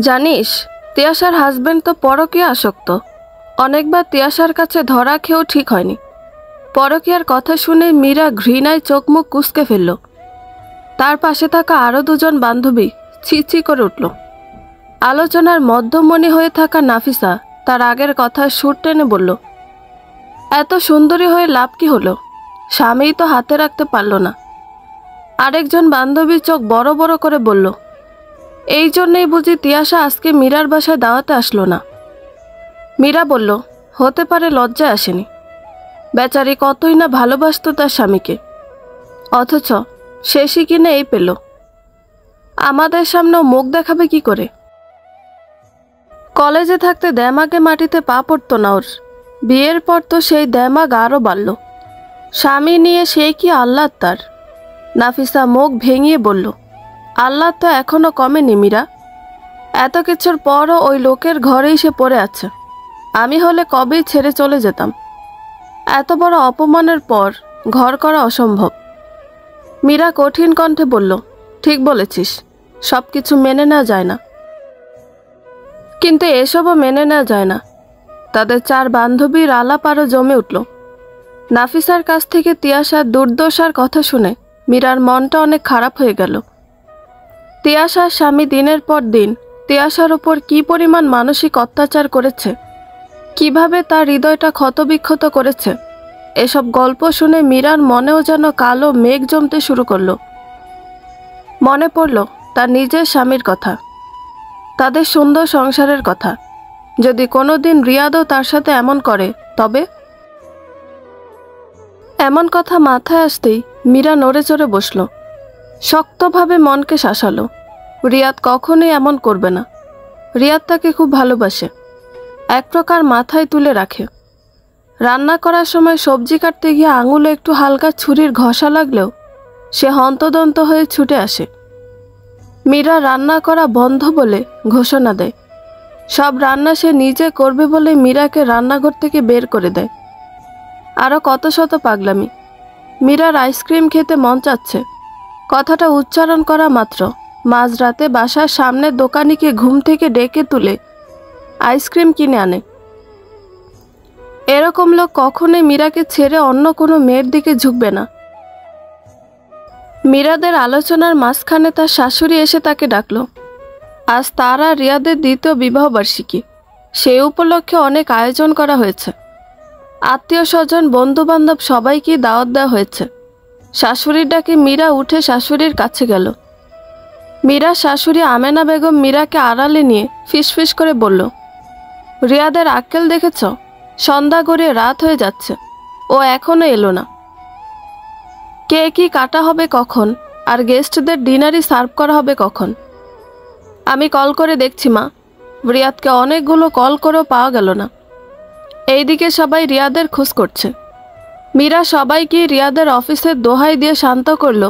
জানিস, তিয়াশার হাজবেন্ড তো পরকীয়া আসক্ত। অনেকবার তিয়াশার কাছে ধরা খেয়েও ঠিক হয়নি। পরকীয়ার কথা শুনে মীরা ঘৃণায় চোখ মুখ কুঁচকে ফেলল। তার পাশে থাকা আরও দুজন বান্ধবী ছি করে উঠল। আলোচনার মধ্যমণি হয়ে থাকা নাফিসা তার আগের কথা সুর টেনে বলল, এত সুন্দরী হয়ে লাভ কি হলো? স্বামীই তো হাতে রাখতে পারল না। আরেকজন বান্ধবীর চোখ বড় বড় করে বলল, এই জন্যই বুঝি তিয়াশা আজকে মীরার বাসায় দাওয়াতে আসলো না। মীরা বলল, হতে পারে লজ্জায় আসেনি। বেচারি কতই না ভালোবাসত তার স্বামীকে, অথচ শেষই কিনে এই পেল। আমাদের সামনেও মুখ দেখাবে কি করে? কলেজে থাকতে দেমাগে মাটিতে পা পড়তো না ওর। বিয়ের পর তো সেই দেমাগ আরও বাড়ল। স্বামী নিয়ে সে কি আহ্লাদ তার। নাফিসা মুখ ভেঙিয়ে বলল, আহ্লাদ তো এখনো কমেনি মীরা। এত কিছুর পরও ওই লোকের ঘরেই সে পড়ে আছে। আমি হলে কবেই ছেড়ে চলে যেতাম। এত বড় অপমানের পর ঘর করা অসম্ভব। মীরা কঠিন কণ্ঠে বলল, ঠিক বলেছিস, সব কিছু মেনে নেওয়া যায় না। কিন্তু এসবও মেনে নেওয়া যায় না। তাদের চার বান্ধবীর আলাপ আরও জমে উঠল। নাফিসার কাছ থেকে তিয়াশার দুর্দশার কথা শুনে মীরার মনটা অনেক খারাপ হয়ে গেল। তিয়াশার স্বামী দিনের পর দিন তিয়াশার ওপর কী পরিমাণ মানসিক অত্যাচার করেছে, কিভাবে তার হৃদয়টা ক্ষতবিক্ষত করেছে, এসব গল্প শুনে মীরার মনেও যেন কালো মেঘ জমতে শুরু করলো। মনে পড়ল তার নিজের স্বামীর কথা, তাদের সুন্দর সংসারের কথা। যদি কোনোদিন রিয়াদও তার সাথে এমন করে তবে? এমন কথা মাথায় আসতেই মীরা নড়ে চড়ে বসল। শক্তভাবে মনকে শাসালো। রিয়াদ কখনোই এমন করবে না। রিয়াদ তাকে খুব ভালোবাসে, এক প্রকার মাথায় তুলে রাখে। রান্না করার সময় সবজি কাটতে গিয়ে আঙুলে একটু হালকা ছুরির ঘষা লাগলেও সে হন্তদন্ত হয়ে ছুটে আসে। মীরা রান্না করা বন্ধ বলে ঘোষণা দেয়। সব রান্না সে নিজে করবে বলে মীরাকে রান্নাঘর থেকে বের করে দেয়। আরও কত শত পাগলামি। মীরার আইসক্রিম খেতে মন চাচ্ছে। কথাটা উচ্চারণ করা মাত্র মাঝরাতে বাসার সামনের দোকানিকে ঘুম থেকে ডেকে তুলে আইসক্রিম কিনে আনে। এরকম লোক কখনোই মীরাকে ছেড়ে অন্য কোনো মেয়ের দিকে ঝুঁকবে না। মীরাদের আলোচনার মাঝখানে তার শাশুড়ি এসে তাকে ডাকল। আজ তার আর রিয়াদের দ্বিতীয় বিবাহবার্ষিকী। সেই উপলক্ষে অনেক আয়োজন করা হয়েছে। আত্মীয় স্বজন বন্ধুবান্ধব সবাইকেই দাওয়াত দেওয়া হয়েছে। শাশুড়ির ডাকে মীরা উঠে শাশুড়ির কাছে গেল। মীরার শাশুড়ি আমেনা বেগম মীরাকে আড়ালে নিয়ে ফিসফিস করে বলল, রিয়াদের আক্কেল দেখেছ? সন্ধ্যা গড়িয়ে রাত হয়ে যাচ্ছে, ও এখনো এলো না। কে কি কাটা হবে কখন, আর গেস্টদের ডিনারই সার্ভ করা হবে কখন? আমি কল করে দেখছি মা, রিয়াদকে অনেকগুলো কল করেও পাওয়া গেল না। এইদিকে সবাই রিয়াদের খোঁজ করছে। মীরা সবাইকে রিয়াদের অফিসের দোহাই দিয়ে শান্ত করল।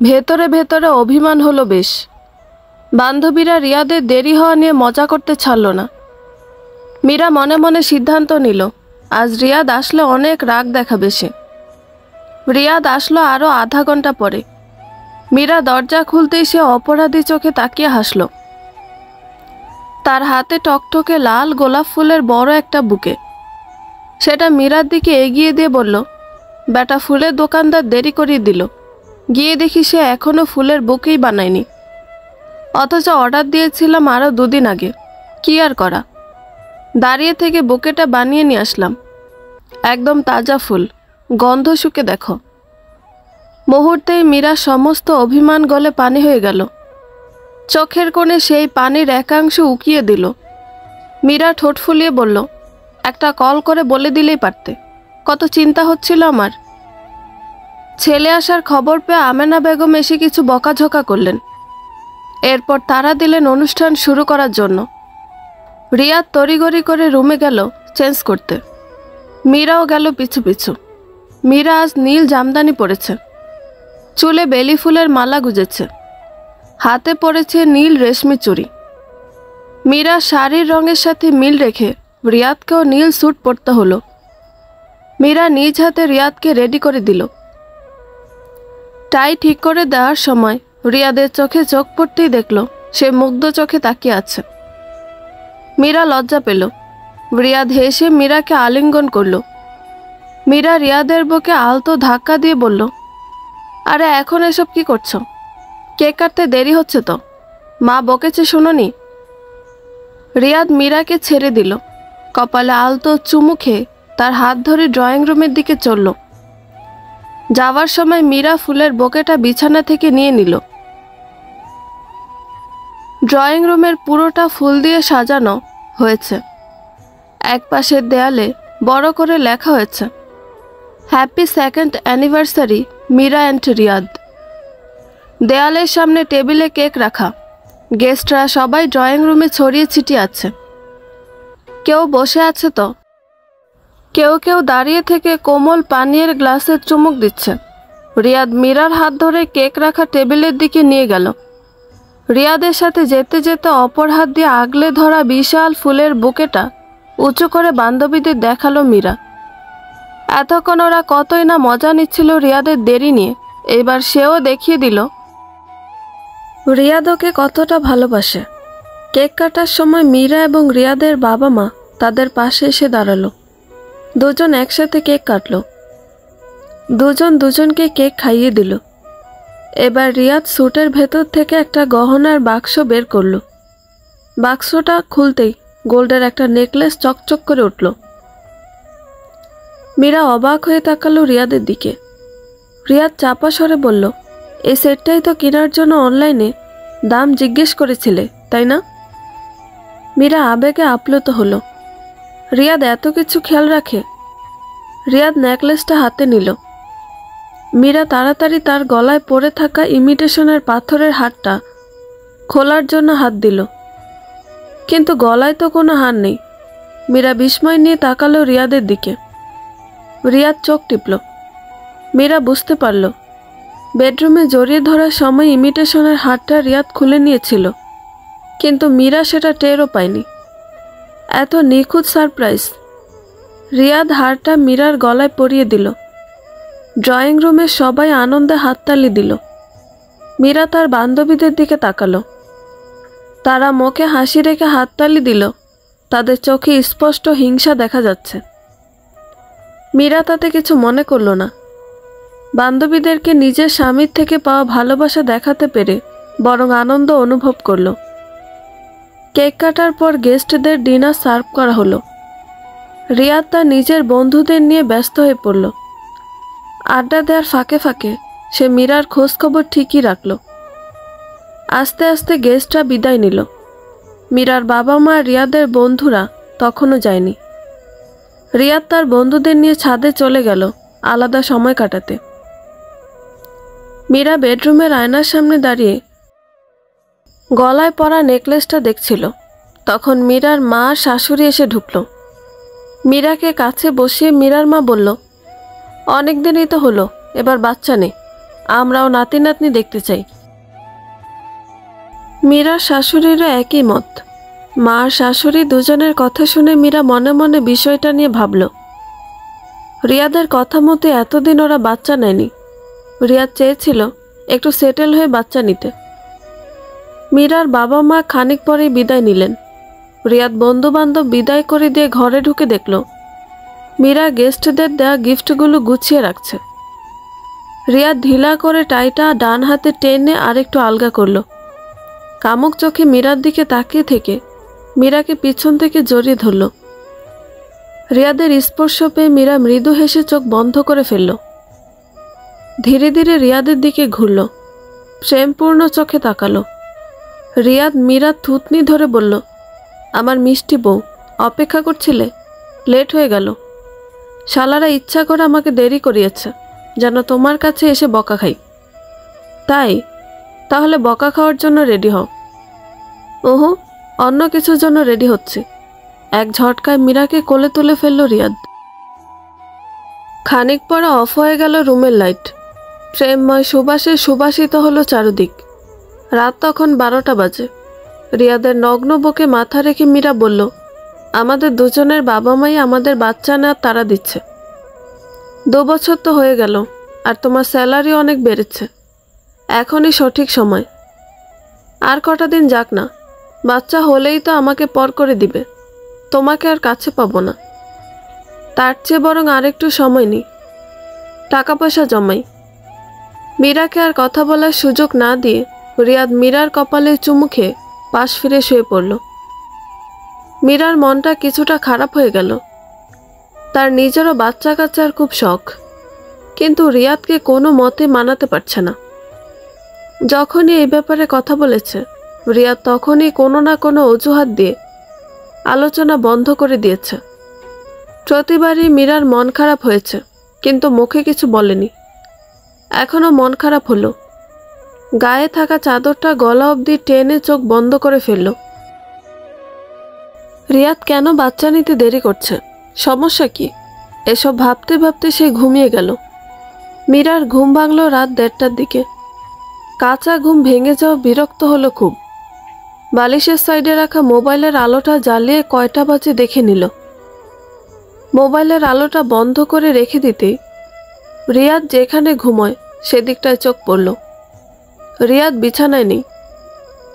ভেতরে ভেতরে অভিমান হলো বেশ। বান্ধবীরা রিয়াদের দেরি হওয়া নিয়ে মজা করতে ছাড়ল না। মীরা মনে মনে সিদ্ধান্ত নিল, আজ রিয়াদ আসলে অনেক রাগ দেখাবে সে। রিয়াদ আসলো আরও আধা ঘন্টা পরে। মীরা দরজা খুলতেই সে অপরাধী চোখে তাকিয়ে হাসল। তার হাতে টকটকে লাল গোলাপ ফুলের বড় একটা বুকে। সেটা মীরার দিকে এগিয়ে দিয়ে বলল, বেটা ফুলের দোকানদার দেরি করিয়ে দিল। গিয়ে দেখি সে এখনও ফুলের বুকেই বানায়নি, অথচ অর্ডার দিয়েছিলাম আরও 2 দিন আগে। কি আর করা, দাঁড়িয়ে থেকে বুকেটা বানিয়ে নিয়ে আসলাম। একদম তাজা ফুল, গন্ধ শুকে দেখো। মুহূর্তেই মীরার সমস্ত অভিমান গলে পানি হয়ে গেল। চোখের কোণে সেই পানির একাংশ উকিয়ে দিল। মীরা ঠোঁট ফুলিয়ে বলল, একটা কল করে বলে দিলেই পারতে, কত চিন্তা হচ্ছিল আমার। ছেলে আসার খবর পেয়ে আমেনা বেগম এসে কিছু বকাঝকা করলেন। এরপর তারা দিলেন অনুষ্ঠান শুরু করার জন্য। রিয়াদ তড়িঘড়ি করে রুমে গেল চেঞ্জ করতে। মীরাও গেল পিছু পিছু। মীরা আজ নীল জামদানি পরেছে, চুলে বেলি ফুলের মালা গুজেছে, হাতে পড়েছে নীল রেশমি চুড়ি। মীরা শাড়ির রঙের সাথে মিল রেখে রিয়াদকেও নীল স্যুট পরতে হলো। মীরা নিজ হাতে রিয়াদকে রেডি করে দিল। টাই ঠিক করে দেওয়ার সময় রিয়াদের চোখে চোখ পড়তেই দেখল সে মুগ্ধ চোখে তাকিয়ে আছে। মীরা লজ্জা পেল। রিয়াদ হেসে মীরাকে আলিঙ্গন করল। মীরা রিয়াদের বুকে আলতো ধাক্কা দিয়ে বলল, আরে এখন এসব কি করছো? কেক কাটতে দেরি হচ্ছে তো, মা বকেছে শুনোনি? রিয়াদ মীরাকে ছেড়ে দিল। কপালে আলতো চুমু খেয়ে তার হাত ধরে ড্রয়িং রুমের দিকে চলল। যাওয়ার সময় মীরা ফুলের বোকেটা বিছানা থেকে নিয়ে নিল। ড্রয়িং রুমের পুরোটা ফুল দিয়ে সাজানো হয়েছে। এক পাশের দেয়ালে বড় করে লেখা হয়েছে, happy second anniversary Meera and Riyad. দেয়ালের সামনে টেবিলে কেক রাখা। গেস্টরা সবাই ড্রয়িং রুমে ছড়িয়ে ছিটিয়ে আছে। কেউ বসে আছে তো কেউ কেউ দাঁড়িয়ে থেকে কোমল পানীয়ের গ্লাসে চুমুক দিচ্ছে। রিয়াদ মীরার হাত ধরে কেক রাখা টেবিলের দিকে নিয়ে গেল। রিয়াদের সাথে যেতে যেতে অপর হাত দিয়ে আগলে ধরা বিশাল ফুলের বুকেটা উঁচু করে বান্ধবীদের দেখালো মীরা। এতক্ষণ ওরা কতই না মজা নিচ্ছিল রিয়াদের দেরি নিয়ে, এবার সেও দেখিয়ে দিল রিয়াদ ওকে কতটা ভালোবাসে। কেক কাটার সময় মীরা এবং রিয়াদের বাবা মা তাদের পাশে এসে দাঁড়ালো। দুজন একসাথে কেক কাটলো। দুজন দুজনকে কেক খাইয়ে দিল। এবার রিয়াদ স্যুটের ভেতর থেকে একটা গহনার বাক্স বের করলো। বাক্সটা খুলতেই গোল্ডের একটা নেকলেস চকচক করে উঠল। মীরা অবাক হয়ে তাকালো রিয়াদের দিকে। রিয়াদ চাপা স্বরে বলল, এই সেটটাই তো কেনার জন্য অনলাইনে দাম জিজ্ঞেস করেছিলে, তাই না? মীরা আবেগে আপ্লুত হলো। রিয়াদ এত কিছু খেয়াল রাখে। রিয়াদ নেকলেসটা হাতে নিল। মীরা তাড়াতাড়ি তার গলায় পড়ে থাকা ইমিটেশনের পাথরের হারটা খোলার জন্য হাত দিল, কিন্তু গলায় তো কোনো হার নেই। মীরা বিস্ময় নিয়ে তাকালো রিয়াদের দিকে। রিয়াদ চোখ টিপল। মীরা বুঝতে পারল, বেডরুমে জড়িয়ে ধরার সময় ইমিটেশনের হারটা রিয়াদ খুলে নিয়েছিল, কিন্তু মীরা সেটা টেরও পায়নি। এত নিখুঁত সারপ্রাইজ! রিয়াদ হারটা মীরার গলায় পরিয়ে দিল। ড্রয়িং রুমে সবাই আনন্দে হাততালি দিল। মীরা তার বান্ধবীদের দিকে তাকালো। তারা মুখে হাসি রেখে হাততালি দিল। তাদের চোখে স্পষ্ট হিংসা দেখা যাচ্ছে। মীরা তাতে কিছু মনে করল না। বান্ধবীদেরকে নিজের স্বামীর থেকে পাওয়া ভালোবাসা দেখাতে পেরে বরং আনন্দ অনুভব করল। কেক কাটার পর গেস্টদের ডিনার সার্ভ করা হলো। রিয়াদ তার নিজের বন্ধুদের নিয়ে ব্যস্ত হয়ে পড়ল। আড্ডা দেওয়ার ফাঁকে ফাঁকে সে মীরার খোঁজ খবর ঠিকই রাখল। আস্তে আস্তে গেস্টরা বিদায় নিল। মীরার বাবা মা রিয়াদের বন্ধুরা তখনও যায়নি। রিয়াদ তার বন্ধুদের নিয়ে ছাদে চলে গেল আলাদা সময় কাটাতে। মীরা বেডরুমের আয়নার সামনে দাঁড়িয়ে গলায় পরা নেকলেসটা দেখছিল। তখন মীরার মা আর শাশুড়ি এসে ঢুকল। মীরাকে কাছে বসিয়ে মীরার মা বলল, অনেক দিনই তো হলো, এবার বাচ্চা নেই, আমরাও নাতি নাতনি দেখতে চাই। মীরার শাশুড়িরও একই মত। মা আর শাশুড়ি দুজনের কথা শুনে মীরা মনে মনে বিষয়টা নিয়ে ভাবল। রিয়াদের কথা মতো এতদিন ওরা বাচ্চা নেয়নি। রিয়াদ চেয়েছিল একটু সেটেল হয়ে বাচ্চা নিতে। মীরার বাবা মা খানিক পরেই বিদায় নিলেন। রিয়াদ বন্ধু বান্ধব বিদায় করে দিয়ে ঘরে ঢুকে দেখল মীরা গেস্টদের দেয়া গিফটগুলো গুছিয়ে রাখছে। রিয়াদ ঢিলা করে টাইটা ডান হাতে টেনে আরেকটু আলগা করল। কামুক চোখে মীরার দিকে তাকিয়ে থেকে মীরাকে পিছন থেকে জড়িয়ে ধরল। রিয়াদের স্পর্শ পেয়ে মীরা মৃদু হেসে চোখ বন্ধ করে ফেলল। ধীরে ধীরে রিয়াদের দিকে ঘুরল, প্রেমপূর্ণ চোখে তাকালো। রিয়াদ মীরার থুতনি ধরে বলল, আমার মিষ্টি বউ, অপেক্ষা করছিলে? লেট হয়ে গেল। শালারা ইচ্ছা করে আমাকে দেরি করিয়েছে যেন তোমার কাছে এসে বকা খাই। তাই তাহলে বকা খাওয়ার জন্য রেডি হও। ওহো, অন্য কিছুর জন্য রেডি হচ্ছে। এক ঝটকায় মীরাকে কোলে তুলে ফেলল রিয়াদ। খানিক পরে অফ হয়ে গেল রুমের লাইট। প্রেমময় সুবাসে সুবাসিত হলো চারদিক। রাত তখন 12টা বাজে। রিয়াদের নগ্ন বুকে মাথা রেখে মীরা বলল, আমাদের দুজনের বাবা মাই আমাদের বাচ্চা নেওয়ার তাড়া দিচ্ছে। 2 বছর তো হয়ে গেল, আর তোমার স্যালারি অনেক বেড়েছে। এখনই সঠিক সময়। আর কটা দিন যাক না, বাচ্চা হলেই তো আমাকে পর করে দিবে, তোমাকে আর কাছে পাবো না। তার চেয়ে বরং আরেকটু সময় নিই, টাকা পয়সা জমাই। মীরাকে আর কথা বলার সুযোগ না দিয়ে রিয়াদ মীরার কপালে চুমু খেয়ে পাশ ফিরে শুয়ে পড়ল। মীরার মনটা কিছুটা খারাপ হয়ে গেল। তার নিজেরও বাচ্চা কাচ্চার খুব শখ, কিন্তু রিয়াদকে কোনো মতে মানাতে পারছে না। যখনই এই ব্যাপারে কথা বলেছে, রিয়াদ তখনই কোনো না কোনো অজুহাত দিয়ে আলোচনা বন্ধ করে দিয়েছে। প্রতিবারই মীরার মন খারাপ হয়েছে, কিন্তু মুখে কিছু বলেনি। এখনও মন খারাপ হলো। গায়ে থাকা চাদরটা গলা অবধি টেনে চোখ বন্ধ করে ফেলল। রিয়াদ কেন বাচ্চা নিতে দেরি করছে, সমস্যা কি? এসব ভাবতে ভাবতে সে ঘুমিয়ে গেল। মীরার ঘুম ভাঙল রাত 1:30টার দিকে। কাঁচা ঘুম ভেঙে যাওয়া বিরক্ত হলো খুব। বালিশের সাইডে রাখা মোবাইলের আলোটা জ্বালিয়ে কয়টা বাজে দেখে নিল। মোবাইলের আলোটা বন্ধ করে রেখে দিতেই রিয়াদ যেখানে ঘুমোয় সেদিকটায় চোখ পড়ল। রিয়াদ বিছানায় নেই।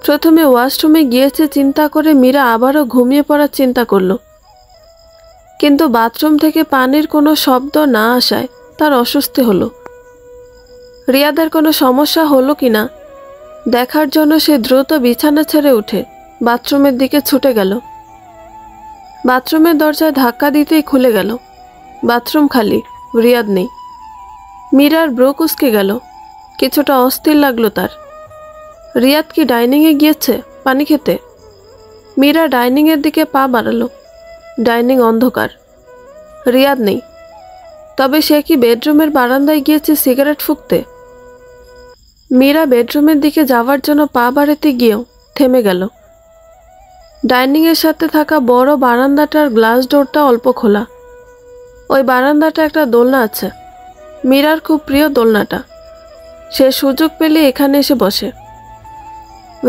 প্রথমে ওয়াশরুমে গিয়েছে চিন্তা করে মীরা আবারও ঘুমিয়ে পড়ার চিন্তা করল, কিন্তু বাথরুম থেকে পানির কোনো শব্দ না আসায় তার অস্বস্তি হলো। রিয়াদের কোনো সমস্যা হলো কিনা দেখার জন্য সে দ্রুত বিছানা ছেড়ে উঠে বাথরুমের দিকে ছুটে গেল। বাথরুমের দরজায় ধাক্কা দিতেই খুলে গেল। বাথরুম খালি, রিয়াদ নেই। মীরার ব্রো কুঁচকে গেল, কিছুটা অস্থির লাগলো তার। রিয়াদ কি ডাইনিংয়ে গিয়েছে পানি খেতে? মীরা ডাইনিংয়ের দিকে পা বাড়ালো। ডাইনিং অন্ধকার, রিয়াদ নেই। তবে সে কি বেডরুমের বারান্দায় গিয়েছে সিগারেট ফুঁকতে? মীরা বেডরুমের দিকে যাওয়ার জন্য পা বাড়াতে গিয়েও থেমে গেল। ডাইনিংয়ের সাথে থাকা বড় বারান্দাটার গ্লাস ডোরটা অল্প খোলা। ওই বারান্দাটা একটা দোলনা আছে, মীরার খুব প্রিয় দোলনাটা। সে সুযোগ পেলে এখানে এসে বসে।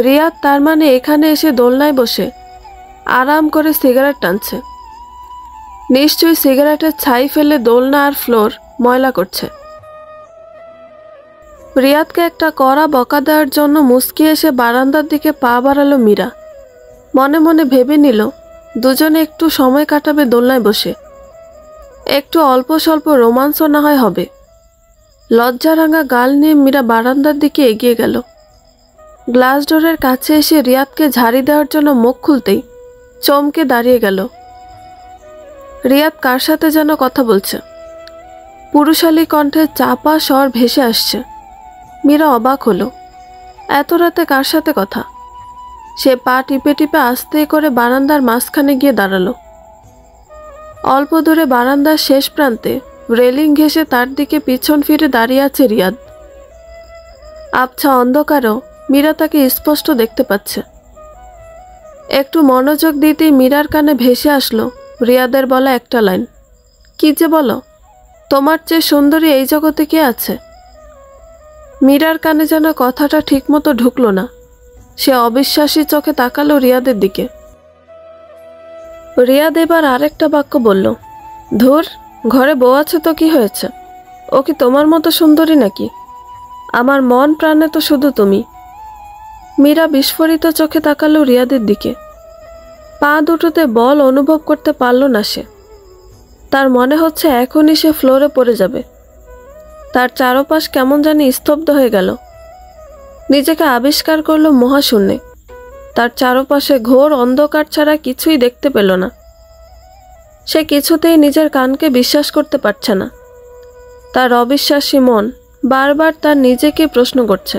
রিয়াদ তার মানে এখানে এসে দোলনায় বসে আরাম করে সিগারেট টানছে। নিশ্চয়ই সিগারেটের ছাই ফেলে দোলনা আর ফ্লোর ময়লা করছে। রিয়াদকে একটা কড়া বকা দেওয়ার জন্য মুচকি এসে বারান্দার দিকে পা বাড়ালো মীরা। মনে মনে ভেবে নিল দুজনে একটু সময় কাটাবে দোলনায় বসে, একটু অল্প স্বল্প রোমান্সও না হয় হবে। লজ্জারাঙা গাল নিয়ে মীরা বারান্দার দিকে এগিয়ে গেল। গ্লাস ডোরের কাছে এসে রিয়াদকে ঝাড়ি দেওয়ার জন্য মুখ খুলতেই চমকে দাঁড়িয়ে গেল। রিয়াদ কার সাথে যেন কথা বলছে। পুরুষালী কণ্ঠে চাপা স্বর ভেসে আসছে। মীরা অবাক হলো, এত রাতে কার সাথে কথা? সে পা টিপে টিপে আস্তে করে বারান্দার মাঝখানে গিয়ে দাঁড়ালো। অল্প দূরে বারান্দার শেষ প্রান্তে রেলিং ঘেঁষে তার দিকে পিছন ফিরে দাঁড়িয়ে আছে রিয়াদ। আবছা অন্ধকারও মীরা তাকে স্পষ্ট দেখতে পাচ্ছে। একটু মনোযোগ দিতেই মীরার কানে ভেসে আসলো রিয়াদের বলা একটা লাইন। কি যে বলো, তোমার চেয়ে সুন্দরী এই জগতে কে আছে? মীরার কানে যেন কথাটা ঠিকমতো ঢুকলো না। সে অবিশ্বাসী চোখে তাকালো রিয়াদের দিকে। রিয়াদ এবার আরেকটা বাক্য বলল, ধুর, ঘরে বউ আছে তো কি হয়েছে? ও কি তোমার মতো সুন্দরী নাকি? আমার মন প্রাণে তো শুধু তুমি। মীরা বিস্ফোরিত চোখে তাকালো রিয়াদের দিকে। পা দুটোতে বল অনুভব করতে পারল না সে। তার মনে হচ্ছে এখনই সে ফ্লোরে পড়ে যাবে। তার চারপাশ কেমন জানি স্তব্ধ হয়ে গেল। নিজেকে আবিষ্কার করল মহাশূন্যে। তার চারপাশে ঘোর অন্ধকার ছাড়া কিছুই দেখতে পেল না। সে কিছুতেই নিজের কানকে বিশ্বাস করতে পারছে না। তার অবিশ্বাসী মন বারবার তার নিজেকে প্রশ্ন করছে,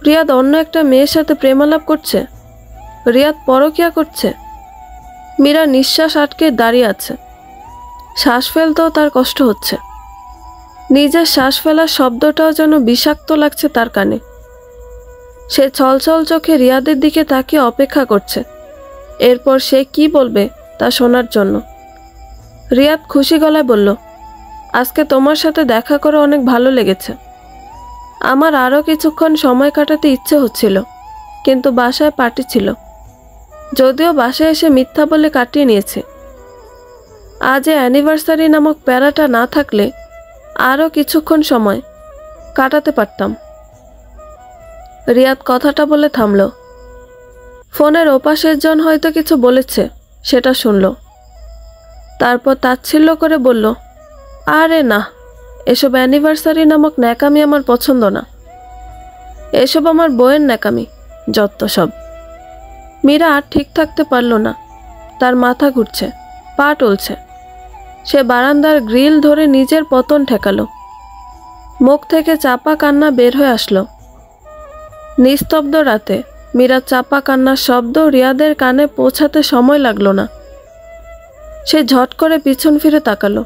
রিয়াদ অন্য একটা মেয়ের সাথে প্রেমালাপ করছে? রিয়াদ পরকীয়া করছে? মীরা নিঃশ্বাস আটকে দাঁড়িয়ে আছে। শ্বাস ফেলতেও তার কষ্ট হচ্ছে। নিজের শ্বাস ফেলার শব্দটাও যেন বিষাক্ত লাগছে তার কানে। সে ছলছল চোখে রিয়াদের দিকে তাকিয়ে অপেক্ষা করছে এরপর সে কি বলবে তা শোনার জন্য। রিয়াদ খুশি গলায় বলল, আজকে তোমার সাথে দেখা করে অনেক ভালো লেগেছে। আমার আরও কিছুক্ষণ সময় কাটাতে ইচ্ছে হচ্ছিল, কিন্তু বাসায় পার্টি ছিল। যদিও বাসায় এসে মিথ্যা বলে কাটিয়ে নিয়েছে। আজ অ্যানিভার্সারি নামক প্যারাটা না থাকলে আরও কিছুক্ষণ সময় কাটাতে পারতাম। রিয়াদ কথাটা বলে থামল। ফোনের ওপাশের জন হয়তো কিছু বলেছে, সেটা শুনল। তারপর তাচ্ছিল্য করে বলল, আরে না, এসব অ্যানিভার্সারি নামক ন্যাকামি আমার পছন্দ না। এসব আমার বইয়ের ন্যাকামি, যত সব। মীরা আর ঠিক থাকতে পারল না। তার মাথা ঘুরছে, পা টলছে। সে বারান্দার গ্রিল ধরে নিজের পতন ঠেকালো। মুখ থেকে চাপা কান্না বের হয়ে আসলো। নিস্তব্ধ রাতে মীরার চাপা কান্নার শব্দ রিয়াদের কানে পৌঁছাতে সময় লাগলো না। সে ঝট করে পিছন ফিরে তাকালো।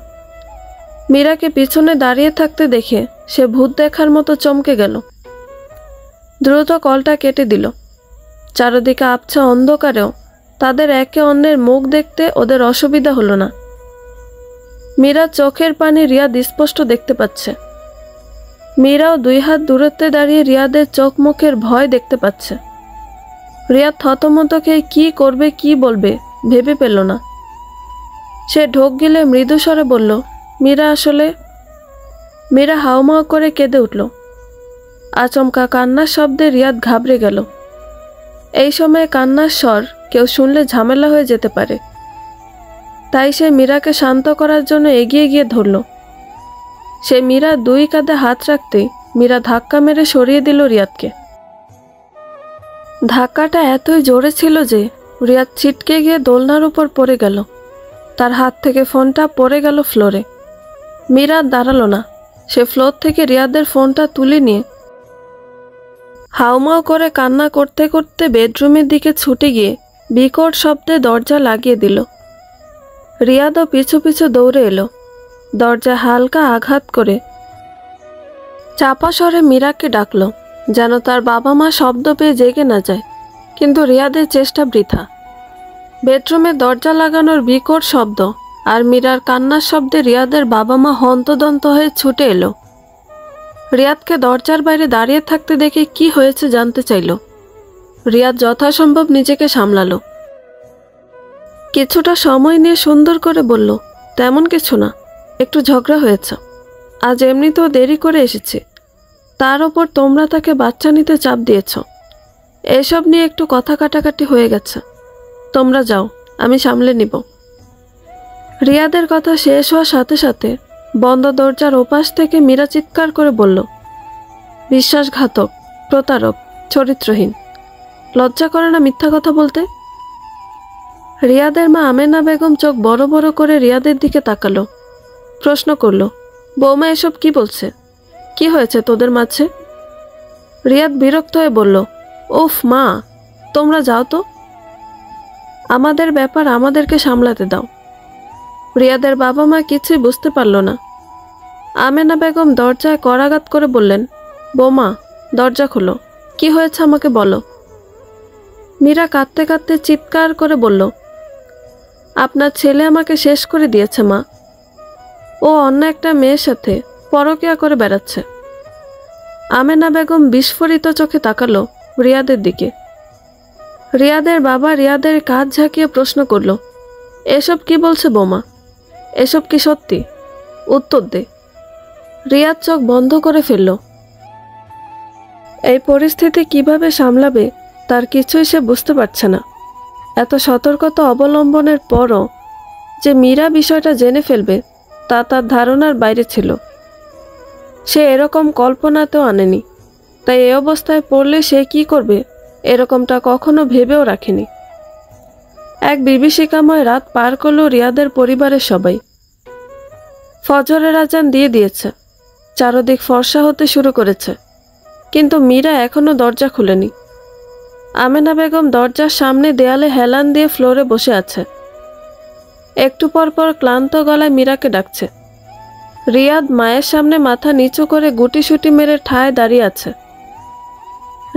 মীরাকে পিছনে দাঁড়িয়ে থাকতে দেখে সে ভূত দেখার মতো চমকে গেল। দ্রুত কলটা কেটে দিল। চারদিকে আবছা অন্ধকারেও তাদের একে অন্যের মুখ দেখতে ওদের অসুবিধা হলো না। মীরার চোখের পানি রিয়াদ স্পষ্ট দেখতে পাচ্ছে। মীরাও 2 হাত দূরত্বে দাঁড়িয়ে রিয়াদের চোখ মুখের ভয় দেখতে পাচ্ছে। রিয়াদ থতমত খেয়ে কি করবে কি বলবে ভেবে পেল না। সে ঢোক গিলে মৃদু স্বরে বলল, মীরা আসলে। মীরা হাউমাউ করে কেঁদে উঠল। আচমকা কান্নার শব্দে রিয়াদ ঘাবড়ে গেল। এই সময় কান্নার স্বর কেউ শুনলে ঝামেলা হয়ে যেতে পারে। তাই সে মীরাকে শান্ত করার জন্য এগিয়ে গিয়ে ধরল। সে মীরা 2 কাঁধে হাত রাখতেই মীরা ধাক্কা মেরে সরিয়ে দিল রিয়াদকে। ধাক্কাটা এতই জোরে ছিল যে রিয়াদ ছিটকে গিয়ে দোলনার উপর পড়ে গেল। তার হাত থেকে ফোনটা পড়ে গেল ফ্লোরে। মীরা দাঁড়ালো না। সে ফ্লোর থেকে রিয়াদের ফোনটা তুলে নিয়ে হাউমাউ করে কান্না করতে করতে বেডরুমের দিকে ছুটে গিয়ে বিকট শব্দে দরজা লাগিয়ে দিল। রিয়াদও পিছু পিছু দৌড়ে এলো। দরজা হালকা আঘাত করে চাপা স্বরে মীরাকে ডাকল, যেন তার বাবা মা শব্দ পেয়ে জেগে না যায়। কিন্তু রিয়াদের চেষ্টা বৃথা। বেডরুমে দরজা লাগানোর বিকট শব্দ আর মীরার কান্নার শব্দে রিয়াদের বাবা মা হন্তদন্ত হয়ে ছুটে এলো। রিয়াদকে দরজার বাইরে দাঁড়িয়ে থাকতে দেখে কি হয়েছে জানতে চাইল। রিয়াদ যথাসম্ভব নিজেকে সামলালো। কিছুটা সময় নিয়ে সুন্দর করে বলল, তেমন কিছু না, একটু ঝগড়া হয়েছে। আজ এমনিতেও দেরি করে এসেছি, তার ওপর তোমরা তাকে বাচ্চা নিতে চাপ দিয়েছ। এসব নিয়ে একটু কথা কাটাকাটি হয়ে গেছে। তোমরা যাও, আমি সামলে নিব। রিয়াদের কথা শেষ হওয়ার সাথে সাথে বন্ধ দরজার ওপাশ থেকে মীরা চিৎকার করে বলল, বিশ্বাসঘাতক, প্রতারক, চরিত্রহীন। লজ্জা করে না মিথ্যা কথা বলতে? রিয়াদের মা আমেনা বেগম চোখ বড় বড় করে রিয়াদের দিকে তাকালো। প্রশ্ন করল, বৌমা এসব কি বলছে? কি হয়েছে তোদের মাঝে? রিয়াদ বিরক্ত হয়ে বলল, উফ মা, তোমরা যাও তো, আমাদের ব্যাপার আমাদেরকে সামলাতে দাও। রিয়াদের বাবা মা কিছুই বুঝতে পারল না। আমেনা বেগম দরজায় করাঘাত করে বললেন, বৌমা, দরজা খোলো, কি হয়েছে আমাকে বলো। মীরা কাঁদতে কাঁদতে চিৎকার করে বলল, আপনার ছেলে আমাকে শেষ করে দিয়েছে মা। ও অন্য একটা মেয়ের সাথে পরকীয়া করে বেড়াচ্ছে। আমেনা বেগম বিস্ফোরিত চোখে তাকালো রিয়াদের দিকে। রিয়াদের বাবা রিয়াদের কাঁধ ঝাঁকিয়ে প্রশ্ন করল, এসব কি বলছে বৌমা? এসব কি সত্যি? উত্তর দে। রিয়াদ চোখ বন্ধ করে ফেলল। এই পরিস্থিতি কিভাবে সামলাবে তার কিছুই সে বুঝতে পারছে না। এত সতর্কতা অবলম্বনের পরও যে মীরা বিষয়টা জেনে ফেলবে তা তার ধারণার বাইরে ছিল। সে এরকম কল্পনাতেও আনেনি। তাই এই অবস্থায় পড়লে সে কি করবে এরকমটা কখনো ভেবেও রাখেনি। এক বিভীষিকাময় রাত পার করল রিয়াদের পরিবারের সবাই। ফজরের আজান দিয়ে দিয়েছে। চারদিক ফর্সা হতে শুরু করেছে। কিন্তু মীরা এখনো দরজা খুলেনি। আমেনা বেগম দরজার সামনে দেয়ালে হেলান দিয়ে ফ্লোরে বসে আছে। একটু পর পর ক্লান্ত গলায় মীরাকে ডাকছে। রিয়াদ মায়ের সামনে মাথা নিচু করে গুটিসুটি মেরে ঠায় দাঁড়িয়ে আছে।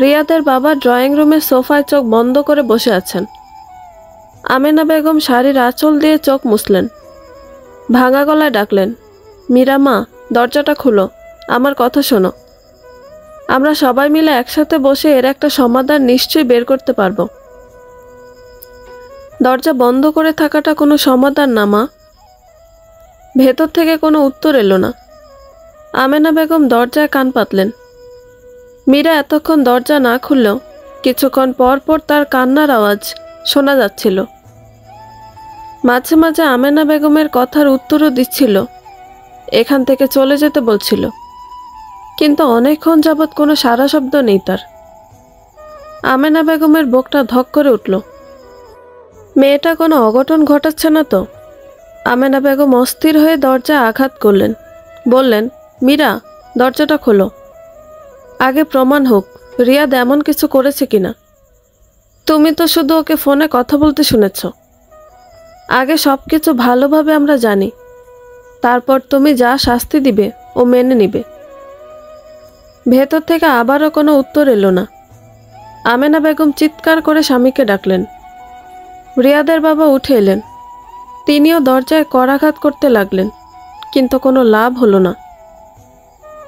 রিয়াদের বাবা ড্রয়িং রুমের সোফায় চোখ বন্ধ করে বসে আছেন। আমেনা বেগম শাড়ির আঁচল দিয়ে চোখ মুছলেন। ভাঙা গলায় ডাকলেন, মীরা মা, দরজাটা খুলো, আমার কথা শোনো। আমরা সবাই মিলে একসাথে বসে এর একটা সমাধান নিশ্চয়ই বের করতে পারবো। দরজা বন্ধ করে থাকাটা কোনো সমাধান না মা। ভেতর থেকে কোনো উত্তর এলো না। আমেনা বেগম দরজায় কান পাতলেন। মীরা এতক্ষণ দরজা না খুললেও কিছুক্ষণ পর পর তার কান্নার আওয়াজ শোনা যাচ্ছিল। মাঝে মাঝে আমেনা বেগমের কথার উত্তরও দিচ্ছিল, এখান থেকে চলে যেতে বলছিল, কিন্তু অনেকক্ষণ যাবৎ কোনো সাড়া শব্দ নেই তার। আমেনা বেগমের বুকটা ধক করে উঠল। মেয়েটা কোনো অঘটন ঘটাচ্ছে না তো? আমেনা বেগম অস্থির হয়ে দরজায় আঘাত করলেন, বললেন, মীরা, দরজাটা খোলো। আগে প্রমাণ হোক রিয়াদ এমন কিছু করেছে কিনা। তুমি তো শুধু ওকে ফোনে কথা বলতে শুনেছ। আগে সব কিছু ভালোভাবে আমরা জানি, তারপর তুমি যা শাস্তি দিবে ও মেনে নিবে। ভেতর থেকে আবারও কোনো উত্তর এলো না। আমেনা বেগম চিৎকার করে স্বামীকে ডাকলেন। রিয়াদের বাবা উঠে এলেন। তিনিও দরজায় করাঘাত করতে লাগলেন, কিন্তু কোনো লাভ হলো না।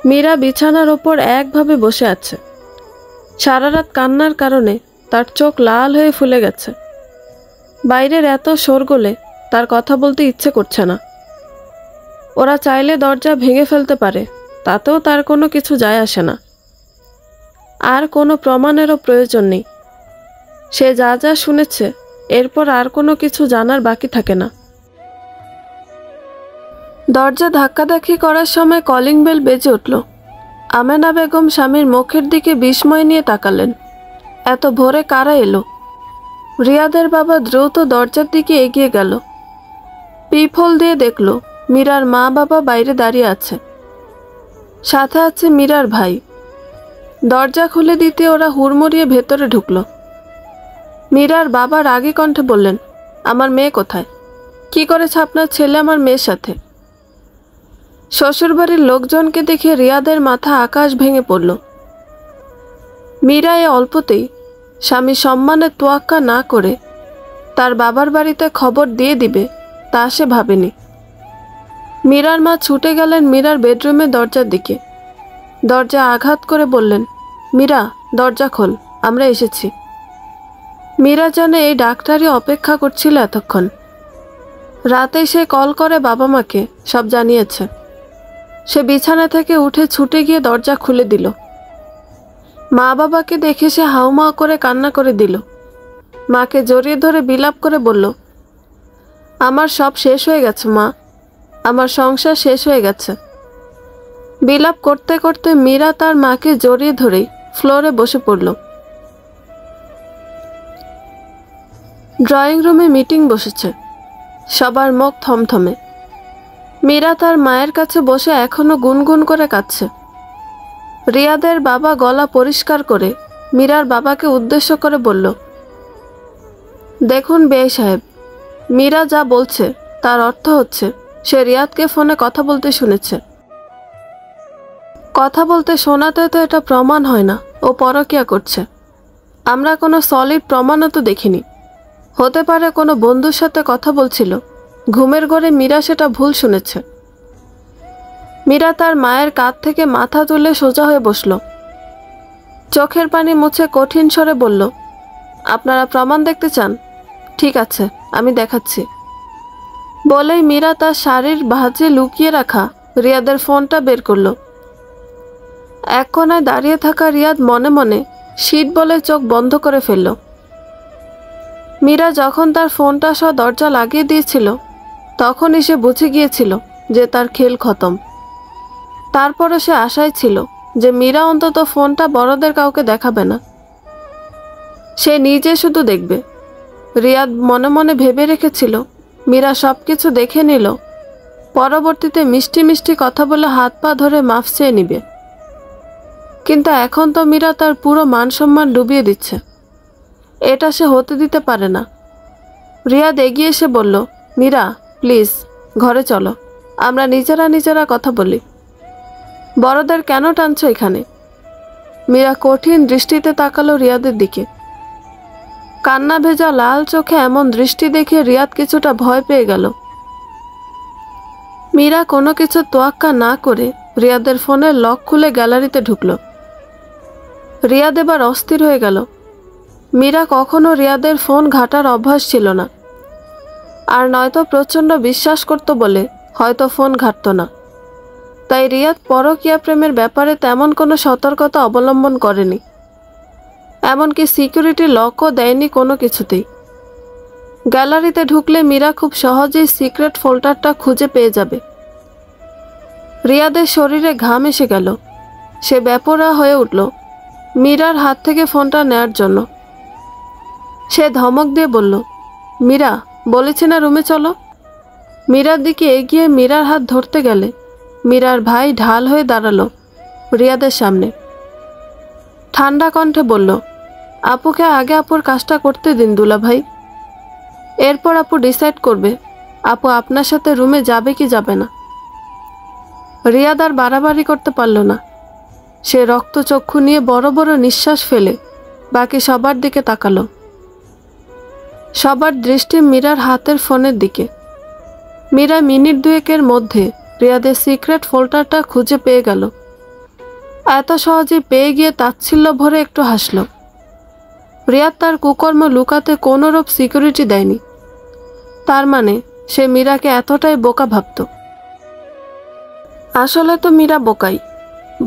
মীরা বিছানার ওপর একভাবে বসে আছে। সারা রাত কান্নার কারণে তার চোখ লাল হয়ে ফুলে গেছে। বাইরের এত শোরগোলে তার কথা বলতে ইচ্ছে করছে না। ওরা চাইলে দরজা ভেঙে ফেলতে পারে, তাতেও তার কোনো কিছু যায় আসে না। আর কোনো প্রমাণেরও প্রয়োজন নেই। সে যা যা শুনেছে এরপর আর কোনো কিছু জানার বাকি থাকে না। দরজা ধাক্কাধাক্কি করার সময় কলিং বেল বেজে উঠল। আমেনা বেগম স্বামীর মুখের দিকে বিস্ময় নিয়ে তাকালেন। এত ভোরে কারা এলো? রিয়াদের বাবা দ্রুত দরজার দিকে এগিয়ে গেল। পিপহোল দিয়ে দেখল মীরার মা বাবা বাইরে দাঁড়িয়ে আছে, সাথে আছে মীরার ভাই। দরজা খুলে দিতে ওরা হুড়মুড়িয়ে ভেতরে ঢুকল। মীরার বাবা রাগী কণ্ঠে বললেন, আমার মেয়ে কোথায়? কি করেছে আপনার ছেলে আমার মেয়ের সাথে? শ্বশুরবাড়ির লোকজনকে দেখে রিয়াদের মাথা আকাশ ভেঙে পড়ল। মীরা এ অল্পতেই স্বামী সম্মানের তোয়াক্কা না করে তার বাবার বাড়িতে খবর দিয়ে দিবে তা সে ভাবেনি। মীরার মা ছুটে গেলেন মীরার বেডরুমের দরজার দিকে। দরজা আঘাত করে বললেন, মীরা, দরজা খোল, আমরা এসেছি। মীরা জানে এই ডাক্তারই অপেক্ষা করছিল এতক্ষণ। রাতে সে কল করে বাবা মাকে সব জানিয়েছে। সে বিছানা থেকে উঠে ছুটে গিয়ে দরজা খুলে দিল। মা বাবাকে দেখে সে হাউমাউ করে কান্না করে দিল। মাকে জড়িয়ে ধরে বিলাপ করে বলল, আমার সব শেষ হয়ে গেছে মা, আমার সংসার শেষ হয়ে গেছে। বিলাপ করতে করতে মীরা তার মাকে জড়িয়ে ধরেই ফ্লোরে বসে পড়ল। ড্রয়িং রুমে মিটিং বসেছে, সবার মুখ থমথমে। মীরা তার মায়ের কাছে বসে এখনো গুনগুন করে কাঁদছে। রিয়াদের বাবা গলা পরিষ্কার করে মীরার বাবাকে উদ্দেশ্য করে বলল, দেখুন বেঈ সাহেব, মীরা যা বলছে তার অর্থ হচ্ছে সে রিয়াদকে ফোনে কথা বলতে শুনেছে। কথা বলতে শোনাতে তো এটা প্রমাণ হয় না ও পরকীয়া করছে। আমরা কোনো সলিড প্রমাণও তো দেখিনি। হতে পারে কোনো বন্ধুর সাথে কথা বলছিল, ঘুমের ঘরে মীরা সেটা ভুল শুনেছে। মীরা তার মায়ের কাঁধ থেকে মাথা তুলে সোজা হয়ে বসল। চোখের পানি মুছে কঠিন স্বরে বলল, আপনারা প্রমাণ দেখতে চান? ঠিক আছে, আমি দেখাচ্ছি। বলেই মীরা তার শাড়ির ভাঁজে লুকিয়ে রাখা রিয়াদের ফোনটা বের করল। এক কোণায় দাঁড়িয়ে থাকা রিয়াদ মনে মনে শীত বলে চোখ বন্ধ করে ফেলল। মীরা যখন তার ফোনটা সহ দরজা লাগিয়ে দিয়েছিল তখনই সে বুঝে গিয়েছিল যে তার খেল খতম। তারপরও সে আশায় ছিল যে মীরা অন্তত ফোনটা বড়দের কাউকে দেখাবে না, সে নিজে শুধু দেখবে। রিয়াদ মনে মনে ভেবে রেখেছিল মীরা সব কিছু দেখে নিল, পরবর্তীতে মিষ্টি মিষ্টি কথা বলে হাত পা ধরে মাফ চেয়ে নিবে। কিন্তু এখন তো মীরা তার পুরো মান সম্মান ডুবিয়ে দিচ্ছে। এটা সে হতে দিতে পারে না। রিয়াদ এগিয়ে এসে বলল, মীরা প্লিজ ঘরে চলো, আমরা নিজেরা নিজেরা কথা বলি। বড়দের কেন টানছো এখানে? মীরা কঠিন দৃষ্টিতে তাকালো রিয়াদের দিকে। কান্না ভেজা লাল চোখে এমন দৃষ্টি দেখে রিয়াদ কিছুটা ভয় পেয়ে গেল। মীরা কোনো কিছু তোয়াক্কা না করে রিয়াদের ফোনের লক খুলে গ্যালারিতে ঢুকল। রিয়াদ এবার অস্থির হয়ে গেল। মীরা কখনো রিয়াদের ফোন ঘাটার অভ্যাস ছিল না, আর নয়তো প্রচণ্ড বিশ্বাস করত বলে হয়তো ফোন ঘাটত না। তাই রিয়াদ পরকীয়া প্রেমের ব্যাপারে তেমন কোনো সতর্কতা অবলম্বন করেনি, এমনকি সিকিউরিটি লকও দেয়নি কোনো কিছুতেই। গ্যালারিতে ঢুকলে মীরা খুব সহজেই সিক্রেট ফোল্ডারটা খুঁজে পেয়ে যাবে। রিয়াদের শরীরে ঘাম এসে গেল। সে ব্যাপরা হয়ে উঠল মীরার হাত থেকে ফোনটা নেয়ার জন্য। সে ধমক দিয়ে বলল, মীরা, বলেছি না রুমে চলো। মীরার দিকে এগিয়ে মীরার হাত ধরতে গেলে মীরার ভাই ঢাল হয়ে দাঁড়ালো রিয়াদের সামনে। ঠান্ডা কণ্ঠে বলল, আপুকে আগে আপুর কাজটা করতে দিন দুলা ভাই। এরপর আপু ডিসাইড করবে আপু আপনার সাথে রুমে যাবে কি যাবে না। রিয়াদ আর বাড়াবাড়ি করতে পারল না। সে রক্তচক্ষু নিয়ে বড় বড় নিঃশ্বাস ফেলে বাকি সবার দিকে তাকালো। সবার দৃষ্টি মীরার হাতের ফোনের দিকে। মীরা মিনিট দুয়েকের মধ্যে রিয়াদের সিক্রেট ফোল্ডারটা খুঁজে পেয়ে গেল। এত সহজে পেয়ে গিয়ে তাচ্ছিল্য ভরে একটু হাসল। রিয়াদ তার কুকর্ম লুকাতে কোনোরূপ সিকিউরিটি দেয়নি। তার মানে সে মীরাকে এতটাই বোকা ভাবত। আসলে তো মীরা বোকাই।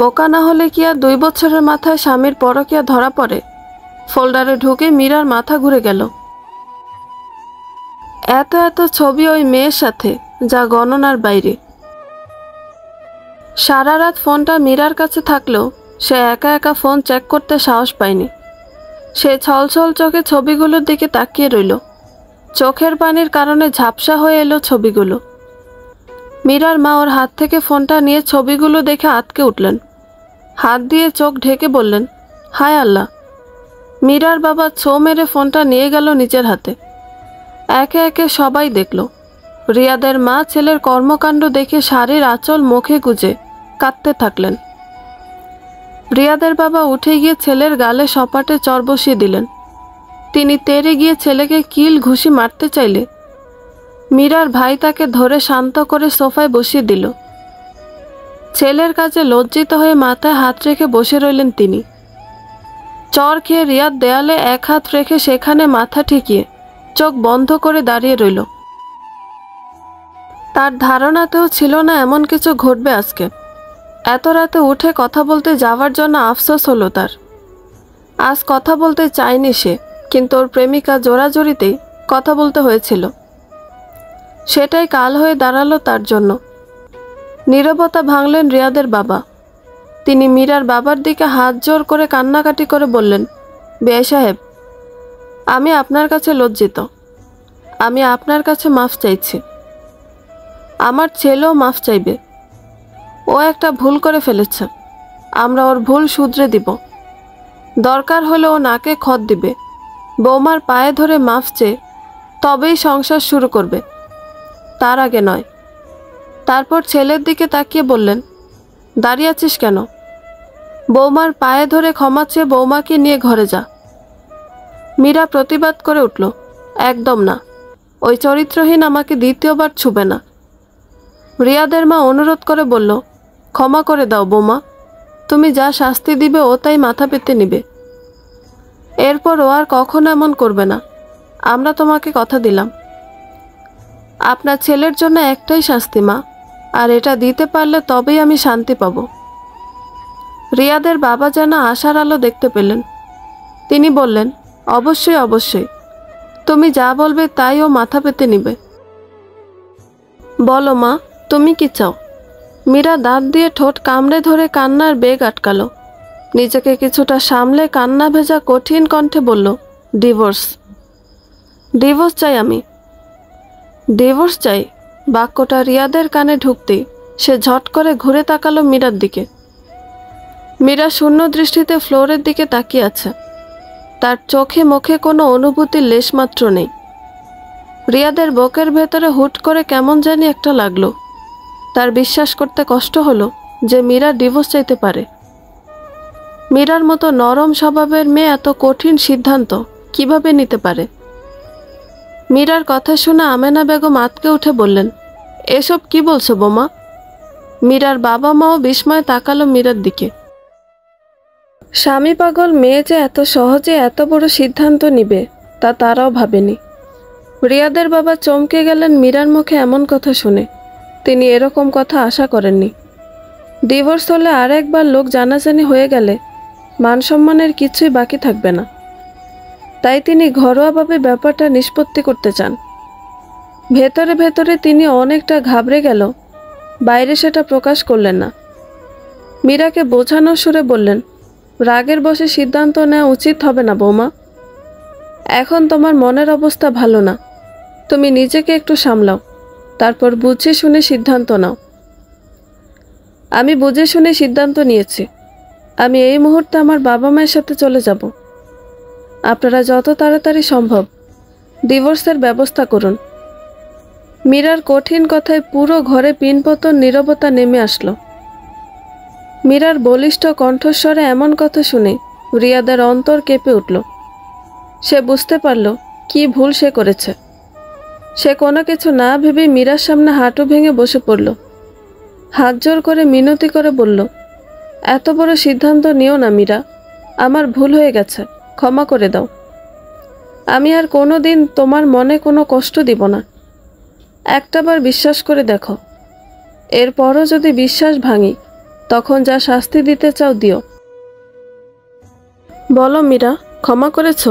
বোকা না হলে কি আর 2 বছরের মাথায় স্বামীর পরকীয়া ধরা পড়ে? ফোল্ডারে ঢুকে মীরার মাথা ঘুরে গেল। এত এত ছবি ওই মেয়ের সাথে, যা গণনার বাইরে। সারা রাত ফোনটা মীরার কাছে থাকলেও সে একা একা ফোন চেক করতে সাহস পায়নি। সে ছলছল চোখে ছবিগুলোর দিকে তাকিয়ে রইল। চোখের পানির কারণে ঝাপসা হয়ে এলো ছবিগুলো। মীরার মা ওর হাত থেকে ফোনটা নিয়ে ছবিগুলো দেখে আঁতকে উঠলেন। হাত দিয়ে চোখ ঢেকে বললেন, হায় আল্লাহ। মীরার বাবা ছো মেরে ফোনটা নিয়ে গেল নিজের হাতে। একে একে সবাই দেখল। রিয়াদের মা ছেলের কর্মকাণ্ড দেখে শাড়ির আঁচল মুখে গুজে কাঁদতে থাকলেন। রিয়াদের বাবা উঠে গিয়ে ছেলের গালে সপাটে চর বসিয়ে দিলেন। তিনি তেড়ে গিয়ে ছেলেকে কিল ঘুষি মারতে চাইলে মীরার ভাই তাকে ধরে শান্ত করে সোফায় বসিয়ে দিল। ছেলের কাছে লজ্জিত হয়ে মাথায় হাত রেখে বসে রইলেন তিনি। চর খেয়ে রিয়াদ দেয়ালে এক হাত রেখে সেখানে মাথা ঠেকিয়ে চোখ বন্ধ করে দাঁড়িয়ে রইল। তার ধারণাতেও ছিল না এমন কিছু ঘটবে আজকে। এত রাতে উঠে কথা বলতে যাওয়ার জন্য আফসোস হলো তার। আজ কথা বলতে চায়নি সে, কিন্তু ওর প্রেমিকা জোরাজোরিতেই কথা বলতে হয়েছিল। সেটাই কাল হয়ে দাঁড়ালো তার জন্য। নীরবতা ভাঙলেন রিয়াদের বাবা। তিনি মীরার বাবার দিকে হাত জোর করে কান্নাকাটি করে বললেন, বেয়াই সাহেব, আমি আপনার কাছে লজ্জিত। আমি আপনার কাছে মাফ চাইছি। আমার ছেলেও মাফ চাইবে। ও একটা ভুল করে ফেলেছে। আমরা ওর ভুল শুধরে দিব। দরকার হলে ও নাকে খত দিবে, বৌমার পায়ে ধরে মাফ চেয়ে তবেই সংসার শুরু করবে, তার আগে নয়। তারপর ছেলের দিকে তাকিয়ে বললেন, দাঁড়িয়ে আছিস কেন? বৌমার পায়ে ধরে ক্ষমা চেয়ে বৌমাকে নিয়ে ঘরে যা। মীরা প্রতিবাদ করে উঠল, একদম না। ওই চরিত্রহীন আমাকে দ্বিতীয়বার ছুবে না। রিয়াদের মা অনুরোধ করে বলল, ক্ষমা করে দাও বৌমা। তুমি যা শাস্তি দিবে ও তাই মাথা পেতে নিবে। এরপর ও আর কখনো এমন করবে না। আমরা তোমাকে কথা দিলাম। আপনার ছেলের জন্য একটাই শাস্তি মা, আর এটা দিতে পারলে তবেই আমি শান্তি পাব। রিয়াদের বাবা যেন আশার আলো দেখতে পেলেন। তিনি বললেন, অবশ্যই অবশ্যই, তুমি যা বলবে তাই ও মাথা পেতে নিবে। বলো মা, তুমি কি চাও? মীরা দাঁত দিয়ে ঠোঁট কামড়ে ধরে কান্নার বেগ আটকালো। নিজেকে কিছুটা সামলে কান্না ভেজা কঠিন কণ্ঠে বলল, ডিভোর্স। ডিভোর্স চাই আমি। ডিভোর্স চাই বাক্যটা রিয়াদের কানে ঢুকতেই সে ঝট করে ঘুরে তাকালো মীরার দিকে। মীরা শূন্য দৃষ্টিতে ফ্লোরের দিকে তাকিয়ে আছে। তার চোখে মুখে কোনো অনুভূতির লেশমাত্র নেই। রিয়াদের বুকের ভেতরে হুট করে কেমন জানি একটা লাগলো। তার বিশ্বাস করতে কষ্ট হলো যে মীরা ডিভোর্স চাইতে পারে। মীরার মতো নরম স্বভাবের মেয়ে এত কঠিন সিদ্ধান্ত কিভাবে নিতে পারে? মীরার কথা শুনে আমেনা বেগম আঁতকে উঠে বললেন, এসব কি বলছো বোমা? মীরার বাবা মাও বিস্ময়ে তাকালো মীরার দিকে। স্বামী পাগল মেয়ে যে এত সহজে এত বড় সিদ্ধান্ত নিবে তা তারাও ভাবেনি। রিয়াদের বাবা চমকে গেলেন মীরার মুখে এমন কথা শুনে। তিনি এরকম কথা আশা করেননি। ডিভোর্স হলে আর একবার লোক জানাজানি হয়ে গেলে মান সম্মানের কিছুই বাকি থাকবে না। তাই তিনি ঘরোয়াভাবে ব্যাপারটা নিষ্পত্তি করতে চান। ভেতরে ভেতরে তিনি অনেকটা ঘাবড়ে গেল, বাইরে সেটা প্রকাশ করলেন না। মীরাকে বোঝানোর সুরে বললেন, রাগের বশে সিদ্ধান্ত নেওয়া উচিত হবে না বৌমা। এখন তোমার মনের অবস্থা ভালো না, তুমি নিজেকে একটু সামলাও, তারপর বুঝে শুনে সিদ্ধান্ত নাও। আমি বুঝে শুনে সিদ্ধান্ত নিয়েছি। আমি এই মুহূর্তে আমার বাবা মায়ের সাথে চলে যাব। আপনারা যত তাড়াতাড়ি সম্ভব ডিভোর্সের ব্যবস্থা করুন। মীরার কঠিন কথায় পুরো ঘরে পিনপতন নীরবতা নেমে আসলো। মীরার বলিষ্ঠ কণ্ঠস্বরে এমন কথা শুনে রিয়াদের অন্তর কেঁপে উঠল। সে বুঝতে পারল কি ভুল সে করেছে। সে কোনো কিছু না ভেবে মীরার সামনে হাঁটু ভেঙে বসে পড়ল। হাত জোর করে মিনতি করে বলল, এত বড় সিদ্ধান্ত নিও না মীরা, আমার ভুল হয়ে গেছে, ক্ষমা করে দাও। আমি আর কোনো দিন তোমার মনে কোনো কষ্ট দিব না। একটাবার বিশ্বাস করে দেখো, এরপরও যদি বিশ্বাস ভাঙি তখন যা শাস্তি দিতে চাও দিও। বলো মীরা, ক্ষমা করেছ?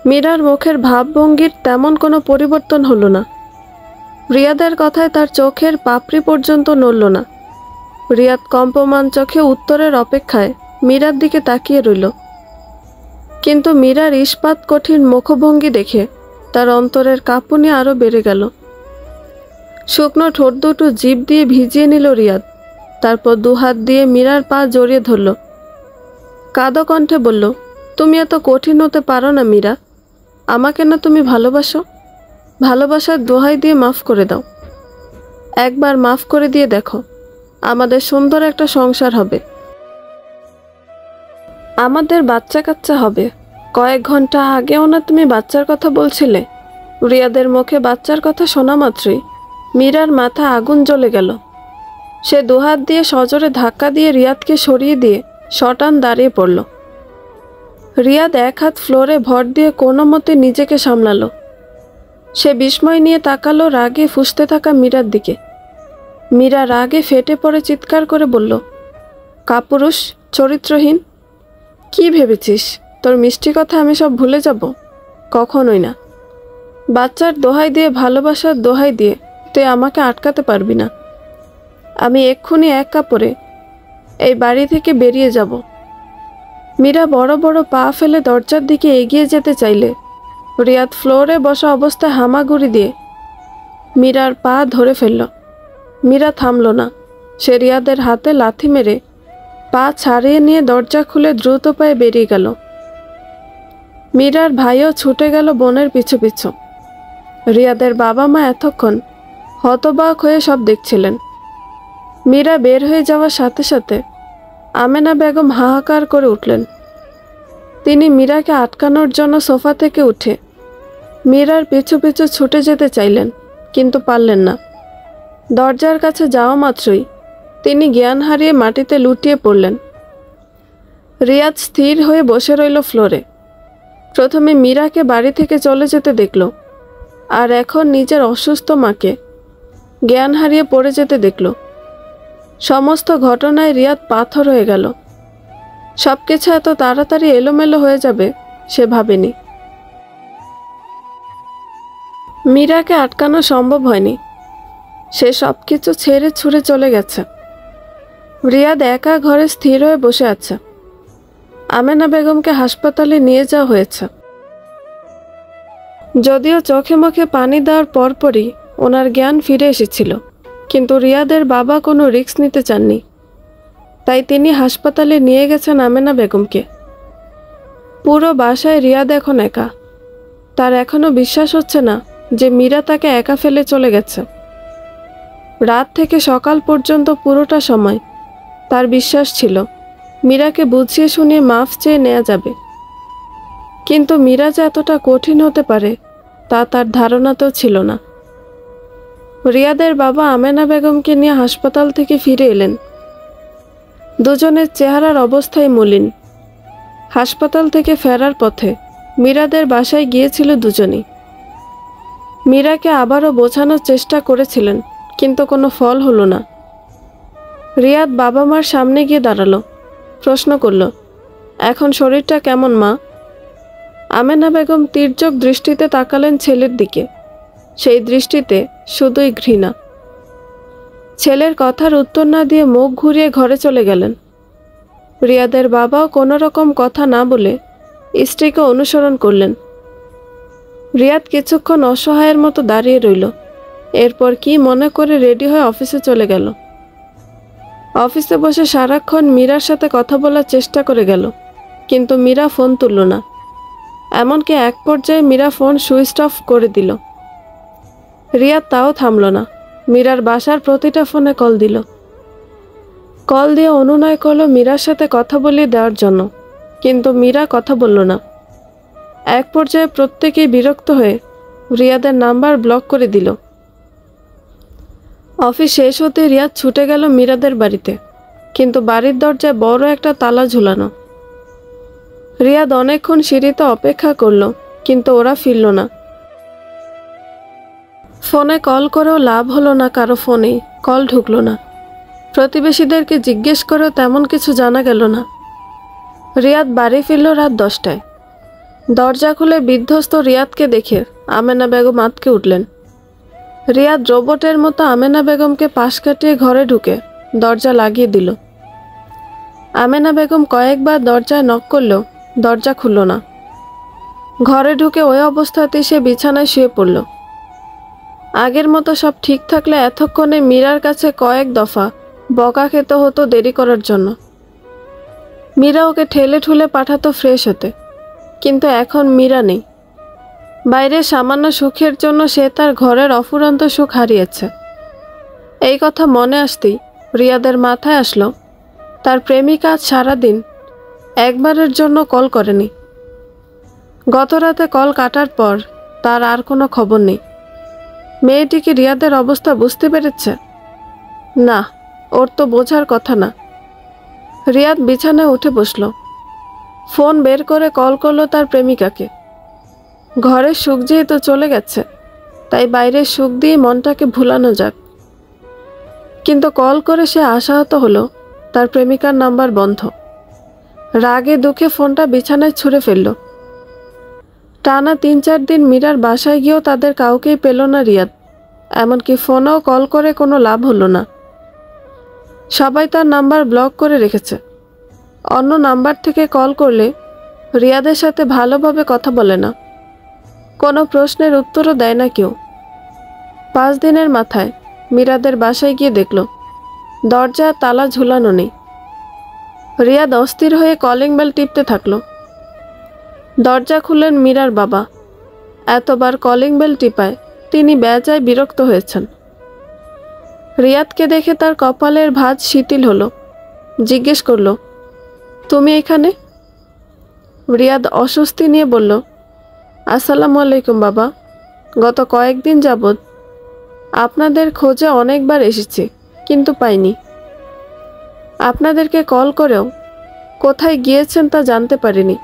মীরার মুখের ভাবভঙ্গির তেমন কোনো পরিবর্তন হলো না। রিয়াদের কথায় তার চোখের পাপড়ি পর্যন্ত নড়ল না। রিয়াদ কম্পমান চোখে উত্তরের অপেক্ষায় মীরার দিকে তাকিয়ে রইল। কিন্তু মীরার ইস্পাত কঠিন মুখভঙ্গি দেখে তার অন্তরের কাঁপুনি আরও বেড়ে গেল। শুকনো ঠোঁট দুটো জিভ দিয়ে ভিজিয়ে নিল রিয়াদ। তারপর দুহাত দিয়ে মীরার পা জড়িয়ে ধরল। কাঁদো কণ্ঠে বলল, তুমি এত কঠিন হতে পারো না মীরা। আমাকে না তুমি ভালোবাসো? ভালোবাসার দোহাই দিয়ে মাফ করে দাও। একবার মাফ করে দিয়ে দেখো, আমাদের সুন্দর একটা সংসার হবে, আমাদের বাচ্চা কাচ্চা হবে। কয়েক ঘন্টা আগেও না তুমি বাচ্চার কথা বলছিলে? রিয়াদের মুখে বাচ্চার কথা শোনা মাত্রই মীরার মাথা আগুন জ্বলে গেল। সে দুহাত দিয়ে সজোরে ধাক্কা দিয়ে রিয়াদকে সরিয়ে দিয়ে শটান দাঁড়িয়ে পড়ল। রিয়াদ এক হাত ফ্লোরে ভর দিয়ে কোনো মতে নিজেকে সামলালো। সে বিস্ময় নিয়ে তাকালো রাগে ফুঁসতে থাকা মীরার দিকে। মীরা রাগে ফেটে পড়ে চিৎকার করে বলল, কাপুরুষ, চরিত্রহীন! কি ভেবেছিস তোর মিষ্টি কথা আমি সব ভুলে যাব? কখনোই না। বাচ্চার দোহাই দিয়ে, ভালোবাসার দোহাই দিয়ে তুই আমাকে আটকাতে পারবি না। আমি এক্ষুনি এক কাপড়ে এই বাড়ি থেকে বেরিয়ে যাব। মীরা বড় বড় পা ফেলে দরজার দিকে এগিয়ে যেতে চাইলে রিয়াদ ফ্লোরে বসা অবস্থায় হামাগুড়ি দিয়ে মীরার পা ধরে ফেলল। মীরা থামল না। সে রিয়াদের হাতে লাথি মেরে পা ছাড়িয়ে নিয়ে দরজা খুলে দ্রুত পায়ে বেরিয়ে গেল। মীরার ভাইও ছুটে গেল বোনের পিছু পিছু। রিয়াদের বাবা মা এতক্ষণ হতবাক হয়ে সব দেখছিলেন। মীরা বের হয়ে যাওয়ার সাথে সাথে আমেনা বেগম হাহাকার করে উঠলেন। তিনি মীরাকে আটকানোর জন্য সোফা থেকে উঠে মীরার পিছু পিছু ছুটে যেতে চাইলেন, কিন্তু পারলেন না। দরজার কাছে যাওয়া মাত্রই তিনি জ্ঞান হারিয়ে মাটিতে লুটিয়ে পড়লেন। রিয়াদ স্থির হয়ে বসে রইল ফ্লোরে। প্রথমে মীরাকে বাড়ি থেকে চলে যেতে দেখল, আর এখন নিজের অসুস্থ মাকে জ্ঞান হারিয়ে পড়ে যেতে দেখল। সমস্ত ঘটনায় রিয়াদ পাথর হয়ে গেল। সব কিছু এত তাড়াতাড়ি এলোমেলো হয়ে যাবে সে ভাবেনি। মীরাকে আটকানো সম্ভব হয়নি। সে সব কিছু ছেড়ে ছুড়ে চলে গেছে। রিয়াদ একা ঘরে স্থির হয়ে বসে আছে। আমেনা বেগমকে হাসপাতালে নিয়ে যাওয়া হয়েছে। যদিও চোখে মুখে পানি দেওয়ার পরপরই ওনার জ্ঞান ফিরে এসেছিল, কিন্তু রিয়াদের বাবা কোনো রিস্ক নিতে চাননি। তাই তিনি হাসপাতালে নিয়ে গেছেন আমেনা বেগমকে। পুরো বাসায় রিয়াদ এখন একা। তার এখনও বিশ্বাস হচ্ছে না যে মীরা তাকে একা ফেলে চলে গেছে। রাত থেকে সকাল পর্যন্ত পুরোটা সময় তার বিশ্বাস ছিল মীরাকে বুঝিয়ে শুনিয়ে মাফ চেয়ে নেওয়া যাবে, কিন্তু মীরা যে এতটা কঠিন হতে পারে তা তার ধারণাতেও ছিল না। রিয়াদের বাবা আমেনা বেগমকে নিয়ে হাসপাতাল থেকে ফিরে এলেন। দুজনের চেহারার অবস্থাই মলিন। হাসপাতাল থেকে ফেরার পথে মীরাদের বাসায় গিয়েছিল দুজনই। মীরাকে আবারও বোঝানোর চেষ্টা করেছিলেন, কিন্তু কোনো ফল হলো না। রিয়াদ বাবা মার সামনে গিয়ে দাঁড়ালো, প্রশ্ন করল, এখন শরীরটা কেমন মা? আমেনা বেগম তীর্যক দৃষ্টিতে তাকালেন ছেলের দিকে। সেই দৃষ্টিতে শুধুই ঘৃণা। ছেলের কথার উত্তর না দিয়ে মুখ ঘুরিয়ে ঘরে চলে গেলেন। রিয়াদের বাবাও কোনো রকম কথা না বলে স্ত্রীকে অনুসরণ করলেন। রিয়াদ কিছুক্ষণ অসহায়ের মতো দাঁড়িয়ে রইল। এরপর কি মনে করে রেডি হয়ে অফিসে চলে গেল। অফিসে বসে সারাক্ষণ মীরার সাথে কথা বলার চেষ্টা করে গেল, কিন্তু মীরা ফোন তুলল না। এমনকি এক পর্যায়ে মীরা ফোন সুইচ অফ করে দিল। রিয়াদ তাও থামল না, মীরার বাসার প্রতিটা ফোনে কল দিল। কল দিয়ে অনুনয় করলো মীরার সাথে কথা বলিয়ে দেওয়ার জন্য, কিন্তু মীরা কথা বলল না। এক পর্যায়ে প্রত্যেকেই বিরক্ত হয়ে রিয়াদের নাম্বার ব্লক করে দিল। অফিস শেষ হতে রিয়াদ ছুটে গেল মীরাদের বাড়িতে, কিন্তু বাড়ির দরজায় বড় একটা তালা ঝুলানো। রিয়াদ অনেকক্ষণ সিঁড়িতে অপেক্ষা করলো, কিন্তু ওরা ফিরল না। ফোনে কল করেও লাভ হলো না, কারো ফোনেই কল ঢুকলো না। প্রতিবেশীদেরকে জিজ্ঞেস করেও তেমন কিছু জানা গেল না। রিয়াদ বাড়ি ফিরল রাত 10টায়। দরজা খুলে বিধ্বস্ত রিয়াদকে দেখে আমেনা বেগম আঁতকে উঠলেন। রিয়াদ রোবটের মতো আমেনা বেগমকে পাশ কাটিয়ে ঘরে ঢুকে দরজা লাগিয়ে দিল। আমেনা বেগম কয়েকবার দরজায় নক করলেও দরজা খুলল না। ঘরে ঢুকে ওই অবস্থাতেই সে বিছানায় শুয়ে পড়ল। আগের মতো সব ঠিক থাকলে এতক্ষণে মীরার কাছে কয়েক দফা বকা খেতে হতো দেরি করার জন্য। মীরা ওকে ঠেলে ঠুলে পাঠাতো ফ্রেশ হতে, কিন্তু এখন মীরা নেই। বাইরে সামান্য সুখের জন্য সে তার ঘরের অফুরন্ত সুখ হারিয়েছে। এই কথা মনে আসতেই রিয়াদের মাথায় আসলো তার প্রেমিকা আজ সারাদিন একবারের জন্য কল করেনি। গত রাতে কল কাটার পর তার আর কোনো খবর নেই। মেয়েটি কি রিয়াদের অবস্থা বুঝতে পেরেছে? না, ওর তো বোঝার কথা না। রিয়াদ বিছানায় উঠে বসল। ফোন বের করে কল করলো তার প্রেমিকাকে। ঘরের সুখ যেহেতু চলে গেছে, তাই বাইরের সুখ দিয়ে মনটাকে ভুলানো যাক। কিন্তু কল করে সে আশাহত হলো তার প্রেমিকার নাম্বার বন্ধ। রাগে দুঃখে ফোনটা বিছানায় ছুঁড়ে ফেলল। টানা 3-4 দিন মীরার বাসায় গিয়েও তাদের কাউকেই পেল না রিয়াদ। এমনকি ফোনেও কল করে কোনো লাভ হলো না। সবাই তার নাম্বার ব্লক করে রেখেছে। অন্য নাম্বার থেকে কল করলে রিয়াদের সাথে ভালোভাবে কথা বলে না, কোনো প্রশ্নের উত্তরও দেয় না কেউ। 5 দিনের মাথায় মীরাদের বাসায় গিয়ে দেখল দরজা তালা ঝুলানো নেই। রিয়াদ অস্থির হয়ে কলিং বেল টিপতে থাকলো। দরজা খুললেন মীরার বাবা। এতবার কলিং বেল টিপায় তিনি বেজায় বিরক্ত হয়েছেন। রিয়াদকে দেখে তার কপালের ভাঁজ শিথিল হলো। জিজ্ঞেস করল, তুমি এখানে? রিয়াদ অস্বস্তি নিয়ে বলল, আসসালামু আলাইকুম বাবা। গত কয়েকদিন যাবৎ আপনাদের খোঁজে অনেকবার এসেছি, কিন্তু পাইনি। আপনাদেরকে কল করেও কোথায় গিয়েছেন তা জানতে পারিনি।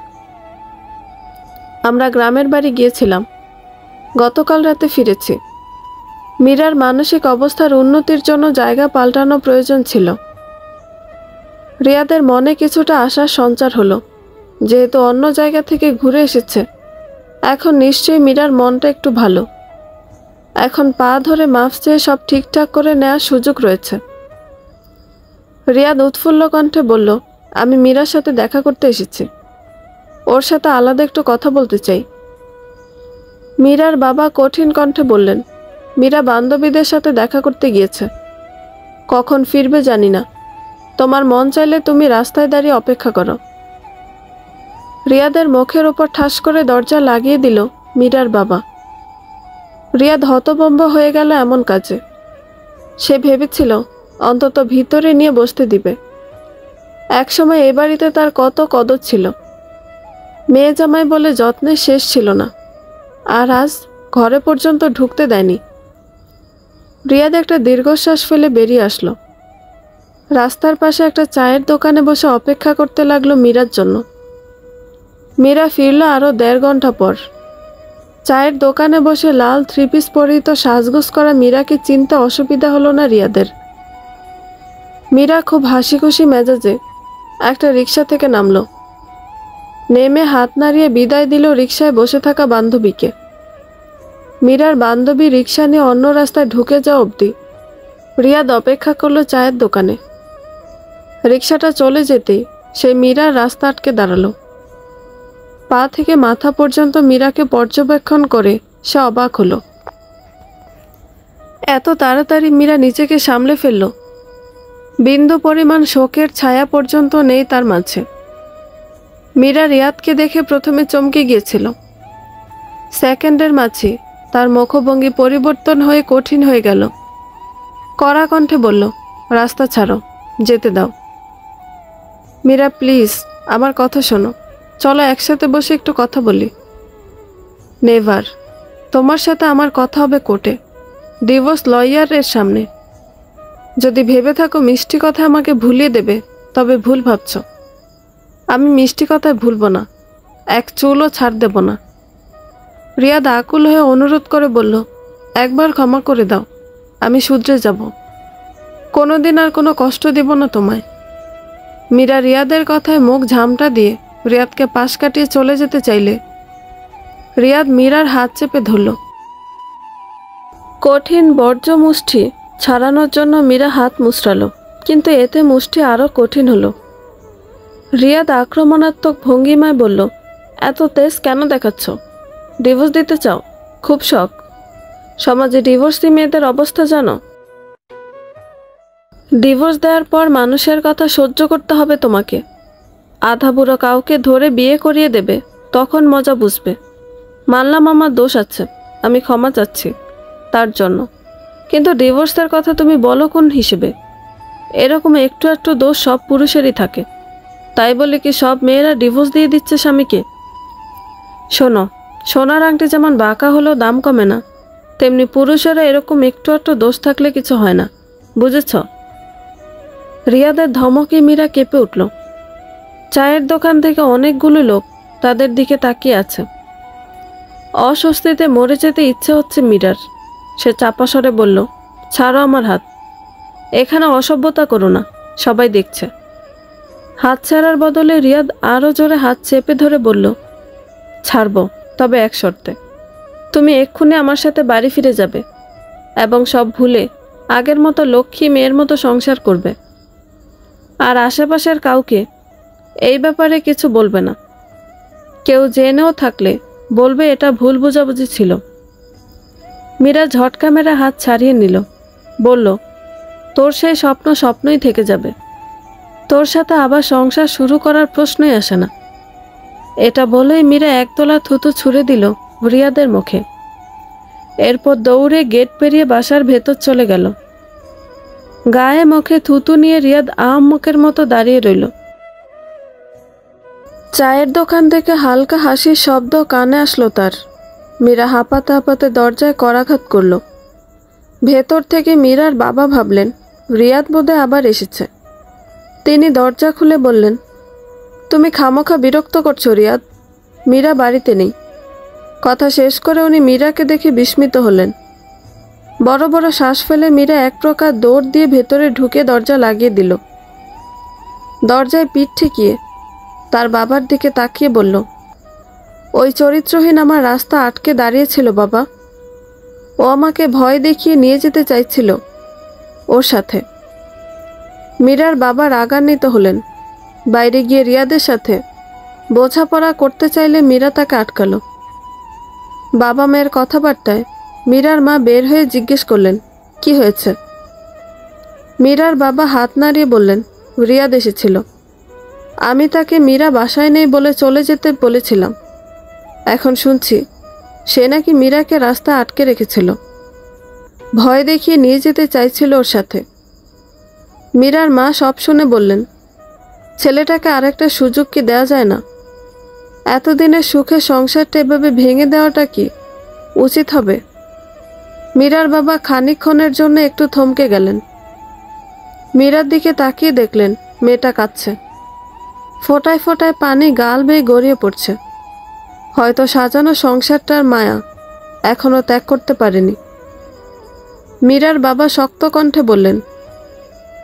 আমরা গ্রামের বাড়ি গিয়েছিলাম, গতকাল রাতে ফিরেছি। মীরার মানসিক অবস্থার উন্নতির জন্য জায়গা পাল্টানো প্রয়োজন ছিল। রিয়াদের মনে কিছুটা আশার সঞ্চার হলো। যেহেতু অন্য জায়গা থেকে ঘুরে এসেছে, এখন নিশ্চয়ই মীরার মনটা একটু ভালো। এখন পা ধরে মাফ চেয়ে সব ঠিকঠাক করে নেওয়ার সুযোগ রয়েছে। রিয়াদ উৎফুল্ল কণ্ঠে বলল, আমি মীরার সাথে দেখা করতে এসেছি। ওর সাথে আলাদা একটু কথা বলতে চাই। মীরার বাবা কঠিন কণ্ঠে বললেন, মীরা বান্ধবীদের সাথে দেখা করতে গিয়েছে, কখন ফিরবে জানি না। তোমার মন চাইলে তুমি রাস্তায় দাঁড়িয়ে অপেক্ষা করো। রিয়াদের মুখের ওপর ঠাস করে দরজা লাগিয়ে দিল মীরার বাবা। রিয়াদ হতভম্ব হয়ে গেল এমন কাজে। সে ভেবেছিল অন্তত ভিতরে নিয়ে বসতে দিবে। একসময় এ বাড়িতে তার কত কদর ছিল। মেয়ে জামাই বলে যত্নের শেষ ছিল না, আর আজ ঘরে পর্যন্ত ঢুকতে দেয়নি। রিয়াদ একটা দীর্ঘশ্বাস ফেলে বেরিয়ে আসলো। রাস্তার পাশে একটা চায়ের দোকানে বসে অপেক্ষা করতে লাগলো মীরার জন্য। মীরা ফিরল আরও 1.5 ঘন্টা পর। চায়ের দোকানে বসে লাল 3 পিস পরিহিত সাজগোজ করা মীরাকে চিনতে অসুবিধা হলো না রিয়াদের। মীরা খুব হাসি খুশি মেজাজে একটা রিক্সা থেকে নামলো। নেমে হাত নাড়িয়ে বিদায় দিল রিক্সায় বসে থাকা বান্ধবীকে। মীরার বান্ধবী রিক্সা নিয়ে অন্য রাস্তায় ঢুকে যাওয়া অবধি রিয়াদ অপেক্ষা করলো চায়ের দোকানে। রিক্সাটা চলে যেতেই সে মীরার রাস্তা আটকে দাঁড়ালো। পা থেকে মাথা পর্যন্ত মীরাকে পর্যবেক্ষণ করে সে অবাক হলো। এত তাড়াতাড়ি মীরা নিজেকে সামলে ফেলল। বিন্দু পরিমাণ শোকের ছায়া পর্যন্ত নেই তার মাঝে। মীরা রিয়াদকে দেখে প্রথমে চমকে গিয়েছিল। সেকেন্ডের মাঝে তার মুখভঙ্গি পরিবর্তন হয়ে কঠিন হয়ে গেল। কড়া কণ্ঠে বলল, রাস্তা ছাড়ো, যেতে দাও। মীরা, প্লিজ আমার কথা শোনো, চলো একসাথে বসে একটু কথা বলি। নেভার, তোমার সাথে আমার কথা হবে কোর্টে, ডিভোর্স লয়ারের সামনে। যদি ভেবে থাকো মিষ্টি কথা আমাকে ভুলিয়ে দেবে, তবে ভুল ভাবছ। আমি মিষ্টি কথায় ভুলব না, এক চুলও ছাড় দেব না। রিয়াদ আকুল হয়ে অনুরোধ করে বলল, একবার ক্ষমা করে দাও, আমি শুধরে যাব, কোনোদিন আর কোনো কষ্ট দিব না তোমায়। মীরা রিয়াদের কথায় মুখ ঝামটা দিয়ে রিয়াদকে পাশ কাটিয়ে চলে যেতে চাইলে রিয়াদ মীরার হাত চেপে ধরল। কঠিন বর্জ্য মুষ্টি ছাড়ানোর জন্য মীরা হাত মুচড়ালো, কিন্তু এতে মুষ্টি আরও কঠিন হলো। রিয়াদ আক্রমণাত্মক ভঙ্গিমায় বলল, এত তেজ কেন দেখাচ্ছ? ডিভোর্স দিতে চাও? খুব শখ। সমাজে ডিভোর্সি মেয়েদের অবস্থা জানো? ডিভোর্স দেওয়ার পর মানুষের কথা সহ্য করতে হবে তোমাকে। আধা বুড়ো কাউকে ধরে বিয়ে করিয়ে দেবে, তখন মজা বুঝবে। মানলাম আমার দোষ আছে, আমি ক্ষমা চাচ্ছি তার জন্য, কিন্তু ডিভোর্সের কথা তুমি বলো কোন হিসেবে? এরকম একটু একটু দোষ সব পুরুষেরই থাকে, তাই বলে কি সব মেয়েরা ডিভোর্স দিয়ে দিচ্ছে স্বামীকে? শোনো, সোনার আংটি যেমন বাঁকা হলেও দাম কমে না, তেমনি পুরুষেরা এরকম একটু একটু দোষ থাকলে কিছু হয় না, বুঝেছ? রিয়াদের ধমকে মীরা কেঁপে উঠল। চায়ের দোকান থেকে অনেকগুলো লোক তাদের দিকে তাকিয়ে আছে। অস্বস্তিতে মরে যেতে ইচ্ছে হচ্ছে মীরার। সে চাপা স্বরে বলল, ছাড়ো আমার হাত, এখানে অসভ্যতা করো না, সবাই দেখছে। হাত ছাড়ার বদলে রিয়াদ আরও জোরে হাত চেপে ধরে বলল, ছাড়ব, তবে এক শর্তে। তুমি এক্ষুনি আমার সাথে বাড়ি ফিরে যাবে এবং সব ভুলে আগের মতো লক্ষ্মী মেয়ের মতো সংসার করবে। আর আশেপাশের কাউকে এই ব্যাপারে কিছু বলবে না। কেউ জেনেও থাকলে বলবে এটা ভুল বোঝাবুঝি ছিল। মীরা ঝটকা মেরে হাত ছাড়িয়ে নিল, বলল, তোর সেই স্বপ্ন স্বপ্নই থেকে যাবে, তোর সাথে আবার সংসার শুরু করার প্রশ্নই আসে না। এটা বলেই মীরা একতলা থুতু ছুঁড়ে দিল রিয়াদের মুখে। এরপর দৌড়ে গেট পেরিয়ে বাসার ভেতর চলে গেল। গায়ে মুখে থুতু নিয়ে রিয়াদ আহাম্মকের মতো দাঁড়িয়ে রইল। চায়ের দোকান থেকে হালকা হাসির শব্দ কানে আসলো তার। মীরা হাঁপাতে হাঁপাতে দরজায় করাঘাত করল। ভেতর থেকে মীরার বাবা ভাবলেন রিয়াদ বোধহয় আবার এসেছে। তিনি দরজা খুলে বললেন, তুমি খামোখা বিরক্ত করছো রিয়াদ, মীরা বাড়িতে নেই। কথা শেষ করে উনি মীরাকে দেখে বিস্মিত হলেন। বড় বড় শ্বাস ফেলে মীরা এক প্রকার দৌড় দিয়ে ভেতরে ঢুকে দরজা লাগিয়ে দিল। দরজায় পিঠ ঠেকিয়ে তার বাবার দিকে তাকিয়ে বলল, ওই চরিত্রহীন আমার রাস্তা আটকে দাঁড়িয়েছিল বাবা। ও আমাকে ভয় দেখিয়ে নিয়ে যেতে চাইছিল ওর সাথে। মীরার বাবা রাগান্বিত হলেন। বাইরে গিয়ে রিয়াদের সাথে বোঝাপড়া করতে চাইলে মীরা তাকে আটকালো। বাবা মেয়ের কথাবার্তায় মীরার মা বের হয়ে জিজ্ঞেস করলেন, কি হয়েছে? মীরার বাবা হাত নাড়িয়ে বললেন, রিয়াদ এসেছিল। আমি তাকে মীরা বাসায় নেই বলে চলে যেতে বলেছিলাম। এখন শুনছি সে নাকি মীরাকে রাস্তা আটকে রেখেছিল, ভয় দেখিয়ে নিয়ে যেতে চাইছিল ওর সাথে। মীরার মা সব শুনে বললেন, ছেলেটাকে আরেকটা সুযোগ কি দেওয়া যায় না? এতদিনের সুখে সংসারটা এভাবে ভেঙে দেওয়াটা কি উচিত হবে? মীরার বাবা খানিকক্ষণের জন্য একটু থমকে গেলেন। মীরার দিকে তাকিয়ে দেখলেন মেয়েটা কাঁদছে। ফোঁটায় ফোঁটায় পানি গাল বেয়ে গড়িয়ে পড়ছে। হয়তো সাজানো সংসারটার মায়া এখনো ত্যাগ করতে পারেনি। মীরার বাবা শক্ত কণ্ঠে বললেন,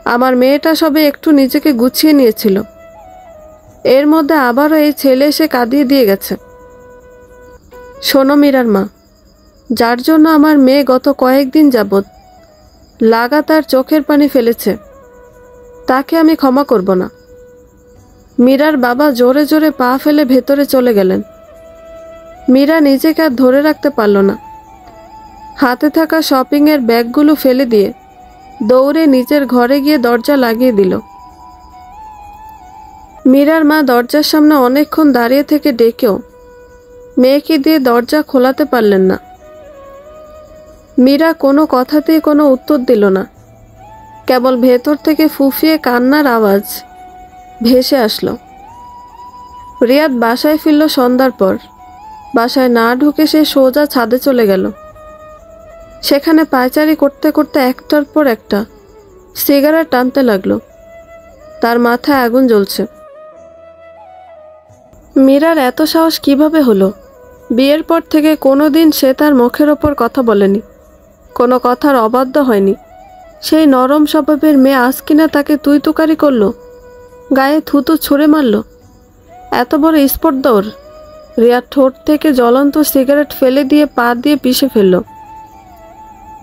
আমার মেয়েটা সবে একটু নিজেকে গুছিয়ে নিয়েছিল, এর মধ্যে আবারও এই ছেলে এসে কাঁদিয়ে দিয়ে গেছে। শোনো মীরার মা, যার জন্য আমার মেয়ে গত কয়েকদিন যাবৎ লাগাতার চোখের পানি ফেলেছে, তাকে আমি ক্ষমা করব না। মীরার বাবা জোরে জোরে পা ফেলে ভেতরে চলে গেলেন। মীরা নিজেকে আর ধরে রাখতে পারল না। হাতে থাকা শপিংয়ের ব্যাগগুলো ফেলে দিয়ে দৌড়ে নিজের ঘরে গিয়ে দরজা লাগিয়ে দিল। মীরার মা দরজার সামনে অনেকক্ষণ দাঁড়িয়ে থেকে ডেকেও মেয়েকে দিয়ে দরজা খোলাতে পারলেন না। মীরা কোনো কথাতেই কোনো উত্তর দিল না। কেবল ভেতর থেকে ফুঁফিয়ে কান্নার আওয়াজ ভেসে আসলো। রিয়াদ বাসায় ফিরল সন্ধ্যার পর। বাসায় না ঢুকে সে সোজা ছাদে চলে গেল। সেখানে পায়চারি করতে করতে একটার পর একটা সিগারেট টানতে লাগলো। তার মাথায় আগুন জ্বলছে। মীরার এত সাহস কিভাবে হলো? বিয়ের পর থেকে কোনোদিন সে তার মুখের ওপর কথা বলেনি, কোনো কথার অবাধ্য হয়নি। সেই নরম স্বভাবের মেয়ে আজ কিনা তাকে তুই তুকারি করলো, গায়ে থুতু ছুঁড়ে মারল। এত বড় স্পর্ধা ওর! রিয়ার ঠোঁট থেকে জ্বলন্ত সিগারেট ফেলে দিয়ে পা দিয়ে পিষে ফেলল।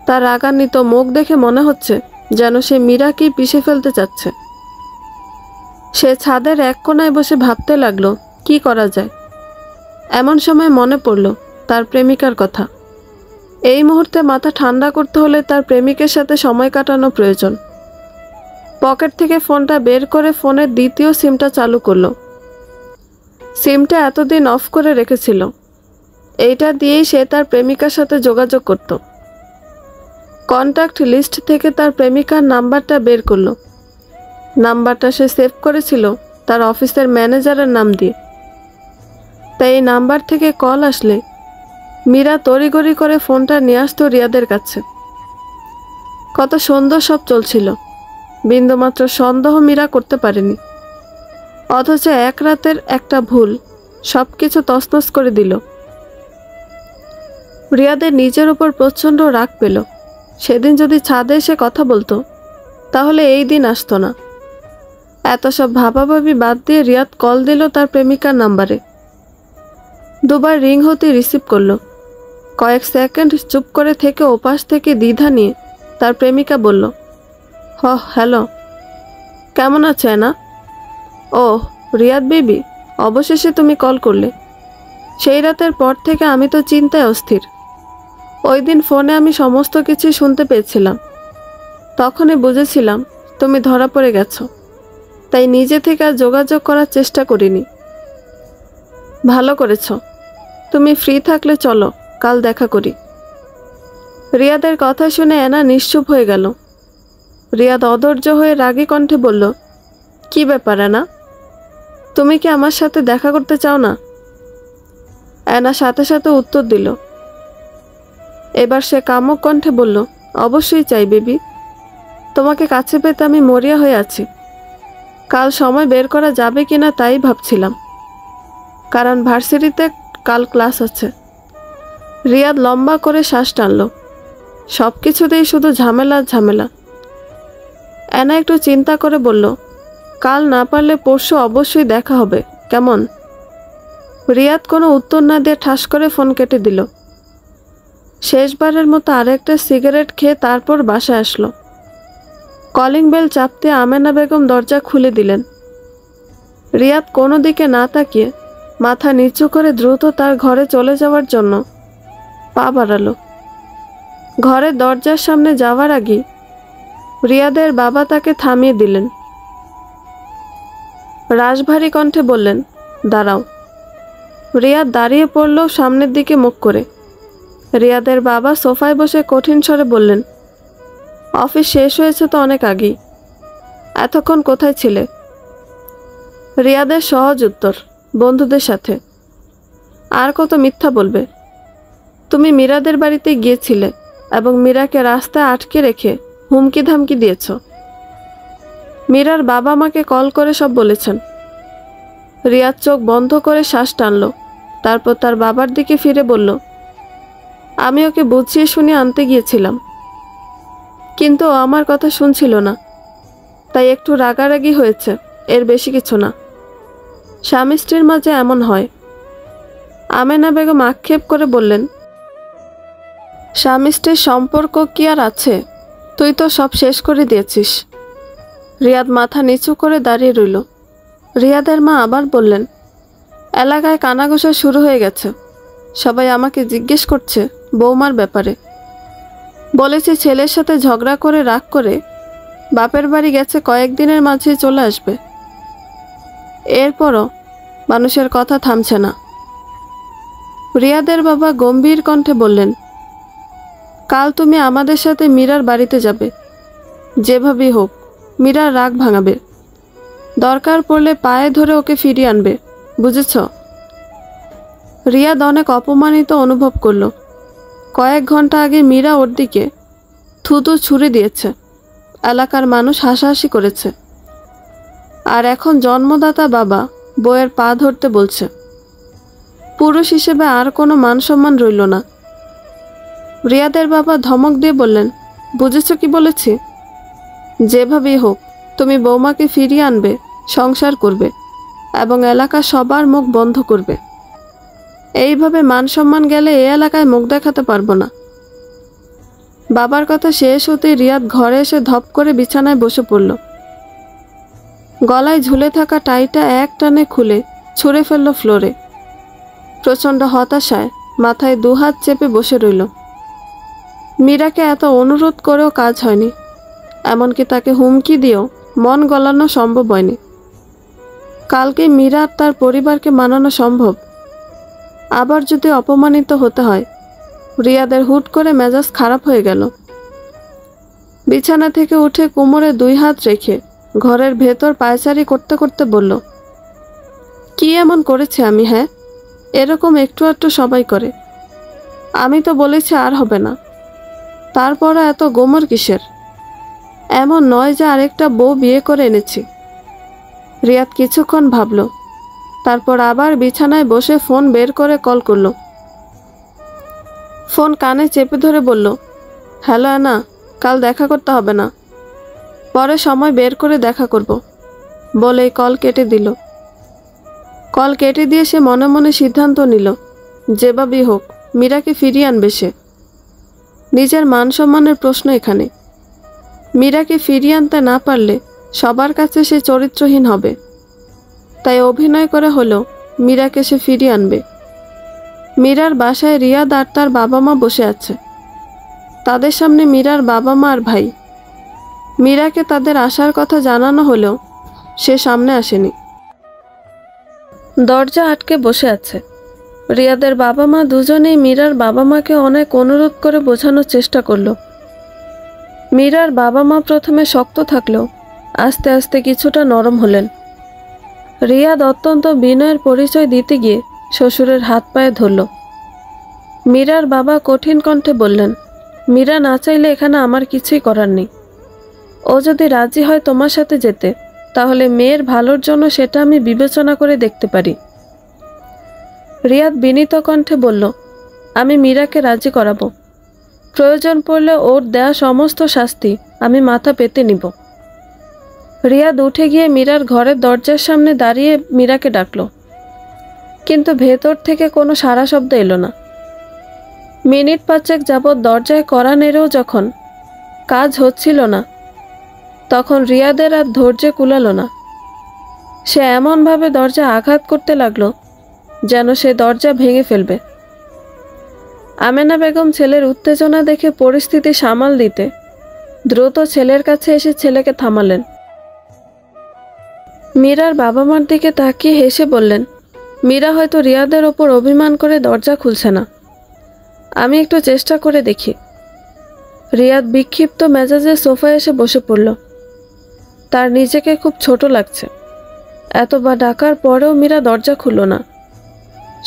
তার রাগান্বিত মুখ দেখে মনে হচ্ছে যেন সে মীরাকেই পিষে ফেলতে চাচ্ছে। সে ছাদের এক কোণায় বসে ভাবতে লাগলো কি করা যায়। এমন সময় মনে পড়ল তার প্রেমিকার কথা। এই মুহূর্তে মাথা ঠান্ডা করতে হলে তার প্রেমিকের সাথে সময় কাটানো প্রয়োজন। পকেট থেকে ফোনটা বের করে ফোনের দ্বিতীয় সিমটা চালু করলো। সিমটা এতদিন অফ করে রেখেছিল। এইটা দিয়েই সে তার প্রেমিকার সাথে যোগাযোগ করত। কন্ট্যাক্ট লিস্ট থেকে তার প্রেমিকার নাম্বারটা বের করলো। নাম্বারটা সে সেভ করেছিল তার অফিসের ম্যানেজারের নাম দিয়ে। তাই এই নাম্বার থেকে কল আসলে মীরা তড়িঘড়ি করে ফোনটা নিয়ে আসতো রিয়াদের কাছে। কত সুন্দর সব চলছিল, বিন্দুমাত্র সন্দেহ মীরা করতে পারেনি। অথচ এক রাতের একটা ভুল সব কিছু তছনছ করে দিল। রিয়াদের নিজের উপর প্রচণ্ড রাগ পেল। সেদিন যদি ছাদে এসে কথা বলতো তাহলে এই দিন আসতো না। এত সব ভাবাভাবি বাদ দিয়ে রিয়াদ কল দিল তার প্রেমিকার নাম্বারে। দুবার রিং হতে রিসিভ করলো। কয়েক সেকেন্ড চুপ করে থেকে ওপাশ থেকে দ্বিধা নিয়ে তার প্রেমিকা বলল, হ্যালো, কেমন আছে না? ও রিয়াদ বেবি, অবশেষে তুমি কল করলে। সেই রাতের পর থেকে আমি তো চিন্তায় অস্থির। ওই দিন ফোনে আমি সমস্ত কিছু শুনতে পেয়েছিলাম। তখনই বুঝেছিলাম তুমি ধরা পড়ে গেছো, তাই নিজে থেকে আর যোগাযোগ করার চেষ্টা করিনি। ভালো করেছো। তুমি ফ্রি থাকলে চলো কাল দেখা করি। রিয়াদের কথা শুনে অ্যানা নিশ্চুপ হয়ে গেল। রিয়াদ অধৈর্য হয়ে রাগী কণ্ঠে বলল, কি ব্যাপার অ্যানা, তুমি কি আমার সাথে দেখা করতে চাও না? অ্যানা সাথে সাথে উত্তর দিল। এবার সে কামক কণ্ঠে বলল, অবশ্যই চাই বেবি। তোমাকে কাছে পেতে আমি মরিয়া হয়ে আছি। কাল সময় বের করা যাবে কিনা তাই ভাবছিলাম, কারণ ভার্সিটিতে কাল ক্লাস আছে। রিয়াদ লম্বা করে শ্বাস টানল। সব কিছুতেই শুধু ঝামেলা ঝামেলা। অ্যানা একটু চিন্তা করে বলল, কাল না পারলে পরশু অবশ্যই দেখা হবে, কেমন? রিয়াদ কোনো উত্তর না দিয়ে ঠাস করে ফোন কেটে দিল। শেষবারের মতো আরেকটা সিগারেট খেয়ে তারপর বাসায় আসলো। কলিং বেল চাপতে আমেনা বেগম দরজা খুলে দিলেন। রিয়াদ কোনো দিকে না তাকিয়ে মাথা নিচু করে দ্রুত তার ঘরে চলে যাওয়ার জন্য পা বাড়ালো। ঘরের দরজার সামনে যাওয়ার আগে রিয়াদের বাবা তাকে থামিয়ে দিলেন। রাশভারী কণ্ঠে বললেন, দাঁড়াও। রিয়াদ দাঁড়িয়ে পড়ল সামনের দিকে মুখ করে। রিয়াদের বাবা সোফায় বসে কঠিন স্বরে বললেন, অফিস শেষ হয়েছে তো অনেক আগেই, এতক্ষণ কোথায় ছিলে? রিয়াদের সহজ উত্তর, বন্ধুদের সাথে। আর কত মিথ্যা বলবে? তুমি মীরাদের বাড়িতে গিয়েছিলে এবং মীরাকে রাস্তায় আটকে রেখে হুমকি ধামকি দিয়েছ। মীরার বাবা আমাকে কল করে সব বলেছেন। রিয়াদ চোখ বন্ধ করে শ্বাস টানল। তারপর তার বাবার দিকে ফিরে বলল, আমি ওকে বুঝিয়ে শুনিয়ে আনতে গিয়েছিলাম, কিন্তু ও আমার কথা শুনছিল না। তাই একটু রাগারাগি হয়েছে, এর বেশি কিছু না। স্বামী স্ত্রীর মাঝে এমন হয়। আমেনা বেগম আক্ষেপ করে বললেন, স্বামী স্ত্রীর সম্পর্ক কি আর আছে? তুই তো সব শেষ করে দিয়েছিস। রিয়াদ মাথা নিচু করে দাঁড়িয়ে রইল। রিয়াদের মা আবার বললেন, এলাকায় কানাঘুষা শুরু হয়ে গেছে। সবাই আমাকে জিজ্ঞেস করছে বৌমার ব্যাপারে। বলেছি ছেলের সাথে ঝগড়া করে রাগ করে বাপের বাড়ি গেছে, কয়েকদিনের মাঝেই চলে আসবে। এরপরও মানুষের কথা থামছে না। রিয়াদের বাবা গম্ভীর কণ্ঠে বললেন, কাল তুমি আমাদের সাথে মীরার বাড়িতে যাবে। যেভাবেই হোক মীরার রাগ ভাঙাবে। দরকার পড়লে পায়ে ধরে ওকে ফিরিয়ে আনবে, বুঝেছ? রিয়াদ অনেক অপমানিত অনুভব করল। কয়েক ঘন্টা আগে মীরা ওর দিকে থুতু ছুঁড়ে দিয়েছে, এলাকার মানুষ হাসাহাসি করেছে, আর এখন জন্মদাতা বাবা বউয়ের পা ধরতে বলছে। পুরুষ হিসেবে আর কোনো মান সম্মান রইল না। রিয়াদের বাবা ধমক দিয়ে বললেন, বুঝেছ কি বলেছি? যেভাবেই হোক তুমি বৌমাকে ফিরিয়ে আনবে, সংসার করবে এবং এলাকা সবার মুখ বন্ধ করবে। এইভাবে মান সম্মান গেলে এ এলাকায় মুখ দেখাতে পারবো না। বাবার কথা শেষ হতেই রিয়াদ ঘরে এসে ধপ করে বিছানায় বসে পড়ল। গলায় ঝুলে থাকা টাইটা এক টানে খুলে ছুঁড়ে ফেলল ফ্লোরে। প্রচণ্ড হতাশায় মাথায় দুহাত চেপে বসে রইল। মীরাকে এত অনুরোধ করেও কাজ হয়নি, এমনকি তাকে হুমকি দিয়েও মন গলানো সম্ভব হয়নি। কালকে মীরা আর তার পরিবারকে মানানো সম্ভব। আবার যদি অপমানিত হতে হয়। রিয়াদের হুট করে মেজাজ খারাপ হয়ে গেল। বিছানা থেকে উঠে কোমরে 2 হাত রেখে ঘরের ভেতর পায়চারি করতে করতে বলল, কি এমন করেছে আমি? হ্যাঁ, এরকম একটু একটু সবাই করে। আমি তো বলেছি আর হবে না, তারপরে এত গোমর কিসের? এমন নয় যে আরেকটা বউ বিয়ে করে এনেছি। রিয়াদ কিছুক্ষণ ভাবল, তারপর আবার বিছানায় বসে ফোন বের করে কল করল। ফোন কানে চেপে ধরে বলল, হ্যালো অ্যানা, কাল দেখা করতে হবে না, পরে সময় বের করে দেখা করব বলেই কল কেটে দিল। কল কেটে দিয়ে সে মনে মনে সিদ্ধান্ত নিল, যেভাবেই হোক মীরাকে ফিরিয়ে আনবে সে। নিজের মান সম্মানের প্রশ্ন এখানে। মীরাকে ফিরিয়ে আনতে না পারলে সবার কাছে সে চরিত্রহীন হবে। তাই অভিনয় করে হলেও মীরাকে সে ফিরিয়ে আনবে। মীরার বাসায় রিয়াদ আর তার বাবা মা বসে আছে। তাদের সামনে মীরার বাবা মা আর ভাই। মীরাকে তাদের আসার কথা জানানো হলেও সে সামনে আসেনি। দরজা আটকে বসে আছে। রিয়াদের বাবা মা দুজনেই মীরার বাবা মাকে অনেক অনুরোধ করে বোঝানোর চেষ্টা করল। মীরার বাবা মা প্রথমে শক্ত থাকলেও আস্তে আস্তে কিছুটা নরম হলেন। রিয়াদ অত্যন্ত বিনয়ের পরিচয় দিতে গিয়ে শ্বশুরের হাত পায়ে ধরল। মীরার বাবা কঠিন কণ্ঠে বললেন, মীরা না চাইলে এখানে আমার কিছুই করার নেই। ও যদি রাজি হয় তোমার সাথে যেতে, তাহলে মেয়ের ভালোর জন্য সেটা আমি বিবেচনা করে দেখতে পারি। রিয়াদ বিনীত কণ্ঠে বলল, আমি মীরাকে রাজি করাবো। প্রয়োজন পড়লে ওর দেয়া সমস্ত শাস্তি আমি মাথা পেতে নিব। রিয়াদ উঠে গিয়ে মীরার ঘরের দরজার সামনে দাঁড়িয়ে মীরাকে ডাকল, কিন্তু ভেতর থেকে কোনো সাড়া শব্দ এলো না। মিনিট 5 যাবৎ দরজায় কড়া নেড়েও যখন কাজ হচ্ছিল না, তখন রিয়াদের আর ধৈর্য কুলালো না। সে এমনভাবে দরজা আঘাত করতে লাগলো যেন সে দরজা ভেঙে ফেলবে। আমেনা বেগম ছেলের উত্তেজনা দেখে পরিস্থিতি সামাল দিতে দ্রুত ছেলের কাছে এসে ছেলেকে থামালেন। মীরার বাবা মার দিকে তাকিয়ে হেসে বললেন, মীরা হয়তো রিয়াদের ওপর অভিমান করে দরজা খুলছে না, আমি একটু চেষ্টা করে দেখি। রিয়াদ বিক্ষিপ্ত মেজাজে সোফায় এসে বসে পড়ল। তার নিজেকে খুব ছোট লাগছে। এতবার ডাকার পরেও মীরা দরজা খুলল না।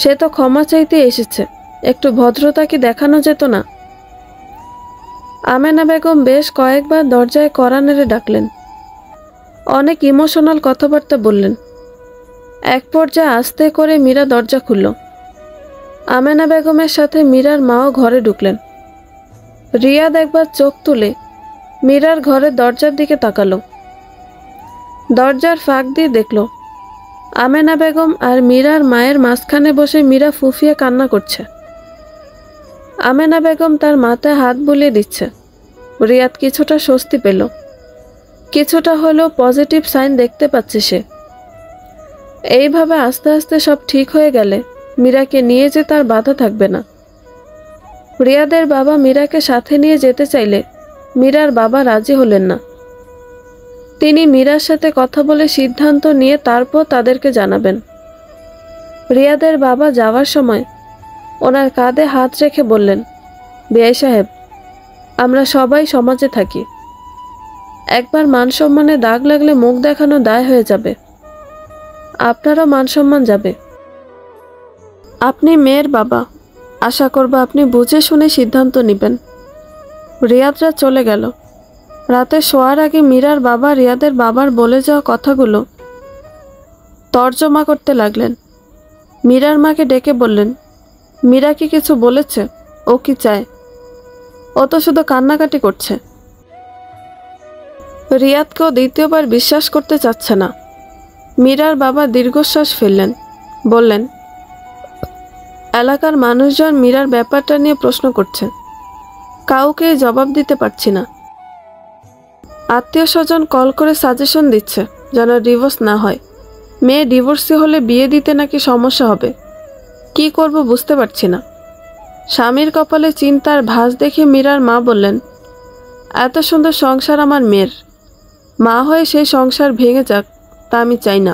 সে তো ক্ষমা চাইতে এসেছে, একটু ভদ্রতা কি দেখানো যেত না? আমেনা বেগম বেশ কয়েকবার দরজায় কড়া নেড়ে ডাকলেন। অনেক ইমোশনাল কথাবার্তা বললেন। এক পর্যায়ে আস্তে করে মীরা দরজা খুলল। আমেনা বেগমের সাথে মীরার মাও ঘরে ঢুকলেন। রিয়াদ একবার চোখ তুলে মীরার ঘরের দরজার দিকে তাকালো। দরজার ফাঁক দিয়ে দেখল আমেনা বেগম আর মীরার মায়ের মাঝখানে বসে মীরা ফুঁফিয়ে কান্না করছে। আমেনা বেগম তার মাথায় হাত বুলিয়ে দিচ্ছে। রিয়াদ কিছুটা স্বস্তি পেল, কিছুটা হলেও পজিটিভ সাইন দেখতে পাচ্ছে সে। এইভাবে আস্তে আস্তে সব ঠিক হয়ে গেলে মীরাকে নিয়ে যে তার বাধা থাকবে না। রিয়াদের বাবা মীরাকে সাথে নিয়ে যেতে চাইলে মীরার বাবা রাজি হলেন না। তিনি মীরার সাথে কথা বলে সিদ্ধান্ত নিয়ে তারপর তাদেরকে জানাবেন। রিয়াদের বাবা যাওয়ার সময় ওনার কাঁধে হাত রেখে বললেন, বিআই সাহেব, আমরা সবাই সমাজে থাকি, একবার মান সম্মানে দাগ লাগলে মুখ দেখানো দায় হয়ে যাবে, আপনারও মান সম্মান যাবে। আপনি মেয়ের বাবা, আশা করব আপনি বুঝে শুনে সিদ্ধান্ত নেবেন। রিয়াদরা চলে গেল। রাতে শোয়ার আগে মীরার বাবা রিয়াদের বাবার বলে যাওয়া কথাগুলো তর্জমা করতে লাগলেন। মীরার মাকে ডেকে বললেন, মীরা কি কিছু বলেছে? ও কি চায়? ও তো শুধু কান্নাকাটি করছে। রিয়াদকেও দ্বিতীয়বার বিশ্বাস করতে চাচ্ছে না। মীরার বাবা দীর্ঘশ্বাস ফেললেন, বললেন, এলাকার মানুষজন মীরার ব্যাপারটা নিয়ে প্রশ্ন করছে, কাউকে জবাব দিতে পারছি না। আত্মীয় স্বজন কল করে সাজেশন দিচ্ছে যেন ডিভোর্স না হয়। মেয়ে ডিভোর্সি হলে বিয়ে দিতে নাকি সমস্যা হবে। কি করব বুঝতে পারছি না। স্বামীর কপালে চিন্তার ভাঁজ দেখে মীরার মা বললেন, এত সুন্দর সংসার আমার মেয়ের, মা হয়ে সেই সংসার ভেঙে যাক তা আমি চাই না।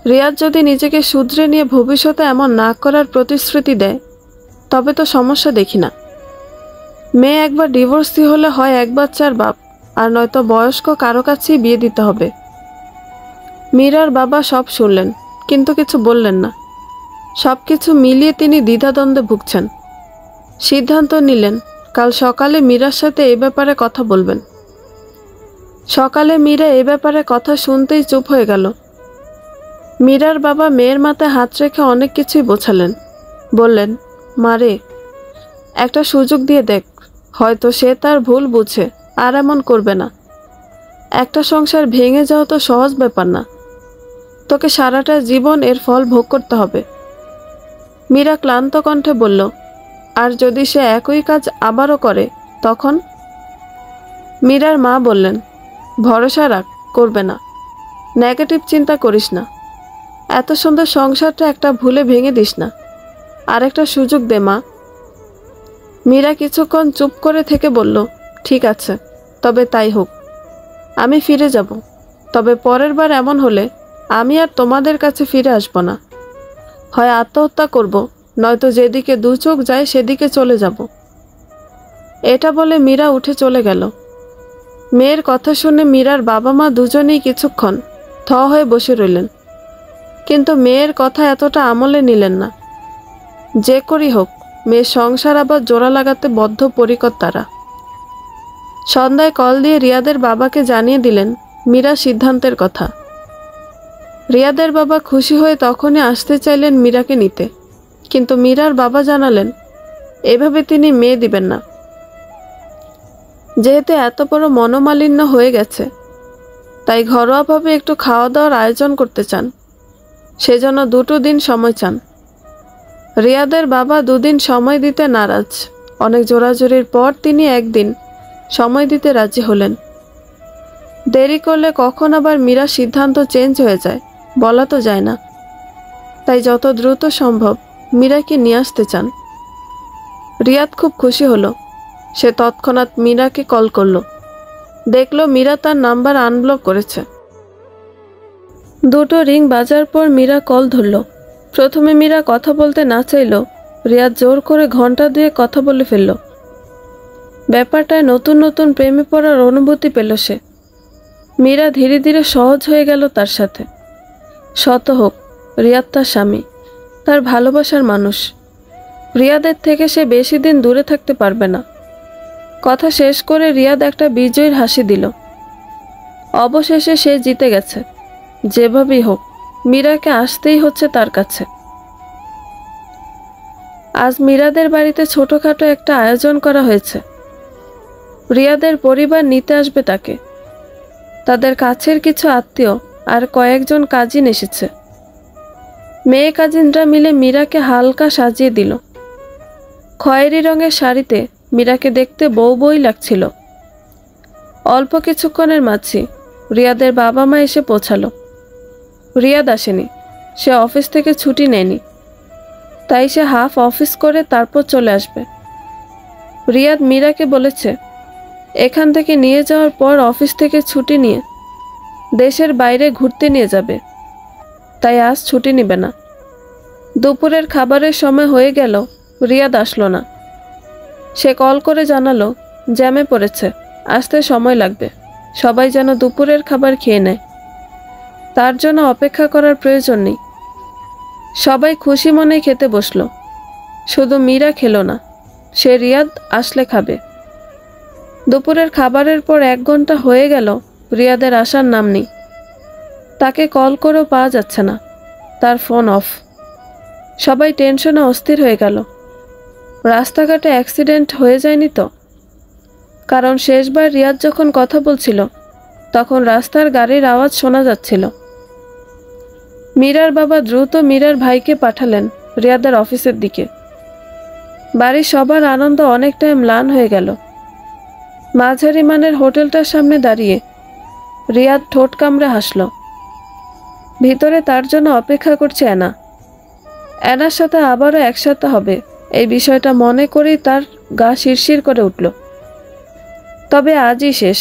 রিয়াদ যদি নিজেকে শুধরে নিয়ে ভবিষ্যতে এমন না করার প্রতিশ্রুতি দেয় তবে তো সমস্যা দেখি না। মেয়ে একবার ডিভোর্সি হলে হয় এক বাচ্চার বাপ, আর নয়তো বয়স্ক কারো কাছেই বিয়ে দিতে হবে। মীরার বাবা সব শুনলেন কিন্তু কিছু বললেন না। সব কিছু মিলিয়ে তিনি দ্বিধাদ্বন্দ্বে ভুগছেন। সিদ্ধান্ত নিলেন কাল সকালে মীরার সাথে এ ব্যাপারে কথা বলবেন। সকালে মীরা এ ব্যাপারে কথা শুনতেই চুপ হয়ে গেল। মীরার বাবা মেয়ের মাথায় হাত রেখে অনেক কিছুই বোঝালেন। বললেন, মারে, একটা সুযোগ দিয়ে দেখ, হয়তো সে তার ভুল বুঝে আর এমন করবে না। একটা সংসার ভেঙে যাওয়া তো সহজ ব্যাপার না, তোকে সারাটা জীবন এর ফল ভোগ করতে হবে। মীরা ক্লান্ত কণ্ঠে বলল, আর যদি সে একই কাজ আবারও করে তখন? মীরার মা বললেন, ভরসা রাখ, করবে না। নেগেটিভ চিন্তা করিস না। এত সুন্দর সংসারটা একটা ভুলে ভেঙে দিস না। আর একটা সুযোগ দে মা। মীরা কিছুক্ষণ চুপ করে থেকে বলল, ঠিক আছে, তবে তাই হোক। আমি ফিরে যাব, তবে পরের বার এমন হলে আমি আর তোমাদের কাছে ফিরে আসব না। হয় আত্মহত্যা করব, নয়তো যেদিকে দু চোখ যায় সেদিকে চলে যাব। এটা বলে মীরা উঠে চলে গেল। মেয়ের কথা শুনে মীরার বাবা মা দুজনেই কিছুক্ষণ থ হয়ে বসে রইলেন, কিন্তু মেয়ের কথা এতটা আমলে নিলেন না। যে করেই হোক মেয়ের সংসার আবার জোড়া লাগাতে বদ্ধপরিকর তারা। সন্ধ্যায় কল দিয়ে রিয়াদের বাবাকে জানিয়ে দিলেন মীরা সিদ্ধান্তের কথা। রিয়াদের বাবা খুশি হয়ে তখনই আসতে চাইলেন মীরাকে নিতে, কিন্তু মীরার বাবা জানালেন এভাবে তিনি মেয়ে দিবেন না। যেহেতু এত বড় মনোমালিন্য হয়ে গেছে, তাই ঘরোয়াভাবে একটু খাওয়া দাওয়ার আয়োজন করতে চান। সেজন্য 2 দিন সময় চান। রিয়াদের বাবা 2 দিন সময় দিতে নারাজ। অনেক জোরাজুরির পর তিনি 1 দিন সময় দিতে রাজি হলেন। দেরি করলে কখন আবার মীরা সিদ্ধান্ত চেঞ্জ হয়ে যায় বলা তো যায় না। তাই যত দ্রুত সম্ভব মীরাকে নিয়ে আসতে চান। রিয়াদ খুব খুশি হলো। সে তৎক্ষণাৎ মীরাকে কল করল। দেখল মীরা তার নাম্বার আনব্লক করেছে। 2টো রিং বাজার পর মীরা কল ধরল। প্রথমে মীরা কথা বলতে না চাইল, রিয়াদ জোর করে ঘন্টা 2 কথা বলে ফেলল। ব্যাপারটায় নতুন নতুন প্রেমে পড়ার অনুভূতি পেল সে। মীরা ধীরে ধীরে সহজ হয়ে গেল তার সাথে। শত হোক, রিয়াদ তার স্বামী, তার ভালোবাসার মানুষ। রিয়াদের থেকে সে বেশি দিন দূরে থাকতে পারবে না। কথা শেষ করে রিয়াদ একটা বিজয়ীর হাসি দিল। অবশেষে সে জিতে গেছে। যেভাবেই হোক মীরাকে আসতেই হচ্ছে তার কাছে। আজ মীরাদের বাড়িতে ছোটখাটো একটা আয়োজন করা হয়েছে। রিয়াদের পরিবার নিতে আসবে তাকে। তাদের কাছের কিছু আত্মীয় আর কয়েকজন কাজিন এসেছে। মেয়ে কাজিনরা মিলে মীরাকে হালকা সাজিয়ে দিল। খয়েরি রঙের শাড়িতে মীরাকে দেখতে বউ বই লাগছিল। অল্প কিছুক্ষণের মাঝে রিয়াদের বাবা মা এসে পৌঁছালো। রিয়াদ আসেনি, সে অফিস থেকে ছুটি নেয়নি, তাই সে হাফ অফিস করে তারপর চলে আসবে। রিয়াদ মীরাকে বলেছে এখান থেকে নিয়ে যাওয়ার পর অফিস থেকে ছুটি নিয়ে দেশের বাইরে ঘুরতে নিয়ে যাবে, তাই আজ ছুটি নেবে না। দুপুরের খাবারের সময় হয়ে গেল, রিয়াদ আসলো না। সে কল করে জানালো জ্যামে পড়েছে, আসতে সময় লাগবে, সবাই যেন দুপুরের খাবার খেয়ে নেয়, তার জন্য অপেক্ষা করার প্রয়োজন নেই। সবাই খুশি মনে খেতে বসলো, শুধু মীরা খেলো না, সে রিয়াদ আসলে খাবে। দুপুরের খাবারের পর 1 ঘন্টা হয়ে গেল, রিয়াদের আসার নাম নেই। তাকে কল করেও পাওয়া যাচ্ছে না, তার ফোন অফ। সবাই টেনশনে অস্থির হয়ে গেল। রাস্তাঘাটে অ্যাক্সিডেন্ট হয়ে যায়নি তো? কারণ শেষবার রিয়াদ যখন কথা বলছিল তখন রাস্তার গাড়ির আওয়াজ শোনা যাচ্ছিল। মীরার বাবা দ্রুত মীরার ভাইকে পাঠালেন রিয়াদের অফিসের দিকে। বাড়ির সবার আনন্দ অনেকটাই ম্লান হয়ে গেল। মাঝারি মানের হোটেলটার সামনে দাঁড়িয়ে রিয়াদ ঠোঁট কামড়ে হাসল। ভিতরে তার জন্য অপেক্ষা করছে অ্যানা। অ্যানার সাথে আবারও একসাথে হবে, এই বিষয়টা মনে করেই তার গা শিরশির করে উঠল। তবে আজই শেষ।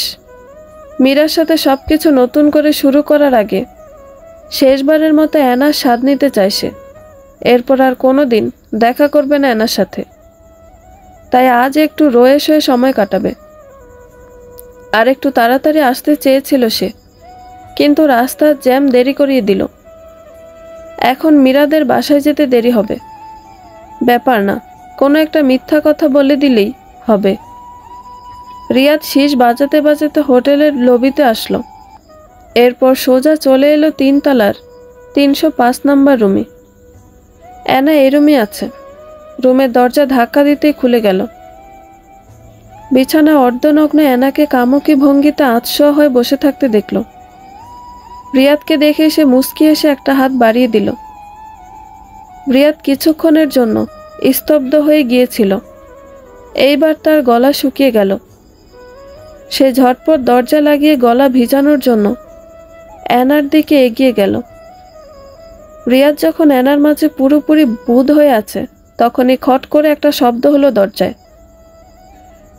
মীরার সাথে সবকিছু নতুন করে শুরু করার আগে শেষবারের মতো অ্যানার স্বাদ নিতে চাইছে। এরপর আর কোনো দিন দেখা করবে না অ্যানার সাথে, তাই আজ একটু রয়ে শয়ে সময় কাটাবে। আর একটু তাড়াতাড়ি আসতে চেয়েছিল সে, কিন্তু রাস্তার জ্যাম দেরি করিয়ে দিল। এখন মীরাদের বাসায় যেতে দেরি হবে। ব্যাপার না, কোনো একটা মিথ্যা কথা বলে দিলেই হবে। রিয়াদ শীষ বাজাতে বাজাতে হোটেলের লবিতে আসলো। এরপর সোজা চলে এলো 3 তলার 305 নম্বর রুমে। অ্যানা এই রুমে আছে। রুমের দরজা ধাক্কা দিতেই খুলে গেল। বিছানা অর্ধনগ্ন অ্যানাকে কামুকি ভঙ্গিতে আতশোয়া হয়ে বসে থাকতে দেখল। রিয়াদকে দেখে সে মুচকি এসে একটা হাত বাড়িয়ে দিল। রিয়াদ কিছুক্ষণের জন্য স্তব্ধ হয়ে গিয়েছিল। এইবার তার গলা শুকিয়ে গেল। সে ঝটপট দরজা লাগিয়ে গলা ভিজানোর জন্য অ্যানার দিকে এগিয়ে গেল। রিয়াদ যখন অ্যানার মাঝে পুরোপুরি বুঁদ হয়ে আছে, তখনই খট করে একটা শব্দ হলো দরজায়।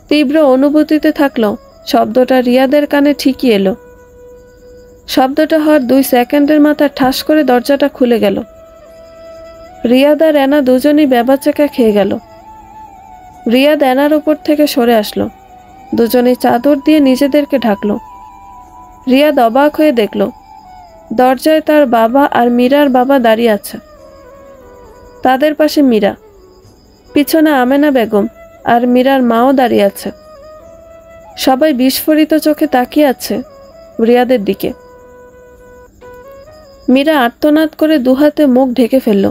তীব্র অনুভূতিতে থাকলো শব্দটা রিয়াদের কানে ঠিকই এলো। শব্দটা হওয়ার 2 সেকেন্ডের মাথা ঠাস করে দরজাটা খুলে গেল। রিয়াদ আর অ্যানা দুজনই বেবাচেকা খেয়ে গেল। রিয়াদ অ্যানার উপর থেকে সরে আসলো। দুজনেই চাদর দিয়ে নিজেদেরকে ঢাকলো। রিয়াদ অবাক হয়ে দেখল দরজায় তার বাবা আর মীরার বাবা দাঁড়িয়ে আছে। তাদের পাশে মীরা, পিছনে আমেনা বেগম আর মীরার মাও দাঁড়িয়ে আছে। সবাই বিস্ফোরিত চোখে তাকিয়ে আছে রিয়াদের দিকে। মীরা আর্তনাদ করে 2 হাতে মুখ ঢেকে ফেলল।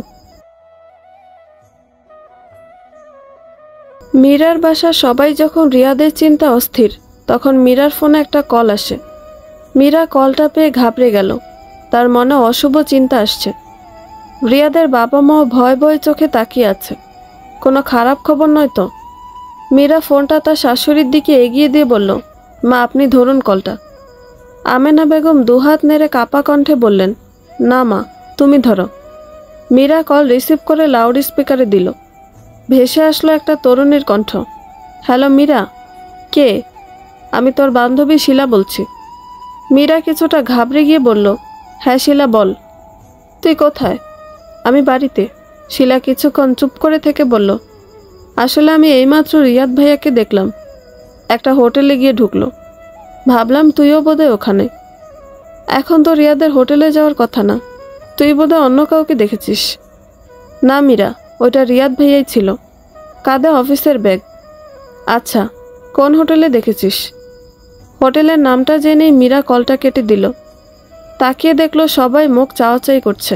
মীরার বাসার সবাই যখন রিয়াদের চিন্তা অস্থির, তখন মীরার ফোনে একটা কল আসে। মীরা কলটা পেয়ে ঘাবড়ে গেল। তার মনে অশুভ চিন্তা আসছে। রিয়াদের বাবা মাও ভয় ভয় চোখে তাকিয়ে আছে। কোনো খারাপ খবর নয় তো? মীরা ফোনটা তার শাশুড়ির দিকে এগিয়ে দিয়ে বলল, মা আপনি ধরুন কলটা। আমেনা বেগম 2 হাত নেড়ে কাপা কণ্ঠে বললেন, না মা তুমি ধরো। মীরা কল রিসিভ করে লাউড স্পিকারে দিল। ভেসে আসলো একটা তরুণীর কণ্ঠ। হ্যালো মীরা, কে? আমি তোর বান্ধবী শিলা বলছি। মীরা কিছুটা ঘাবড়ে গিয়ে বলল, হ্যাঁ শিলা বল। তুই কোথায়? আমি বাড়িতে। শিলা কিছুক্ষণ চুপ করে থেকে বলল, আসলে আমি এইমাত্র রিয়াদ ভাইয়াকে দেখলাম, একটা হোটেলে গিয়ে ঢুকলো। ভাবলাম তুইও বোধহয় ওখানে। এখন তো রিয়াদের হোটেলে যাওয়ার কথা না, তুই বোধহয় অন্য কাউকে দেখেছিস। না মীরা, ওইটা রিয়াদ ভাইয়াই ছিল, কাঁধে অফিসের ব্যাগ। আচ্ছা, কোন হোটেলে দেখেছিস? হোটেলের নামটা জেনেই মীরা কলটা কেটে দিল। তাকিয়ে দেখলো সবাই মুখ চাওয়াচাই করছে।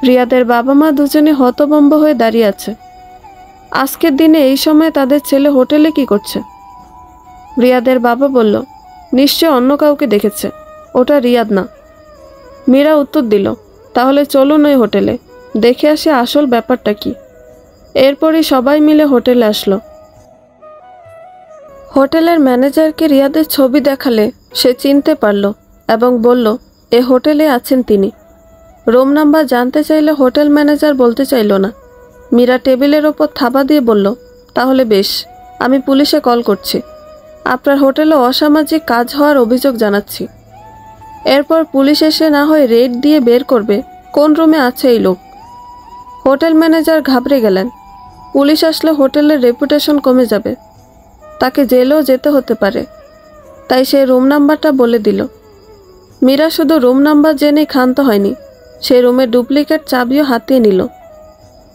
রিয়াদের বাবা মা দুজনে হতভম্ব হয়ে দাঁড়িয়ে আছে। আজকের দিনে এই সময় তাদের ছেলে হোটেলে কি করছে? রিয়াদের বাবা বলল, নিশ্চয় অন্য কাউকে দেখেছে, ওটা রিয়াদ না। মীরা উত্তর দিল, তাহলে চলুন ওই হোটেলে, দেখে আসে আসল ব্যাপারটা কি। এরপরই সবাই মিলে হোটেলে আসলো। হোটেলের ম্যানেজারকে রিয়াদের ছবি দেখালে সে চিনতে পারল এবং বলল, এ হোটেলে আছেন তিনি। রুম নাম্বার জানতে চাইলে হোটেল ম্যানেজার বলতে চাইল না। মীরা টেবিলের ওপর থাবা দিয়ে বলল, তাহলে বেশ, আমি পুলিশে কল করছি। আপনার হোটেলে অসামাজিক কাজ হওয়ার অভিযোগ জানাচ্ছি। এরপর পুলিশ এসে না হয় রেড দিয়ে বের করবে কোন রুমে আছে এই লোক। হোটেল ম্যানেজার ঘাবড়ে গেলেন। পুলিশ আসলে হোটেলের রেপুটেশন কমে যাবে, তাকে জেলেও যেতে হতে পারে। তাই সে রুম নাম্বারটা বলে দিল। মীরা শুধু রুম নাম্বার জেনে ক্ষান্ত হয়নি, সে রুমের ডুপ্লিকেট চাবিও হাতিয়ে নিল।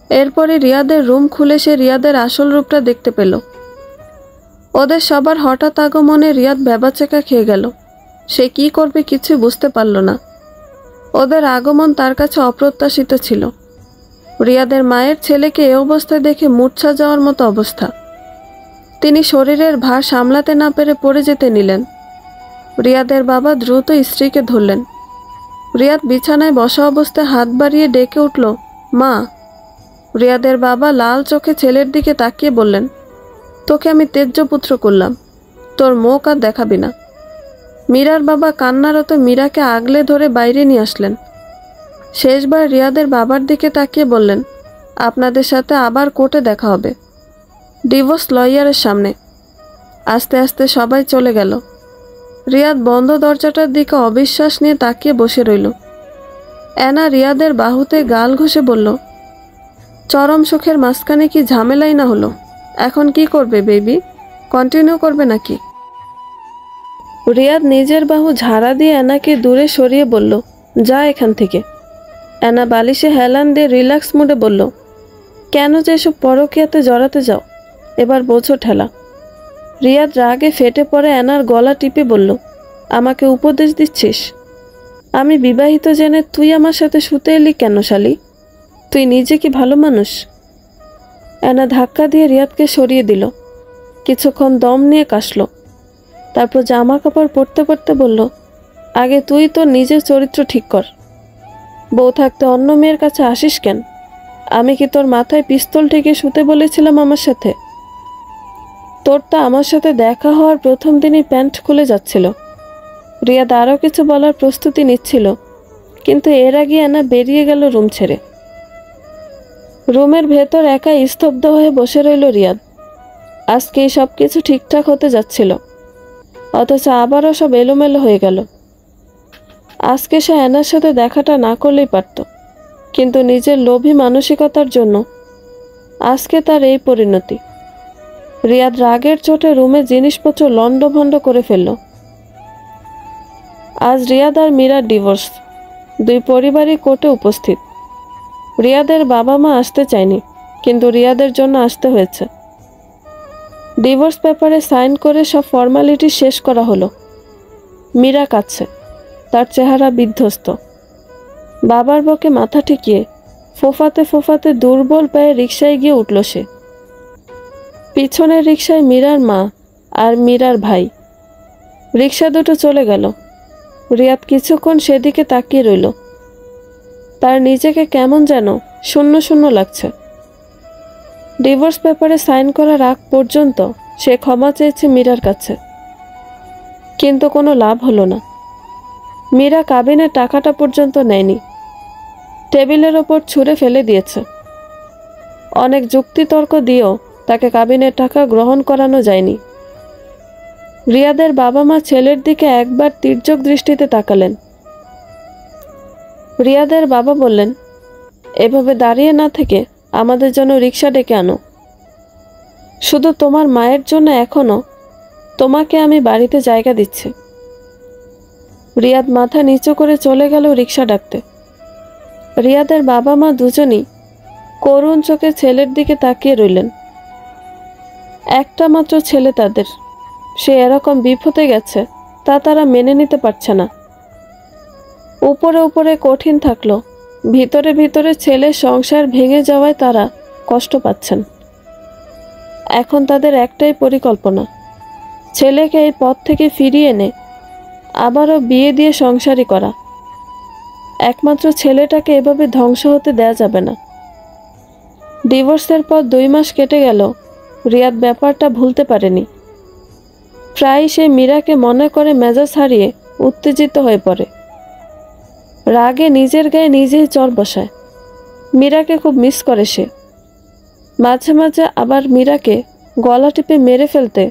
এরপরে রিয়াদের রুম খুলে সে রিয়াদের আসল রূপটা দেখতে পেল। ওদের সবার হঠাৎ আগমনে রিয়াদ ভ্যাবাচেকা খেয়ে গেল। সে কি করবে কিছু বুঝতে পারল না। ওদের আগমন তার কাছে অপ্রত্যাশিত ছিল। রিয়াদের মায়ের ছেলেকে এ অবস্থায় দেখে মূর্ছা যাওয়ার মতো অবস্থা। তিনি শরীরের ভার সামলাতে না পেরে পড়ে যেতে নিলেন। রিয়াদের বাবা দ্রুত স্ত্রীকে ধরলেন। রিয়াদ বিছানায় বসা অবস্থায় হাত বাড়িয়ে ডেকে উঠল, মা। রিয়াদের বাবা লাল চোখে ছেলের দিকে তাকিয়ে বললেন, তোকে আমি তেজ্যপুত্র করলাম, তোর মুখ আর দেখাবি না। মীরার বাবা কান্নারত মীরাকে আগলে ধরে বাইরে নিয়ে আসলেন। শেষবার রিয়াদের বাবার দিকে তাকিয়ে বললেন, আপনাদের সাথে আবার কোর্টে দেখা হবে, ডিভোর্স লয়ারের সামনে। আস্তে আস্তে সবাই চলে গেল। রিয়াদ বন্ধ দরজাটার দিকে অবিশ্বাস নিয়ে তাকিয়ে বসে রইল। অ্যানা রিয়াদের বাহুতে গাল ঘষে বলল, চরম সুখের মাঝখানে কি ঝামেলাই না হলো। এখন কি করবে বেবি, কন্টিনিউ করবে নাকি? রিয়াদ নিজের বাহু ঝাড়া দিয়ে অ্যানাকে দূরে সরিয়ে বলল, যা এখান থেকে। অ্যানা বালিশে হেলান দিয়ে রিল্যাক্স মুডে বলল, কেন যে এসব পরকীয়াতে জড়াতে যাও, এবার বোঝো ঠেলা। রিয়াদ রাগে ফেটে পড়ে অ্যানার গলা টিপে বলল, আমাকে উপদেশ দিচ্ছিস? আমি বিবাহিত জেনে তুই আমার সাথে শুতে এলি কেন শালি? তুই নিজে কি ভালো মানুষ? অ্যানা ধাক্কা দিয়ে রিয়াদকে সরিয়ে দিল। কিছুক্ষণ দম নিয়ে কাশল। তারপর জামা কাপড় পরতে পরতে বলল, আগে তুই তোর নিজের চরিত্র ঠিক কর। বউ থাকতে অন্য মেয়ের কাছে আসিস কেন? আমি কি তোর মাথায় পিস্তল ঠেকে শুতে বলেছিলাম আমার সাথে? তোর তা আমার সাথে দেখা হওয়ার প্রথম দিনই প্যান্ট খুলে যাচ্ছিল। রিয়াদ আরও কিছু বলার প্রস্তুতি নিচ্ছিল, কিন্তু এর আগে অ্যানা বেরিয়ে গেল রুম ছেড়ে। রুমের ভেতর একা স্তব্ধ হয়ে বসে রইল রিয়াদ। আজকে সব কিছু ঠিকঠাক হতে যাচ্ছিল, অথচ আবারও সব এলোমেলো হয়ে গেল। আজকে সে অ্যানার সাথে দেখাটা না করলেই পারত, কিন্তু নিজের লোভী মানসিকতার জন্য আজকে তার এই পরিণতি। রিয়াদ রাগের চোটে রুমে জিনিসপত্র লণ্ডভণ্ড করে ফেলল। আজ রিয়াদ আর মীরার ডিভোর্স। দুই পরিবারই কোর্টে উপস্থিত। রিয়াদের বাবা মা আসতে চায়নি, কিন্তু রিয়াদের জন্য আসতে হয়েছে। ডিভোর্স পেপারে সাইন করে সব ফর্মালিটি শেষ করা হলো। মীরা কাঁদছে, তার চেহারা বিধ্বস্ত। বাবার বুকে মাথা ঠেকিয়ে ফোফাতে ফোফাতে দুর্বল পায়ে রিকশায় গিয়ে উঠল সে। পিছনের রিকশায় মীরার মা আর মীরার ভাই। রিকশা দুটো চলে গেল। রিয়াদ কিছুক্ষণ সেদিকে তাকিয়ে রইল। তার নিজেকে কেমন যেন শূন্য শূন্য লাগছে। ডিভোর্স পেপারে সাইন করার আগ পর্যন্ত সে ক্ষমা চেয়েছে মীরার কাছে, কিন্তু কোনো লাভ হলো না। মীরা কাবিনের টাকাটা পর্যন্ত নেয়নি, টেবিলের ওপর ছুঁড়ে ফেলে দিয়েছে। অনেক যুক্তিতর্ক দিয়েও তাকে কাবিনের টাকা গ্রহণ করানো যায়নি। রিয়াদের বাবা মা ছেলের দিকে একবার তির্যক দৃষ্টিতে তাকালেন। রিয়াদের বাবা বললেন, এভাবে দাঁড়িয়ে না থেকে আমাদের জন্য রিকশা ডেকে আনো। শুধু তোমার মায়ের জন্য এখনো তোমাকে আমি বাড়িতে জায়গা দিচ্ছি। রিয়াদ মাথা নিচু করে চলে গেল রিকশা ডাকতে। রিয়াদের বাবা মা দুজনই করুণ চোখে ছেলের দিকে তাকিয়ে রইলেন। একটা মাত্র ছেলে তাদের, সে এরকম বিপদে গেছে তা তারা মেনে নিতে পারছে না। উপরে উপরে কঠিন থাকলো, ভিতরে ভিতরে ছেলের সংসার ভেঙে যাওয়ায় তারা কষ্ট পাচ্ছেন। এখন তাদের একটাই পরিকল্পনা, ছেলেকে এই পথ থেকে ফিরিয়ে এনে আবারও বিয়ে দিয়ে সংসারই করা। একমাত্র ছেলেটাকে এভাবে ধ্বংস হতে দেয়া যাবে না। ডিভোর্সের পর 2 মাস কেটে গেল, রিয়াদ ব্যাপারটা ভুলতে পারেনি। প্রায় সে মীরাকে মনে করে মেজাজ হারিয়ে উত্তেজিত হয়ে পড়ে। রাগে নিজের গায়ে নিজেই চড় বসায়। মীরাকে খুব মিস করে সে। মাঝে মাঝে আবার মীরাকে গলা টিপে মেরে ফেলতে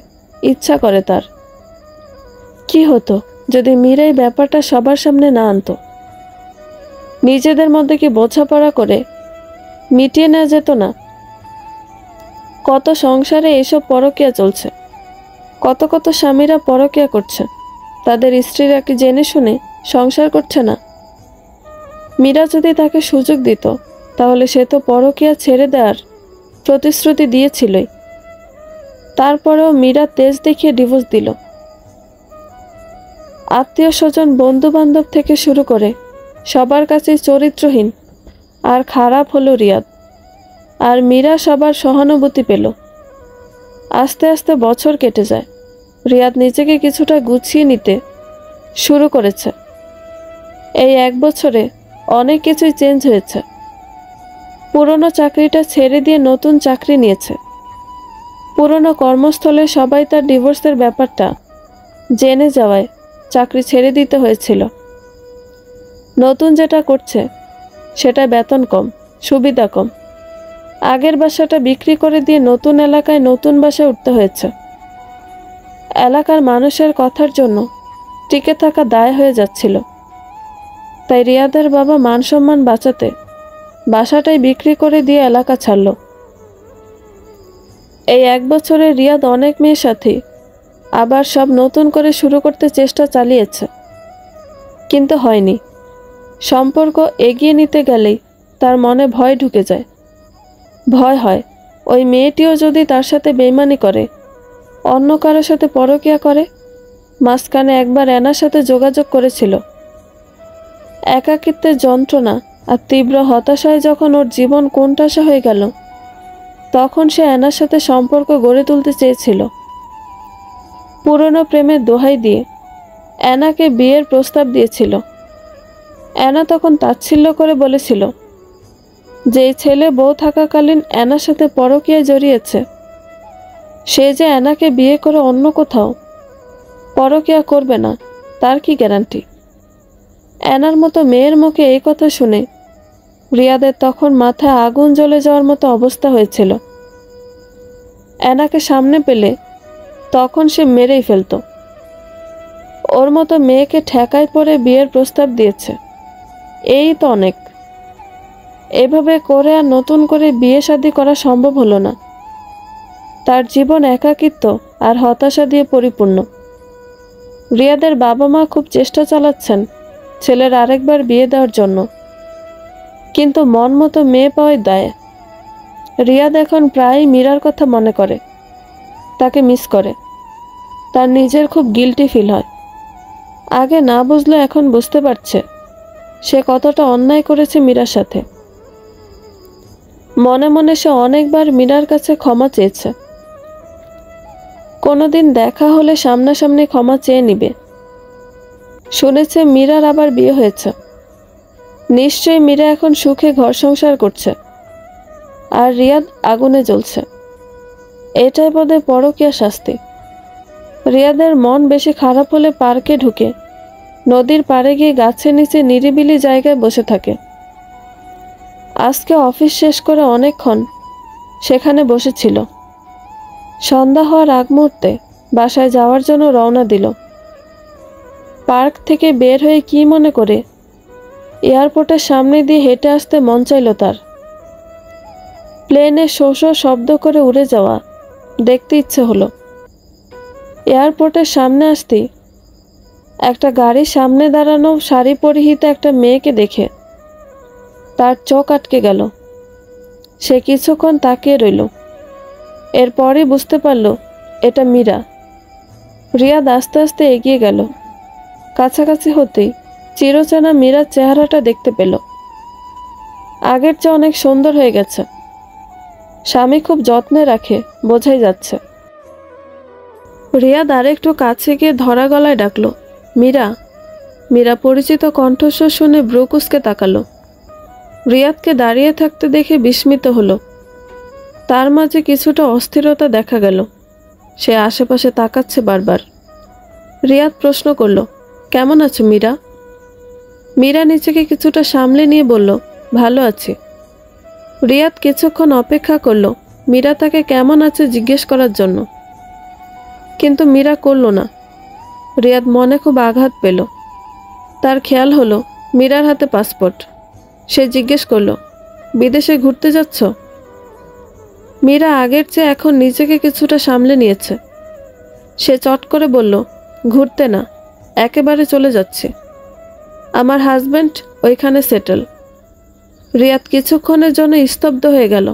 ইচ্ছা করে তার। কি হতো যদি মীরাই ব্যাপারটা সবার সামনে না আনতো? নিজেদের মধ্যে কি বোঝাপড়া করে মিটিয়ে নেওয়া যেত না? কত সংসারে এসব পরকীয়া চলছে, কত কত স্বামীরা পরকীয়া করছে, তাদের স্ত্রীরা কি জেনে শুনে সংসার করছে না? মীরা যদি তাকে সুযোগ দিত তাহলে সে তো পরকীয়া ছেড়ে দেওয়ার প্রতিশ্রুতি দিয়েছিলই। তারপরেও মীরা তেজ দেখিয়ে ডিভোর্স দিল। আত্মীয় স্বজন বন্ধু বান্ধব থেকে শুরু করে সবার কাছে চরিত্রহীন আর খারাপ হলো রিয়াদ। আর মীরা সবার সহানুভূতি পেল। আস্তে আস্তে বছর কেটে যায়। রিয়াদ নিজেকে কিছুটা গুছিয়ে নিতে শুরু করেছে। এই 1 বছরে অনেক কিছুই চেঞ্জ হয়েছে। পুরনো চাকরিটা ছেড়ে দিয়ে নতুন চাকরি নিয়েছে। পুরনো কর্মস্থলে সবাই তার ডিভোর্সের ব্যাপারটা জেনে যাওয়ায় চাকরি ছেড়ে দিতে হয়েছিল। নতুন যেটা করছে সেটা বেতন কম, সুবিধা কম। আগের বাসাটা বিক্রি করে দিয়ে নতুন এলাকায় নতুন বাসায় উঠতে হয়েছে। এলাকার মানুষের কথার জন্য টিকে থাকা দায় হয়ে যাচ্ছিল। তাই রিয়াদের বাবা মান সম্মান বাঁচাতে বাসাটাই বিক্রি করে দিয়ে এলাকা ছাড়ল। এই 1 বছরে রিয়াদ অনেক মেয়ের সাথে আবার সব নতুন করে শুরু করতে চেষ্টা চালিয়েছে, কিন্তু হয়নি। সম্পর্ক এগিয়ে নিতে গেলেই তার মনে ভয় ঢুকে যায়। ভয় হয় ওই মেয়েটিও যদি তার সাথে বেইমানি করে, অন্য কারোর সাথে পরকীয়া করে। মাঝখানে একবার এনার সাথে যোগাযোগ করেছিল। একাকিত্বের যন্ত্রণা আর তীব্র হতাশায় যখন ওর জীবন কোণঠাসা হয়ে গেল, তখন সে এনার সাথে সম্পর্ক গড়ে তুলতে চেয়েছিল। পুরনো প্রেমের দোহাই দিয়ে এনাকে বিয়ের প্রস্তাব দিয়েছিল। এনা তখন তাচ্ছিল্য করে বলেছিল যে ছেলে বউ থাকাকালীন এনার সাথে পরকীয়ায় জড়িয়েছে, সে যে এনাকে বিয়ে করে অন্য কোথাও পরকীয়া করবে না তার কি গ্যারান্টি? এনার মতো মেয়ের মুখে এই কথা শুনে রিয়াদের তখন মাথায় আগুন জ্বলে যাওয়ার মতো অবস্থা হয়েছিল। এনাকে সামনে পেলে তখন সে মেরেই ফেলত। ওর মতো মেয়েকে ঠেকায় পড়ে বিয়ের প্রস্তাব দিয়েছে, এই তো অনেক। এভাবে করে আর নতুন করে বিয়ে শাদী করা সম্ভব হলো না। তার জীবন একাকিত্ব আর হতাশা দিয়ে পরিপূর্ণ। রিয়াদের বাবা মা খুব চেষ্টা চালাচ্ছেন ছেলের আরেকবার বিয়ে দেওয়ার জন্য, কিন্তু মন মতো মেয়ে পাওয়াই দায়। রিয়াদ এখন প্রায়ই মীরার কথা মনে করে, তাকে মিস করে। তার নিজের খুব গিল্টি ফিল হয়। আগে না বুঝলে এখন বুঝতে পারছে সে কতটা অন্যায় করেছে মীরার সাথে। মনে মনে সে অনেকবার মীরার কাছে ক্ষমা চেয়েছে। কোনোদিন দেখা হলে সামনাসামনি ক্ষমা চেয়ে নিবে। শুনেছে মীরার আবার বিয়ে হয়েছে। নিশ্চয়ই মীরা এখন সুখে ঘর সংসার করছে, আর রিয়াদ আগুনে জ্বলছে। এটাই বোধহয় পরকীয়া শাস্তি। রিয়াদের মন বেশি খারাপ হলে পার্কে ঢুকে নদীর পাড়ে গিয়ে গাছের নিচে নিরিবিলি জায়গায় বসে থাকে। আজকে অফিস শেষ করে অনেকক্ষণ সেখানে বসেছিল। সন্ধ্যা হওয়ার আগ মুহূর্তে বাসায় যাওয়ার জন্য রওনা দিল। পার্ক থেকে বের হয়ে কি মনে করে এয়ারপোর্টের সামনে দিয়ে হেঁটে আসতে মন চাইল তার। প্লেনে শো শো শব্দ করে উড়ে যাওয়া দেখতে ইচ্ছে হলো। এয়ারপোর্টের সামনে আসতেই একটা গাড়ির সামনে দাঁড়ানো শাড়ি পরিহিত একটা মেয়েকে দেখে তার চোখ আটকে গেল। সে কিছুক্ষণ তাকিয়ে রইল। এরপরই বুঝতে পারল এটা মীরা। রিয়াদ আস্তে আস্তে এগিয়ে গেল। কাছাকাছি হতেই চিরচেনা মীরার চেহারাটা দেখতে পেল। আগের চেয়ে অনেক সুন্দর হয়ে গেছে। স্বামী খুব যত্নে রাখে, বোঝাই যাচ্ছে। রিয়াদ আরেকটু কাছে গিয়ে ধরা গলায় ডাকলো, মীরা। মীরা পরিচিত কণ্ঠস্বর শুনে ব্রুকুসকে তাকালো। রিয়াদকে দাঁড়িয়ে থাকতে দেখে বিস্মিত হলো। তার মাঝে কিছুটা অস্থিরতা দেখা গেল। সে আশেপাশে তাকাচ্ছে বারবার। রিয়াদ প্রশ্ন করল, কেমন আছো মীরা? মীরা নিজেকে কিছুটা সামলে নিয়ে বলল, ভালো আছি। রিয়াদ কিছুক্ষণ অপেক্ষা করল মীরা তাকে কেমন আছে জিজ্ঞেস করার জন্য, কিন্তু মীরা করল না। রিয়াদ মনে খুব আঘাত পেল। তার খেয়াল হলো মীরার হাতে পাসপোর্ট। সে জিজ্ঞেস করল, বিদেশে ঘুরতে যাচ্ছ? মীরা আগের চেয়ে এখন নিজেকে কিছুটা সামলে নিয়েছে। সে চট করে বলল, ঘুরতে না, একেবারে চলে যাচ্ছে। আমার হাজব্যান্ড ওইখানে সেটেল। রিয়াদ কিছুক্ষণের জন্য স্তব্ধ হয়ে গেল।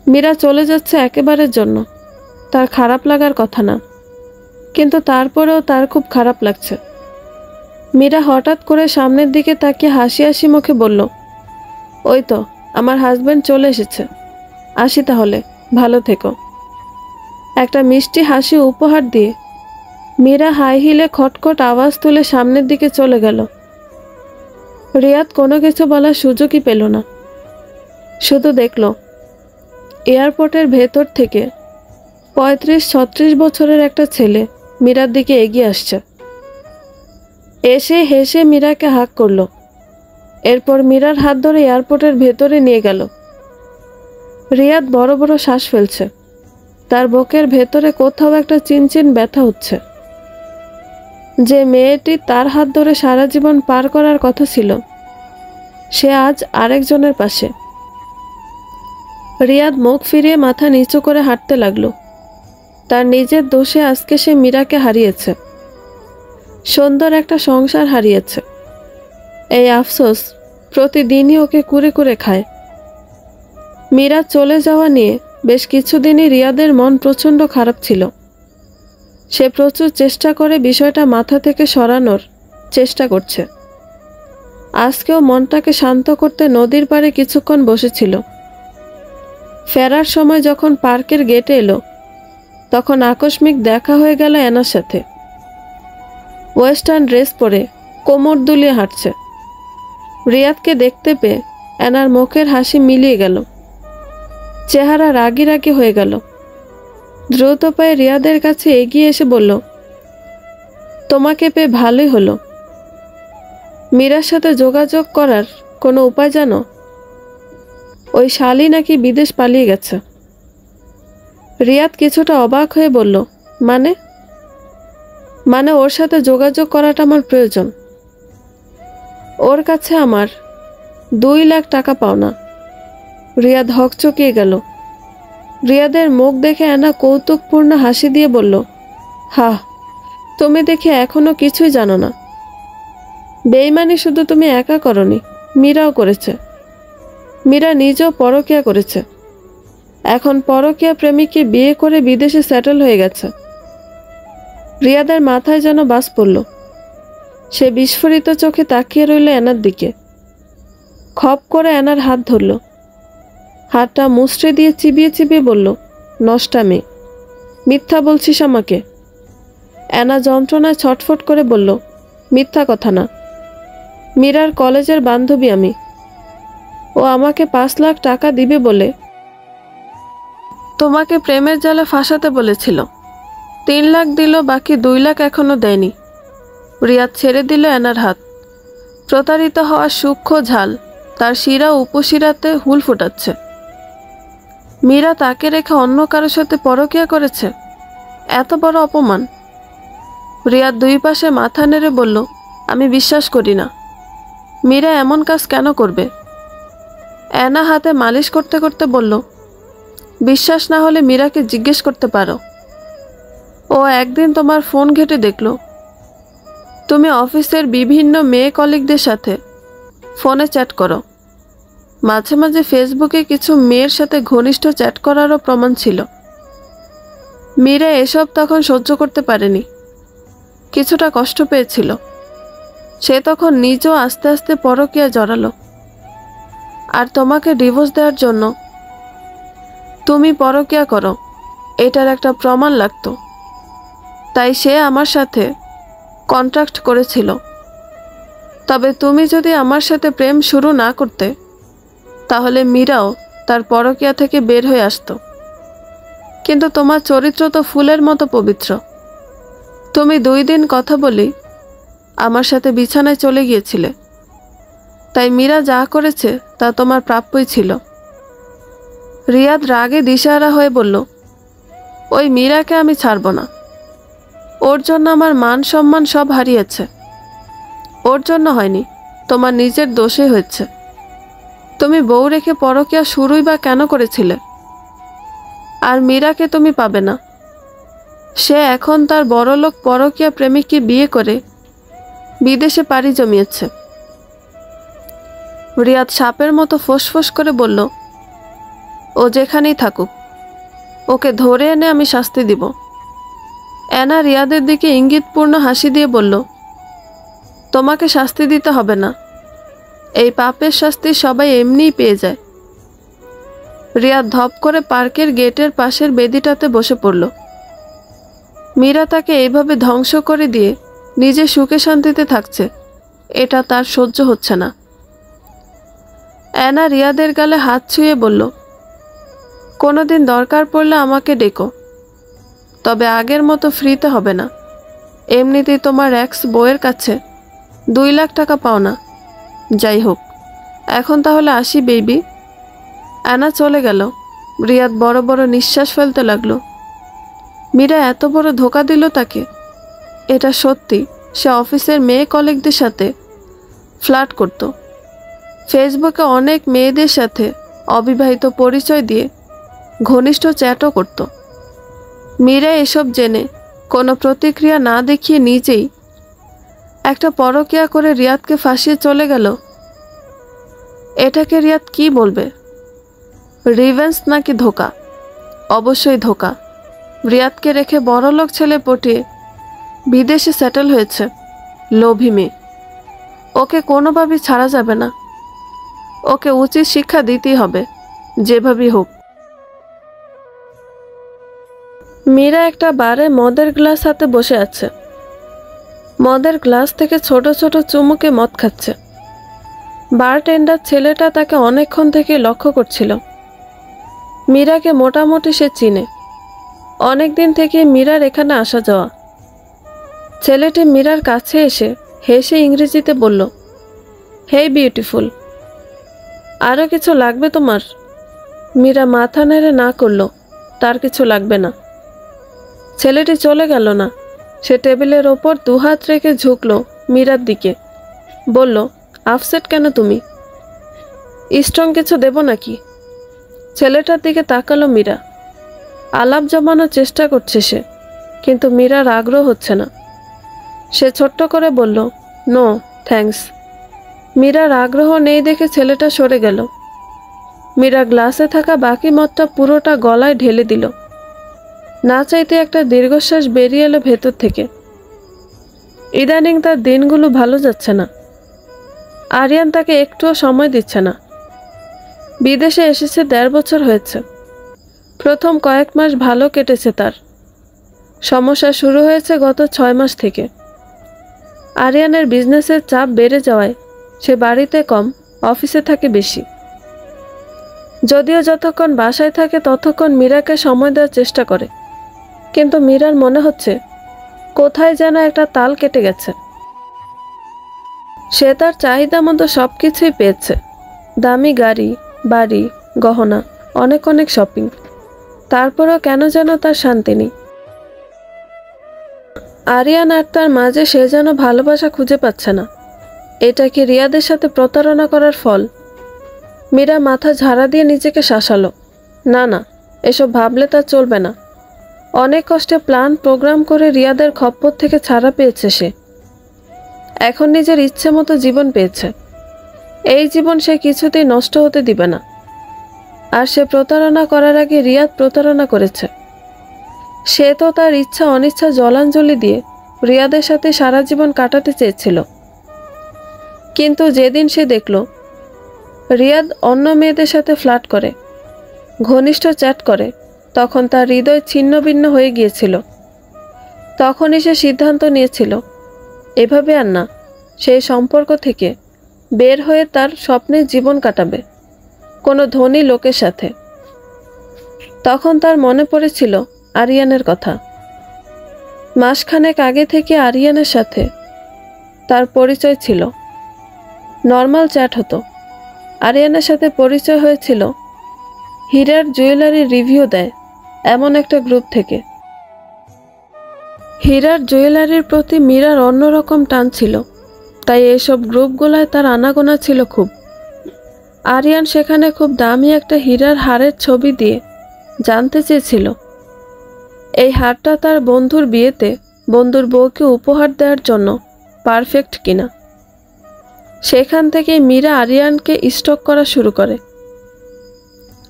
মীরা চলে যাচ্ছে একেবারের জন্য, তার খারাপ লাগার কথা না, কিন্তু তারপরেও তার খুব খারাপ লাগছে। মীরা হঠাৎ করে সামনের দিকে তাকিয়ে হাসি হাসি মুখে বলল, ওই তো আমার হাজব্যান্ড চলে এসেছে, আসি তাহলে, ভালো থেকো। একটা মিষ্টি হাসি উপহার দিয়ে মীরা হাই হিলে খটখট আওয়াজ তুলে সামনের দিকে চলে গেল। রিয়াদ কোনো কিছু বলার সুযোগই পেল না। শুধু দেখল এয়ারপোর্টের ভেতর থেকে 35-36 বছরের একটা ছেলে মীরার দিকে এগিয়ে আসছে। এসে হেসে মীরাকে হাঁক করল। এরপর মীরার হাত ধরে এয়ারপোর্টের ভেতরে নিয়ে গেল। রিয়াদ বড় বড় শ্বাস ফেলছে। তার বুকের ভেতরে কোথাও একটা চিনচিন ব্যথা হচ্ছে। যে মেয়েটি তার হাত ধরে সারা জীবন পার করার কথা ছিল, সে আজ আরেকজনের পাশে। রিয়াদ মুখ ফিরিয়ে মাথা নিচু করে হাঁটতে লাগলো। তার নিজের দোষে আজকে সে মীরাকে হারিয়েছে, সুন্দর একটা সংসার হারিয়েছে। এই আফসোস প্রতিদিনই ওকে কুরে কুরে খায়। মীরা চলে যাওয়া নিয়ে বেশ কিছুদিনই রিয়াদের মন প্রচণ্ড খারাপ ছিল। সে প্রচুর চেষ্টা করে বিষয়টা মাথা থেকে সরানোর চেষ্টা করছে। আজকেও মনটাকে শান্ত করতে নদীর পাড়ে কিছুক্ষণ বসেছিল। ফেরার সময় যখন পার্কের গেটে এলো, তখন আকস্মিক দেখা হয়ে গেল অ্যানার সাথে। ওয়েস্টার্ন ড্রেস পরে কোমর দুলিয়ে হাঁটছে। রিয়াদকে দেখতে পেয়ে অ্যানার মুখের হাসি মিলিয়ে গেল। চেহারা রাগি রাগি হয়ে গেল। দ্রুত পায়ে রিয়াদের কাছে এগিয়ে এসে বলল, তোমাকে পেয়ে ভালোই হলো। মীরার সাথে যোগাযোগ করার কোনো উপায় জানো? ওই শালি নাকি বিদেশ পালিয়ে গেছে। রিয়াদ কিছুটা অবাক হয়ে বলল, মানে? মানে ওর সাথে যোগাযোগ করাটা আমার প্রয়োজন। ওর কাছে আমার 2 লাখ টাকা পাওনা। রিয়াদ হকচকিয়ে গেল। রিয়াদের মুখ দেখে অ্যানা কৌতুকপূর্ণ হাসি দিয়ে বলল, হা, তুমি দেখে এখনো কিছুই জানো না। বেইমানি শুধু তুমি একা করনি, মীরাও করেছে। মীরা নিজেও পরকীয়া করেছে। এখন পরকীয়া প্রেমিককে বিয়ে করে বিদেশে সেটেল হয়ে গেছে। রিয়াদের মাথায় যেন বাজ পড়ল। সে বিস্ফোরিত চোখে তাকিয়ে রইল অ্যানার দিকে। খপ করে অ্যানার হাত ধরল। হাতটা মুচড়ে দিয়ে চিবিয়ে চিবিয়ে বলল, নষ্টা মেয়ে, মিথ্যা বলছিস আমাকে। অ্যানা যন্ত্রণায় ছটফট করে বলল, মিথ্যা কথা না, মীরার কলেজের বান্ধবী আমি। ও আমাকে 5 লাখ টাকা দিবে বলে তোমাকে প্রেমের জালে ফাঁসাতে বলেছিল। 3 লাখ দিল, বাকি 2 লাখ এখনো দেয়নি। রিয়াদ ছেড়ে দিল অ্যানার হাত। প্রতারিত হওয়ার সূক্ষ্ম ঝাল তার শিরা উপশিরাতে হুল ফোটাচ্ছে। মীরা তাকে রেখে অন্য কারোর সাথে পরকীয়া করেছে, এত বড় অপমান। রিয়াদ 2 পাশে মাথা নেড়ে বলল, আমি বিশ্বাস করি না। মীরা এমন কাজ কেন করবে? অ্যানা হাতে মালিশ করতে করতে বলল, বিশ্বাস না হলে মীরাকে জিজ্ঞেস করতে পারো। ও একদিন তোমার ফোন ঘেঁটে দেখল তুমি অফিসের বিভিন্ন মেয়ে কলিগদের সাথে ফোনে চ্যাট করো। মাঝে মাঝে ফেসবুকে কিছু মেয়ের সাথে ঘনিষ্ঠ চ্যাট করারও প্রমাণ ছিল। মীরা এসব তখন সহ্য করতে পারেনি, কিছুটা কষ্ট পেয়েছিল। সে তখন নিজেও আস্তে আস্তে পরকীয়া জড়ালো। আর তোমাকে ডিভোর্স দেওয়ার জন্য তুমি পরকীয়া করো এটার একটা প্রমাণ লাগতো। তাই সে আমার সাথে কন্ট্রাক্ট করেছিল। তবে তুমি যদি আমার সাথে প্রেম শুরু না করতে, তাহলে মীরাও তার পরকীয়া থেকে বের হয়ে আসতো। কিন্তু তোমার চরিত্র তো ফুলের মতো পবিত্র। তুমি 2 দিন কথা বলি আমার সাথে বিছানায় চলে গিয়েছিলে, তাই মীরা যা করেছে তা তোমার প্রাপ্যই ছিল। রিয়াদ রাগে দিশাহারা হয়ে বলল, ওই মীরাকে আমি ছাড়ব না। ওর জন্য আমার মান সম্মান সব হারিয়েছে। ওর জন্য হয়নি, তোমার নিজের দোষে হয়েছে। তুমি বউ রেখে পরকীয়া শুরুই বা কেন করেছিলে? আর মীরাকে তুমি পাবে না। সে এখন তার বড়লোক পরকীয়া প্রেমিককে বিয়ে করে বিদেশে পাড়ি জমিয়েছে। রিয়াদ সাপের মতো ফোঁস করে বলল, ও যেখানেই থাকুক, ওকে ধরে এনে আমি শাস্তি দিব। অ্যানা রিয়াদের দিকে ইঙ্গিতপূর্ণ হাসি দিয়ে বলল, তোমাকে শাস্তি দিতে হবে না, এই পাপের শাস্তি সবাই এমনিই পেয়ে যায়। রিয়াদ ধপ করে পার্কের গেটের পাশের বেদিটাতে বসে পড়ল। মীরা তাকে এইভাবে ধ্বংস করে দিয়ে নিজে সুখে শান্তিতে থাকছে, এটা তার সহ্য হচ্ছে না। অ্যানা রিয়াদের গালে হাত ছুঁয়ে বলল, কোনোদিন দরকার পড়লে আমাকে ডেকো, তবে আগের মতো ফ্রিতে হবে না। এমনিতেই তোমার এক্স বউয়ের কাছে 2 লাখ টাকা পাও না। যাই হোক, এখন তাহলে আসি বেবি। অ্যানা চলে গেল। রিয়াদ বড় বড় নিঃশ্বাস ফেলতে লাগলো। মীরা এত বড় ধোঁকা দিল তাকে। এটা সত্যি, সে অফিসের মেয়ে কলিগদের সাথে ফ্লার্ট করত, ফেসবুকে অনেক মেয়েদের সাথে অবিবাহিত পরিচয় দিয়ে ঘনিষ্ঠ চ্যাটও করত। মীরা এসব জেনে কোনো প্রতিক্রিয়া না দেখিয়ে নিজেই একটা পরকীয়া করে রিয়াদকে ফাঁসিয়ে চলে গেল। এটাকে রিয়াদ কি বলবে? রিভেঞ্জ নাকি ধোঁকা? অবশ্যই ধোঁকা। রিয়াদকে রেখে বড়লোক ছেলে পটিয়ে বিদেশে সেটেল হয়েছে। লোভী মেয়ে, ওকে কোনোভাবেই ছাড়া যাবে না। ওকে উচিত শিক্ষা দিতেই হবে, যেভাবেই হোক। মীরা একটা বারে মদের গ্লাস হাতে বসে আছে। মদের গ্লাস থেকে ছোট ছোট চুমুকে মদ খাচ্ছে। বারটেন্ডার ছেলেটা তাকে অনেকক্ষণ থেকে লক্ষ্য করছিল। মীরাকে মোটামুটি সে চিনে, অনেক দিন থেকে মীরার এখানে আসা যাওয়া। ছেলেটি মীরার কাছে এসে হেসে ইংরেজিতে বলল, হেই বিউটিফুল, আরও কিছু লাগবে তোমার? মীরা মাথা নেড়ে না করল, তার কিছু লাগবে না। ছেলেটি চলে গেল না। সে টেবিলের ওপর 2 হাত রেখে ঝুঁকল মীরার দিকে, বলল, আপসেট কেন তুমি? স্ট্রং কিছু দেব নাকি? ছেলেটার দিকে তাকালো মীরা। আলাপ জমানোর চেষ্টা করছে সে, কিন্তু মীরার আগ্রহ হচ্ছে না। সে ছোট্ট করে বলল, নো থ্যাঙ্কস। মীরার আগ্রহ নেই দেখে ছেলেটা সরে গেল। মীরা গ্লাসে থাকা বাকি মদটা পুরোটা গলায় ঢেলে দিল। না চাইতে একটা দীর্ঘশ্বাস বেরিয়ে এলো ভেতর থেকে। ইদানিং তার দিনগুলো ভালো যাচ্ছে না। আরিয়ান তাকে একটুও সময় দিচ্ছে না। বিদেশে এসেছে 1.5 বছর হয়েছে। প্রথম কয়েক মাস ভালো কেটেছে তার। সমস্যা শুরু হয়েছে গত 6 মাস থেকে। আরিয়ানের বিজনেসের চাপ বেড়ে যাওয়ায় সে বাড়িতে কম, অফিসে থাকে বেশি। যদিও যতক্ষণ বাসায় থাকে ততক্ষণ মীরাকে সময় দেওয়ার চেষ্টা করে, কিন্তু মীরার মনে হচ্ছে কোথায় যেন একটা তাল কেটে গেছে। সে তার চাহিদা মতো সব কিছুই পেয়েছে, দামি গাড়ি, বাড়ি, গহনা, অনেক অনেক শপিং। তারপরও কেন যেন তার শান্তি নেই। আরিয়ান আর তার মাঝে সে যেন ভালোবাসা খুঁজে পাচ্ছে না। এটা কি রিয়াদের সাথে প্রতারণা করার ফল? মীরা মাথা ঝাড়া দিয়ে নিজেকে শাসালো। না না, এসব ভাবলে তার চলবে না। অনেক কষ্টে প্ল্যান প্রোগ্রাম করে রিয়াদের খপ্পর থেকে ছাড়া পেয়েছে সে। এখন নিজের ইচ্ছে মতো জীবন পেয়েছে। এই জীবন সে কিছুতেই নষ্ট হতে দিবে না। আর সে প্রতারণা করার আগে রিয়াদ প্রতারণা করেছে। সে তো তার ইচ্ছা অনিচ্ছা জলাঞ্জলি দিয়ে রিয়াদের সাথে সারা জীবন কাটাতে চেয়েছিল। কিন্তু যেদিন সে দেখল রিয়াদ অন্য মেয়েদের সাথে ফ্লার্ট করে, ঘনিষ্ঠ চ্যাট করে, তখন তার হৃদয় ছিন্ন ভিন্ন হয়ে গিয়েছিল। তখনই সে সিদ্ধান্ত নিয়েছিল এভাবে আর না, সেই সম্পর্ক থেকে বের হয়ে তার স্বপ্নের জীবন কাটাবে কোনো ধনী লোকের সাথে। তখন তার মনে পড়েছিল আরিয়ানের কথা। মাসখানেক আগে থেকে আরিয়ানের সাথে তার পরিচয় ছিল, নর্মাল চ্যাট হতো। আরিয়ানের সাথে পরিচয় হয়েছিল হীরার জুয়েলারি রিভিউ দেয় এমন একটা গ্রুপ থেকে। হীরার জুয়েলারির প্রতি মীরার অন্যরকম টান ছিল, তাই এইসব গ্রুপগুলায় তার আনাগোনা ছিল খুব। আরিয়ান সেখানে খুব দামি একটা হীরার হারের ছবি দিয়ে জানতে চেয়েছিল এই হারটা তার বন্ধুর বিয়েতে বন্ধুর বউকে উপহার দেওয়ার জন্য পারফেক্ট কিনা। সেখান থেকে মীরা আরিয়ানকে স্টক করা শুরু করে।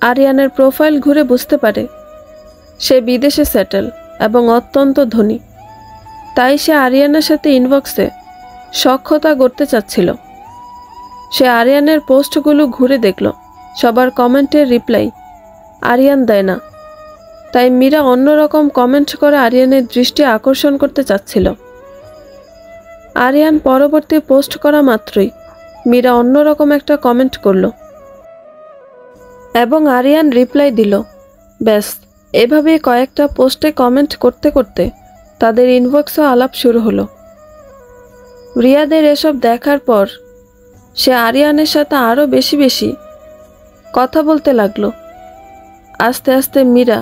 আরিয়ানের প্রোফাইল ঘুরে বুঝতে পারে সে বিদেশে সেটেল এবং অত্যন্ত ধনী। তাই সে আরিয়ানের সাথে ইনবক্সে সখ্যতা গড়তে চাচ্ছিল। সে আরিয়ানের পোস্টগুলো ঘুরে দেখল, সবার কমেন্টের রিপ্লাই আরিয়ান দেয় না। তাই মীরা অন্যরকম কমেন্ট করে আরিয়ানের দৃষ্টি আকর্ষণ করতে চাচ্ছিল। আরিয়ান পরবর্তী পোস্ট করা মাত্রই মীরা অন্যরকম একটা কমেন্ট করল এবং আরিয়ান রিপ্লাই দিল। ব্যাস, এভাবেই কয়েকটা পোস্টে কমেন্ট করতে করতে তাদের ইনবক্সে আলাপ শুরু হলো। রিয়াদের এসব দেখার পর সে আরিয়ানের সাথে আরও বেশি বেশি কথা বলতে লাগলো। আস্তে আস্তে মীরা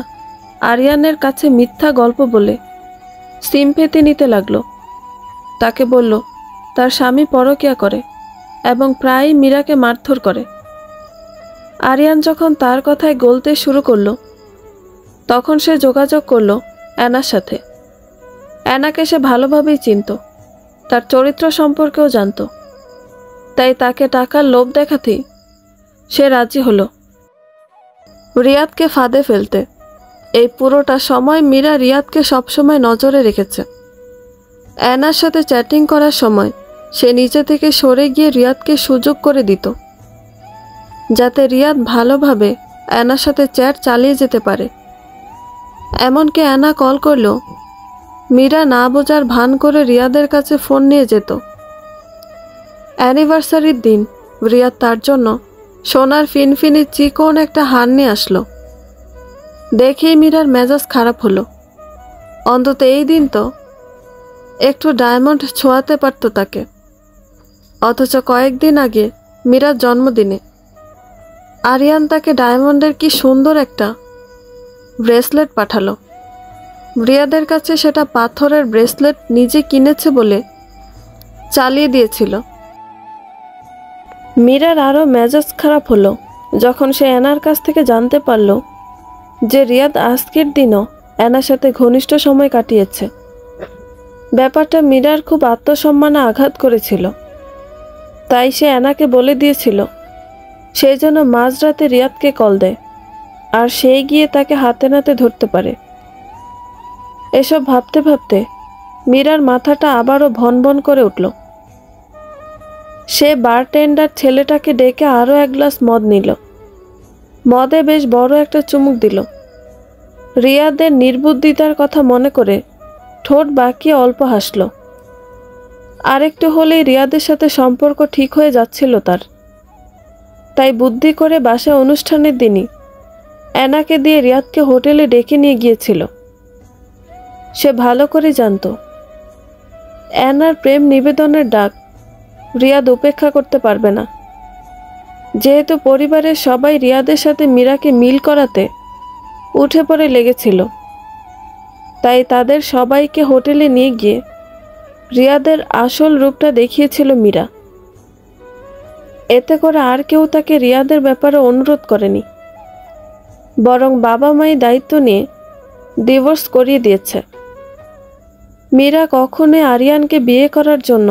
আরিয়ানের কাছে মিথ্যা গল্প বলে সিম্পেথি নিতে লাগলো। তাকে বলল তার স্বামী পরকীয়া করে এবং প্রায়ই মীরাকে মারধর করে। আরিয়ান যখন তার কথায় গলতে শুরু করলো, তখন সে যোগাযোগ করলো অ্যানার সাথে। অ্যানাকে সে ভালোভাবেই চিনত, তার চরিত্র সম্পর্কেও জানত। তাই তাকে টাকার লোভ দেখাতেই সে রাজি হলো রিয়াদকে ফাঁদে ফেলতে। এই পুরোটা সময় মীরা রিয়াদকে সবসময় নজরে রেখেছে। অ্যানার সাথে চ্যাটিং করার সময় সে নিচে থেকে সরে গিয়ে রিয়াদকে সুযোগ করে দিত, যাতে রিয়াদ ভালোভাবে অ্যানার সাথে চ্যাট চালিয়ে যেতে পারে। এমনকি অ্যানা কল করলেও মীরা না বোঝার ভান করে রিয়াদের কাছে ফোন নিয়ে যেত। অ্যানিভার্সারির দিন রিয়াদ তার জন্য সোনার ফিনফিনি চিকন একটা হার নিয়ে আসলো। দেখেই মীরার মেজাজ খারাপ হলো। অন্তত এই দিন তো একটু ডায়মন্ড ছোঁয়াতে পারত তাকে। অথচ কয়েকদিন আগে মীরার জন্মদিনে আরিয়ান তাকে ডায়মন্ডের কি সুন্দর একটা ব্রেসলেট পাঠালো। রিয়াদের কাছে সেটা পাথরের ব্রেসলেট নিজে কিনেছে বলে চালিয়ে দিয়েছিল। মীরার আরও মেজাজ খারাপ হলো যখন সে অ্যানার কাছ থেকে জানতে পারল যে রিয়াদ আজকের দিনও অ্যানার সাথে ঘনিষ্ঠ সময় কাটিয়েছে। ব্যাপারটা মীরার খুব আত্মসম্মানে আঘাত করেছিল। তাই সে অ্যানাকে বলে দিয়েছিল সেই জন্য মাঝরাতে রিয়াদকে কল দেয়, আর সেই গিয়ে তাকে হাতে নাতে ধরতে পারে। এসব ভাবতে ভাবতে মীরার মাথাটা আবারও ভনভন করে উঠল। সে বারটেন্ডার ছেলেটাকে ডেকে আরও এক গ্লাস মদ নিল। মদে বেশ বড় একটা চুমুক দিল। রিয়াদের নির্বুদ্ধিতার কথা মনে করে ঠোঁট বাঁকিয়ে অল্প হাসল। আরেকটু হলেই রিয়াদের সাথে সম্পর্ক ঠিক হয়ে যাচ্ছিল তার। তাই বুদ্ধি করে বাসায় অনুষ্ঠানের দিনই অ্যানাকে দিয়ে রিয়াদকে হোটেলে ডেকে নিয়ে গিয়েছিল। সে ভালো করে জানত অ্যানার প্রেম নিবেদনের ডাক রিয়াদ উপেক্ষা করতে পারবে না। যেহেতু পরিবারের সবাই রিয়াদের সাথে মীরাকে মিল করাতে উঠে পড়ে লেগেছিল, তাই তাদের সবাইকে হোটেলে নিয়ে গিয়ে রিয়াদের আসল রূপটা দেখিয়েছিল মীরা। এতে করে আর কেউ তাকে রিয়াদের ব্যাপারে অনুরোধ করেনি, বরং বাবা মাই দায়িত্ব নিয়ে ডিভোর্স করিয়ে দিয়েছে। মীরা কখনোই আরিয়ানকে বিয়ে করার জন্য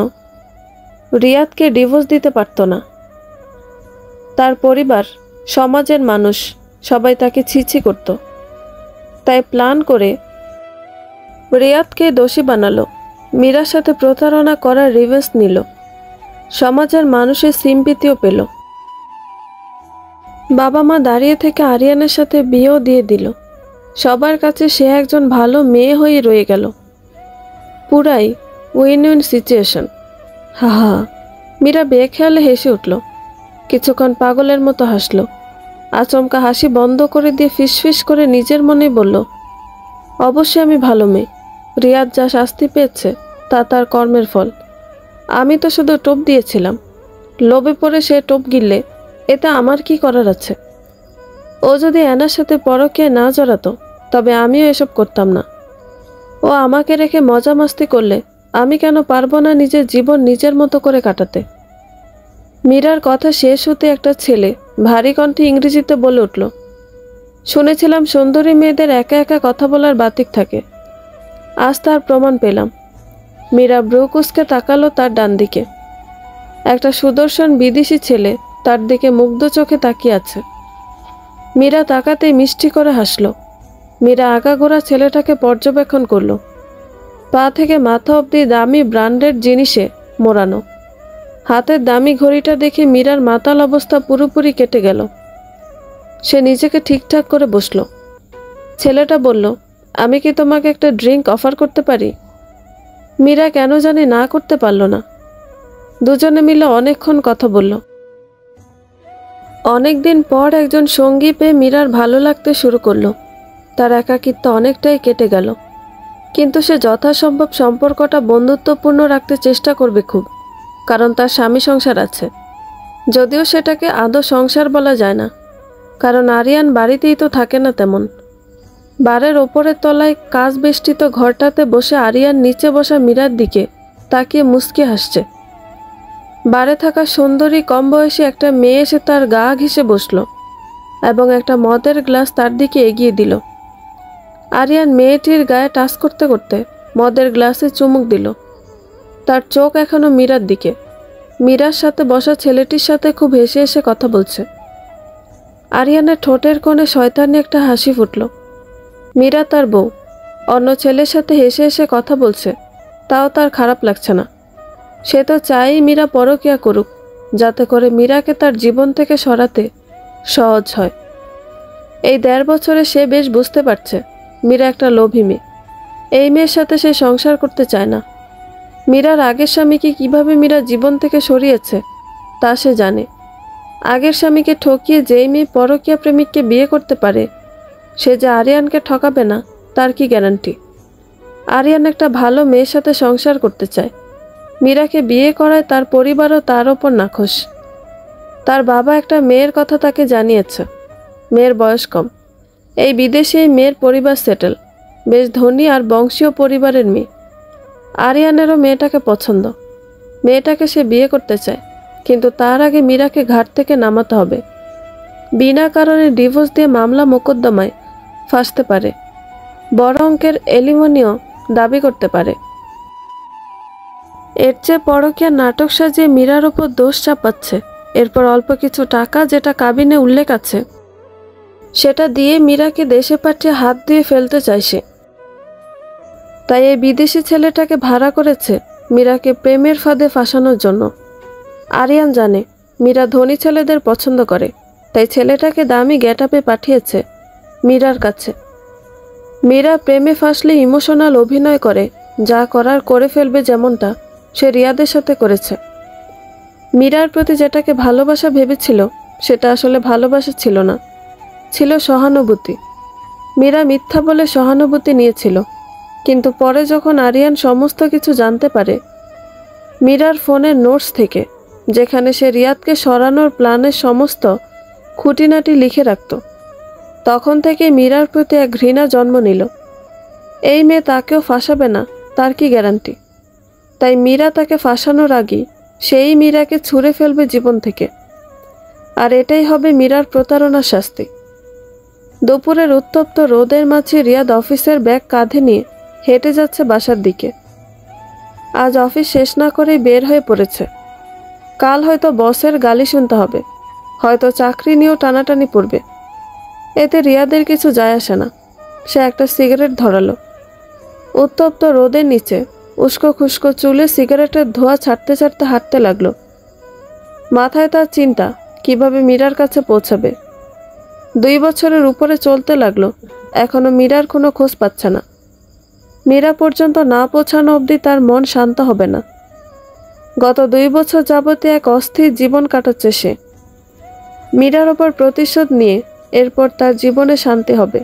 রিয়াদকে ডিভোর্স দিতে পারত না। তার পরিবার, সমাজের মানুষ সবাই তাকে ছিছি করত। তাই প্ল্যান করে রিয়াদকে দোষী বানালো, মীরার সাথে প্রতারণা করার রিভেঞ্জ নিল, সমাজের মানুষের সিম্পিতিও পেল। বাবা মা দাঁড়িয়ে থেকে আরিয়ানের সাথে বিয়েও দিয়ে দিল। সবার কাছে সে একজন ভালো মেয়ে হয়ে রয়ে গেল। পুরাই উইন উইন সিচুয়েশন। হা হা। মীরা বেখেয়ালে হেসে উঠল। কিছুক্ষণ পাগলের মতো হাসল। আচমকা হাসি বন্ধ করে দিয়ে ফিসফিস করে নিজের মনেই বলল, অবশ্যই আমি ভালো মেয়ে। রিয়াদ যা শাস্তি পেয়েছে তা তার কর্মের ফল। আমি তো শুধু টোপ দিয়েছিলাম। লোভে পড়ে সে টোপ গিললে এতে আমার কি করার আছে? ও যদি অ্যানার সাথে পরকীয়ায় না জড়াতো তবে আমিও এসব করতাম না। ও আমাকে রেখে মজা মাস্তি করলে আমি কেন পারবো না নিজের জীবন নিজের মতো করে কাটাতে? মীরার কথা শেষ হতে একটা ছেলে ভারী কণ্ঠে ইংরেজিতে বলে উঠল, শুনেছিলাম সুন্দরী মেয়েদের একা একা কথা বলার বাতিক থাকে। আজ তার প্রমাণ পেলাম। মীরা ব্রু কুঁচকে তাকালো তার ডান দিকে। একটা সুদর্শন বিদেশি ছেলে তার দিকে মুগ্ধ চোখে তাকিয়ে আছে। মীরা তাকাতেই মিষ্টি করে হাসল। মীরা আগাগোড়া ছেলেটাকে পর্যবেক্ষণ করল। পা থেকে মাথা অবধি দামি ব্র্যান্ডেড জিনিসে মোড়ানো। হাতের দামি ঘড়িটা দেখে মীরার মাতাল অবস্থা পুরোপুরি কেটে গেল। সে নিজেকে ঠিকঠাক করে বসল। ছেলেটা বলল, আমি কি তোমাকে একটা ড্রিঙ্ক অফার করতে পারি? মীরা কেন জানি না করতে পারল না। দুজনে মিলে অনেকক্ষণ কথা বলল। অনেকদিন পর একজন সঙ্গী পেয়ে মীরার ভালো লাগতে শুরু করলো। তার একাকিত্ব অনেকটাই কেটে গেল। কিন্তু সে যথাসম্ভব সম্পর্কটা বন্ধুত্বপূর্ণ রাখতে চেষ্টা করবে খুব, কারণ তার স্বামী সংসার আছে। যদিও সেটাকে আদৌ সংসার বলা যায় না, কারণ আরিয়ান বাড়িতেই তো থাকে না তেমন। বারের ওপরের তলায় কাচ বেষ্টিত ঘরটাতে বসে আরিয়ান নিচে বসা মীরার দিকে তাকিয়ে মুচকি হাসছে। বারে থাকা সুন্দরী কম বয়সী একটা মেয়ে এসে তার গা ঘেঁষে বসল এবং একটা মদের গ্লাস তার দিকে এগিয়ে দিল। আরিয়ান মেয়েটির গায়ে টাচ করতে করতে মদের গ্লাসে চুমুক দিল। তার চোখ এখনো মীরার দিকে। মীরার সাথে বসা ছেলেটির সাথে খুব হেসে হেসে কথা বলছে। আরিয়ানের ঠোঁটের কোণে শয়তানি একটা হাসি ফুটল। মীরা তার বউ অন্য ছেলের সাথে হেসে হেসে কথা বলছে, তাও তার খারাপ লাগছে না। সে তো চাই মীরা পরকীয়া করুক, যাতে করে মীরাকে তার জীবন থেকে সরাতে সহজ হয়। এই 1.5 বছরে সে বেশ বুঝতে পারছে মীরা একটা লোভী মেয়ে। এই মেয়ের সাথে সে সংসার করতে চায় না। মীরার আগের স্বামীকে কিভাবে মীরা জীবন থেকে সরিয়েছে তা সে জানে। আগের স্বামীকে ঠকিয়ে যেই মেয়ে পরকীয়া প্রেমিককে বিয়ে করতে পারে, সে যে আরিয়ানকে ঠকাবে না তার কি গ্যারান্টি? আরিয়ান একটা ভালো মেয়ের সাথে সংসার করতে চায়। মীরাকে বিয়ে করায় তার পরিবারও তার ওপর নাখোশ। তার বাবা একটা মেয়ের কথা তাকে জানিয়েছে। মেয়ের বয়স কম। এই বিদেশে এই মেয়ের পরিবার সেটেল, বেশ ধনী আর বংশীয় পরিবারের মেয়ে। আরিয়ানেরও মেয়েটাকে পছন্দ। মেয়েটাকে সে বিয়ে করতে চায়, কিন্তু তার আগে মীরাকে ঘাট থেকে নামাতে হবে। বিনা কারণে ডিভোর্স দিয়ে মামলা মোকদ্দমায় ফাঁসতে পারে, বড় অঙ্কের এলিমনিও দাবি করতে পারে। এর চেয়ে পরকীয়া নাটক সাজিয়ে মীরার ওপর দোষ চাপাচ্ছে। এরপর অল্প কিছু টাকা, যেটা কাবিনে উল্লেখ আছে, সেটা দিয়ে মীরাকে দেশে পাঠিয়ে হাত দিয়ে ফেলতে চাইছে। তাই এই বিদেশি ছেলেটাকে ভাড়া করেছে মীরাকে প্রেমের ফাঁদে ফাঁসানোর জন্য। আরিয়ান জানে মীরা ধনী ছেলেদের পছন্দ করে, তাই ছেলেটাকে দামি গেটআপে পাঠিয়েছে মীরার কাছে। মীরা প্রেমে ফাঁসলে ইমোশনাল অভিনয় করে, যা করার করে ফেলবে, যেমনটা সে রিয়াদের সাথে করেছে। মীরার প্রতি যেটাকে ভালোবাসা ভেবেছিল সেটা আসলে ভালোবাসা ছিল না, ছিল সহানুভূতি। মীরা মিথ্যা বলে সহানুভূতি নিয়েছিল, কিন্তু পরে যখন আরিয়ান সমস্ত কিছু জানতে পারে, মীরার ফোনের নোটস থেকে, যেখানে সে রিয়াদকে সরানোর প্ল্যানের সমস্ত খুঁটিনাটি লিখে রাখত, তখন থেকে মীরার প্রতি এক ঘৃণা জন্ম নিল। এই মেয়ে তাকেও ফাঁসাবে না তার কি গ্যারান্টি? তাই মীরা তাকে ফাঁসানোর আগেই সেই মীরাকে ছুঁড়ে ফেলবে জীবন থেকে। আর এটাই হবে মীরার প্রতারণার শাস্তি। দুপুরের উত্তপ্ত রোদের মাঝে রিয়াদ অফিসের ব্যাগ কাঁধে নিয়ে হেঁটে যাচ্ছে বাসার দিকে। আজ অফিস শেষ না করেই বের হয়ে পড়েছে। কাল হয়তো বসের গালি শুনতে হবে, হয়তো চাকরি নিয়েও টানাটানি পড়বে। এতে রিয়াদের কিছু যায় আসে না। সে একটা সিগারেট ধরালো। উত্তপ্ত রোদের নিচে উস্কো খুস্কো চুলে সিগারেটের ধোঁয়া ছাড়তে ছাড়তে হাঁটতে লাগলো। মাথায় তার চিন্তা কিভাবে মীরার কাছে পৌঁছাবে। 2 বছরের উপরে চলতে লাগলো, এখনো মীরার কোনো খোঁজ পাচ্ছে না। মীরা পর্যন্ত না পৌঁছানো অবধি তার মন শান্ত হবে না। গত 2 বছর যাবতীয় এক অস্থির জীবন কাটাচ্ছে সে। মীরার ওপর প্রতিশোধ নিয়ে এরপর তার জীবনে শান্তি হবে।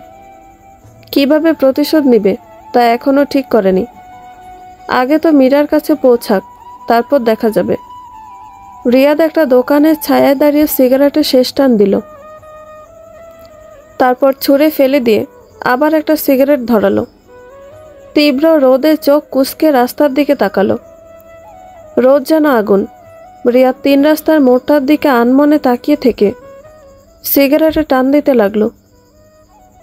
কিভাবে প্রতিশোধ নিবে তা এখনো ঠিক করেনি। আগে তো মীরার কাছে পৌঁছাক, তারপর দেখা যাবে। রিয়াদ একটা দোকানের ছায়ায় দাঁড়িয়ে সিগারেটের শেষ টান দিল। তারপর ছুঁড়ে ফেলে দিয়ে আবার একটা সিগারেট ধরালো। তীব্র রোদে চোখ কুঁচকে রাস্তার দিকে তাকালো। রোদ যেন আগুন। রিয়াদ 3 রাস্তার মোড়টার দিকে আনমনে তাকিয়ে থেকে সিগারেটে টান দিতে লাগলো।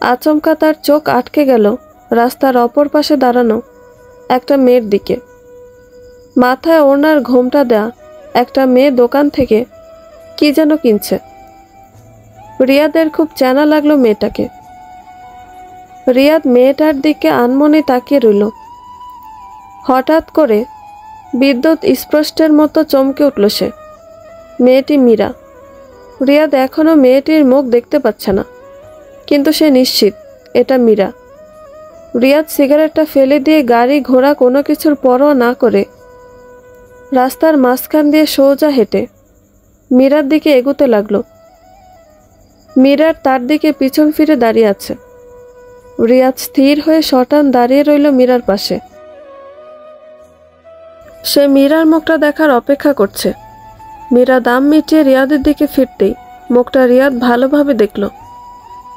আচমকা তার চোখ আটকে গেল রাস্তার অপর পাশে দাঁড়ানো একটা মেয়ের দিকে। মাথায় ওড়নার ঘোমটা দেয়া একটা মেয়ে দোকান থেকে কি যেন কিনছে। রিয়াদের খুব চেনা লাগলো মেয়েটাকে। রিয়াদ মেয়েটার দিকে আনমনে তাকিয়ে রইল। হঠাৎ করে বিদ্যুৎ স্পষ্টের মতো চমকে উঠল সে। মেয়েটি মীরা। রিয়াদ এখনও মেয়েটির মুখ দেখতে পাচ্ছে না, কিন্তু সে নিশ্চিত এটা মীরা। রিয়াদ সিগারেটটা ফেলে দিয়ে গাড়ি ঘোড়া কোনো কিছুর পরোয়া না করে রাস্তার মাঝখান দিয়ে সোজা হেঁটে মীরার দিকে এগুতে লাগলো। মীরার তার দিকে পিছন ফিরে দাঁড়িয়ে আছে। রিয়াদ স্থির হয়ে সটান দাঁড়িয়ে রইল মীরার পাশে। সে মীরার মুখটা দেখার অপেক্ষা করছে। মীরা দাম মিটিয়ে রিয়াদের দিকে ফিরতেই মুখটা রিয়াদ ভালোভাবে দেখল।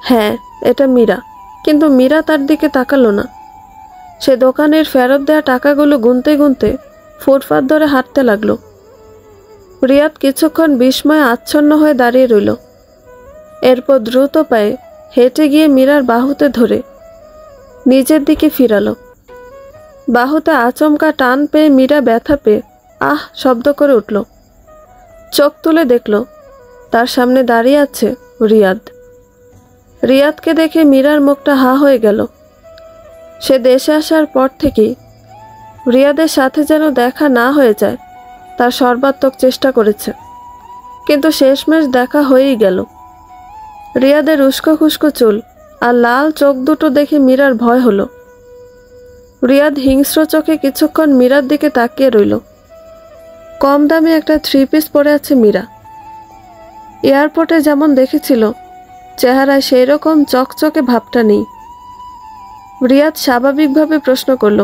হ্যাঁ, এটা মীরা, কিন্তু মীরা তার দিকে তাকালো না। সে দোকানের ফেরত দেওয়া টাকাগুলো গুনতে গুনতে ফুটপাত ধরে হাঁটতে লাগলো। রিয়াদ কিছুক্ষণ বিস্ময়ে আচ্ছন্ন হয়ে দাঁড়িয়ে রইল। এরপর দ্রুত পায়ে হেঁটে গিয়ে মীরার বাহুতে ধরে নিজের দিকে ফিরালো। বাহুতে আচমকা টান পেয়ে মীরা ব্যথা পেয়ে আহ শব্দ করে উঠল। চোখ তুলে দেখল তার সামনে দাঁড়িয়ে আছে রিয়াদ। রিয়াদকে দেখে মীরার মুখটা হা হয়ে গেল। সে দেশে আসার পর থেকেই রিয়াদের সাথে যেন দেখা না হয়ে যায় তার সর্বাত্মক চেষ্টা করেছে, কিন্তু শেষমেশ দেখা হয়েই গেল। রিয়াদের উস্কো খুস্কো চুল আর লাল চোখ দুটো দেখে মীরার ভয় হলো। রিয়াদ হিংস্র চোখে কিছুক্ষণ মীরার দিকে তাকিয়ে রইল। কম দামি একটা 3 পিস পরে আছে মীরা। এয়ারপোর্টে যেমন দেখেছিল চেহারায় সেই রকম চকচকে ভাবটা নেই। রিয়াদ স্বাভাবিকভাবে প্রশ্ন করল,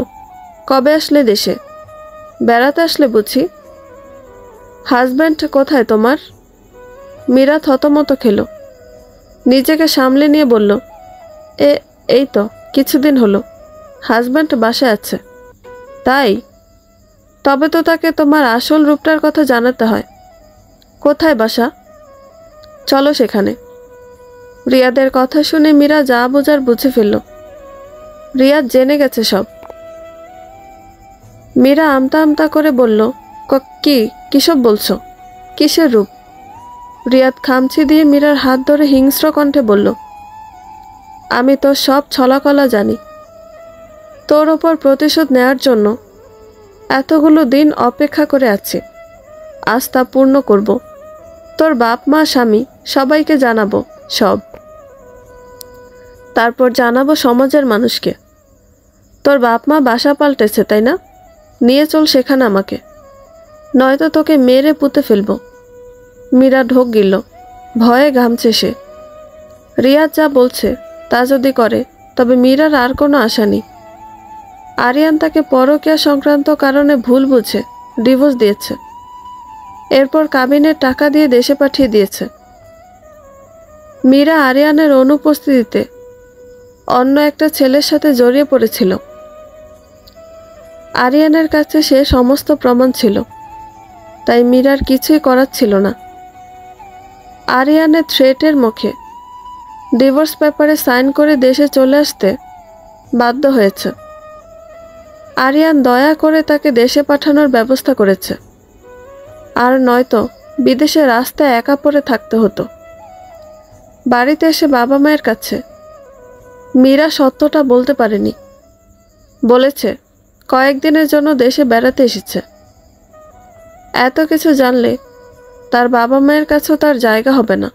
কবে আসলে দেশে? বেড়াতে আসলে বুঝি? হাজব্যান্ড কোথায় তোমার? মীরা থতমত খেল। নিজেকে সামলে নিয়ে বলল, এই তো কিছুদিন হলো। হাজব্যান্ড বাসায় আছে। তাই? তবে তো তাকে তোমার আসল রূপটার কথা জানাতে হয়। কোথায় বাসা? চলো সেখানে। রিয়াদের কথা শুনে মীরা যা বোঝার বুঝে ফেলল। রিয়াদ জেনে গেছে সব। মীরা আমতা আমতা করে বলল, কিসব বলছো? কিসের রূপ? রিয়াদ খামচি দিয়ে মীরার হাত ধরে হিংস্র কণ্ঠে বলল, আমি তো সব ছলাকলা জানি। তোর ওপর প্রতিশোধ নেয়ার জন্য এতগুলো দিন অপেক্ষা করে আছি। আজ তা পূর্ণ করব। তোর বাপ মা স্বামী সবাইকে জানাবো সব। তারপর জানাবো সমাজের মানুষকে। তোর বাপ মা বাসা পাল্টেছে, তাই না? নিয়ে চল সেখানে আমাকে, নয়তো তোকে মেরে পুঁতে ফেলবো। মীরা ঢোক গিলল। ভয়ে ঘামছে সে। রিয়াদ যা বলছে তা যদি করে তবে মীরার আর কোনো আশা নেই। আরিয়ান তাকে পরকীয়া সংক্রান্ত কারণে ভুল বুঝে ডিভোর্স দিয়েছে। এরপর কাবিনের টাকা দিয়ে দেশে পাঠিয়ে দিয়েছে। মীরা আরিয়ানের অনুপস্থিতিতে অন্য একটা ছেলের সাথে জড়িয়ে পড়েছিল। আরিয়ানের কাছে সে সমস্ত প্রমাণ ছিল, তাই মীরার কিছুই করার ছিল না। আরিয়ানের থ্রেটের মুখে ডিভোর্স পেপারে সাইন করে দেশে চলে আসতে বাধ্য হয়েছে। আরিয়ান দয়া করে তাকে দেশে পাঠানোর ব্যবস্থা করেছে, আর নয়তো বিদেশে রাস্তায় একা পড়ে থাকতে হতো। বাড়িতে এসে বাবা মায়ের কাছে মীরা সত্যটা বলতে পারেনি। বলেছে কয়েকদিনের জন্য দেশে বেড়াতে এসেছে। এত কিছু জানলে তার বাবা মায়ের কাছেও তার জায়গা হবে না,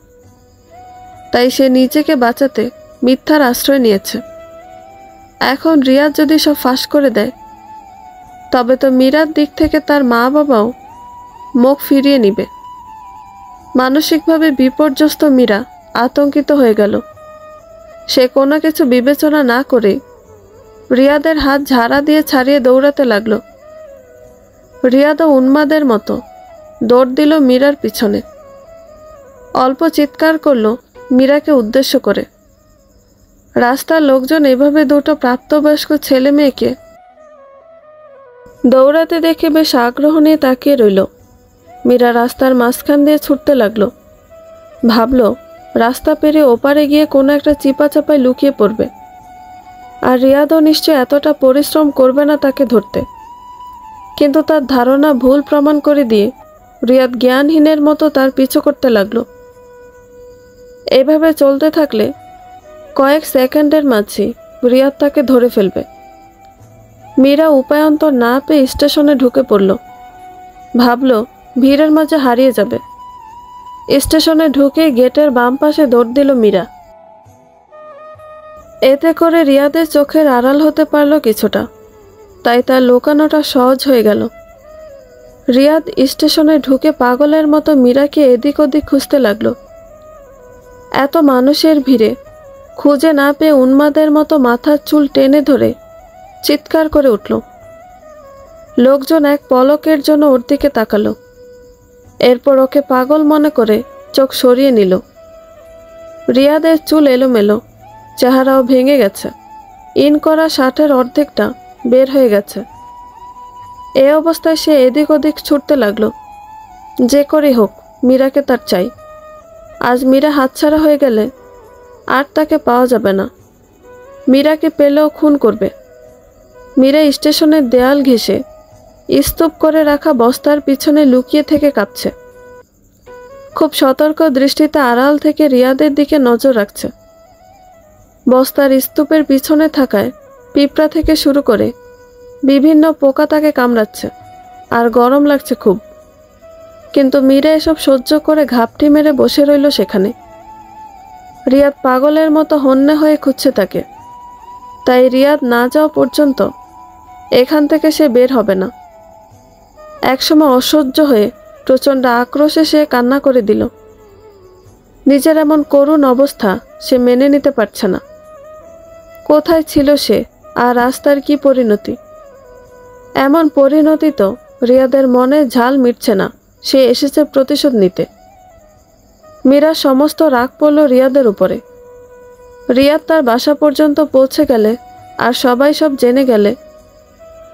তাই সে নিজেকে বাঁচাতে মিথ্যার আশ্রয় নিয়েছে। এখন রিয়াদ যদি সব ফাঁস করে দেয় তবে তো মীরার দিক থেকে তার মা বাবাও মুখ ফিরিয়ে নিবে। মানসিকভাবে বিপর্যস্ত মীরা আতঙ্কিত হয়ে গেল। সে কোনো কিছু বিবেচনা না করে রিয়াদের হাত ঝাড়া দিয়ে ছাড়িয়ে দৌড়াতে লাগলো। রিয়াদও উন্মাদের মতো দৌড় দিল মীরার পিছনে। অল্প চিৎকার করলো মীরাকে উদ্দেশ্য করে। রাস্তার লোকজন এভাবে দুটো প্রাপ্তবয়স্ক ছেলে মেয়েকে দৌড়াতে দেখে বেশ আগ্রহ নিয়ে তাকিয়ে রইল। মীরা রাস্তার মাঝখান দিয়ে ছুটতে লাগলো। ভাবল রাস্তা পেরিয়ে ওপারে গিয়ে কোনো একটা চিপা চাপায় লুকিয়ে পড়বে, আর রিয়াদও নিশ্চয় এতটা পরিশ্রম করবে না তাকে ধরতে। কিন্তু তার ধারণা ভুল প্রমাণ করে দিয়ে রিয়াদ জ্ঞানহীনের মতো তার পিছু করতে লাগলো। এভাবে চলতে থাকলে কয়েক সেকেন্ডের মাঝেই রিয়াদ তাকে ধরে ফেলবে। মীরা উপায়ন্তর না পেয়ে স্টেশনে ঢুকে পড়ল। ভাবল ভিড়ের মাঝে হারিয়ে যাবে। স্টেশনে ঢুকে গেটের বাম পাশে দৌড় দিল মীরা। এতে করে রিয়াদের চোখের আড়াল হতে পারল কিছুটা, তাই তার লুকানোটা সহজ হয়ে গেল। রিয়াদ স্টেশনে ঢুকে পাগলের মতো মীরাকে এদিক ওদিক খুঁজতে লাগলো। এত মানুষের ভিড়ে খুঁজে না পেয়ে উন্মাদের মতো মাথার চুল টেনে ধরে চিৎকার করে উঠল। লোকজন এক পলকের জন্য ওর দিকে তাকালো, এরপর ওকে পাগল মনে করে চোখ সরিয়ে নিল। রিয়াদের চুল এলোমেলো, চেহারাও ভেঙে গেছে, ইন করা শার্টের অর্ধেকটা বের হয়ে গেছে। এই অবস্থায় সে এদিক ওদিক ছুটতে লাগলো। যে করে হোক মীরাকে তার চাই। আজ মীরা হাতছাড়া হয়ে গেলে আর তাকে পাওয়া যাবে না। মীরাকে পেলেও খুন করবে। মীরা স্টেশনের দেয়াল ঘেঁষে স্তূপ করে রাখা বস্তার পিছনে লুকিয়ে থেকে কাঁপছে। খুব সতর্ক দৃষ্টিতে আড়াল থেকে রিয়াদের দিকে নজর রাখছে। বস্তার স্তূপের পিছনে থাকায় পিঁপড়া থেকে শুরু করে বিভিন্ন পোকা তাকে কামড়াচ্ছে, আর গরম লাগছে খুব। কিন্তু মীরা এসব সহ্য করে ঘাপটি মেরে বসে রইল সেখানে। রিয়াদ পাগলের মতো হন্যে হয়ে খুঁজছে তাকে, তাই রিয়াদ না যাওয়া পর্যন্ত এখান থেকে সে বের হবে না। একসময় অসহ্য হয়ে প্রচণ্ড আক্রোশে সে কান্না করে দিল। নিজের এমন করুণ অবস্থা সে মেনে নিতে পারছে না। কোথায় ছিল সে, আর আজ তার কি পরিণতি? এমন পরিণতি তো রিয়াদের মনে ঝাল মিটছে না। সে এসেছে প্রতিশোধ নিতে। মীরার সমস্ত রাগ পড়ল রিয়াদের উপরে। রিয়াদ তার বাসা পর্যন্ত পৌঁছে গেলে আর সবাই সব জেনে গেলে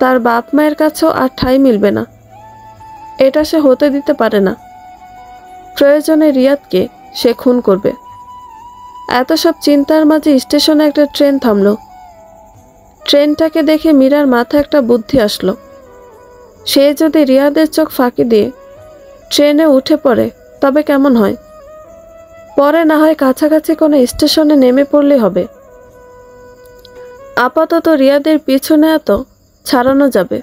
তার বাপ মায়ের কাছেও আর ঠাঁই মিলবে না। এটা সে হতে দিতে পারে না। প্রয়োজনে রিয়াদকে সে খুন করবে। এত সব চিন্তার মাঝে স্টেশনে একটা ট্রেন থামল। ট্রেনটাকে দেখে মীরার মাথায় একটা বুদ্ধি আসলো। সে যদি রিয়াদের চোখ ফাঁকি দিয়ে ট্রেনে উঠে পড়ে তবে কেমন হয়? পরে না হয় কাছাকাছি কোনো স্টেশনে নেমে পড়লে হবে। আপাতত রিয়াদের পিছনে এত ছাড়ানো যাবে।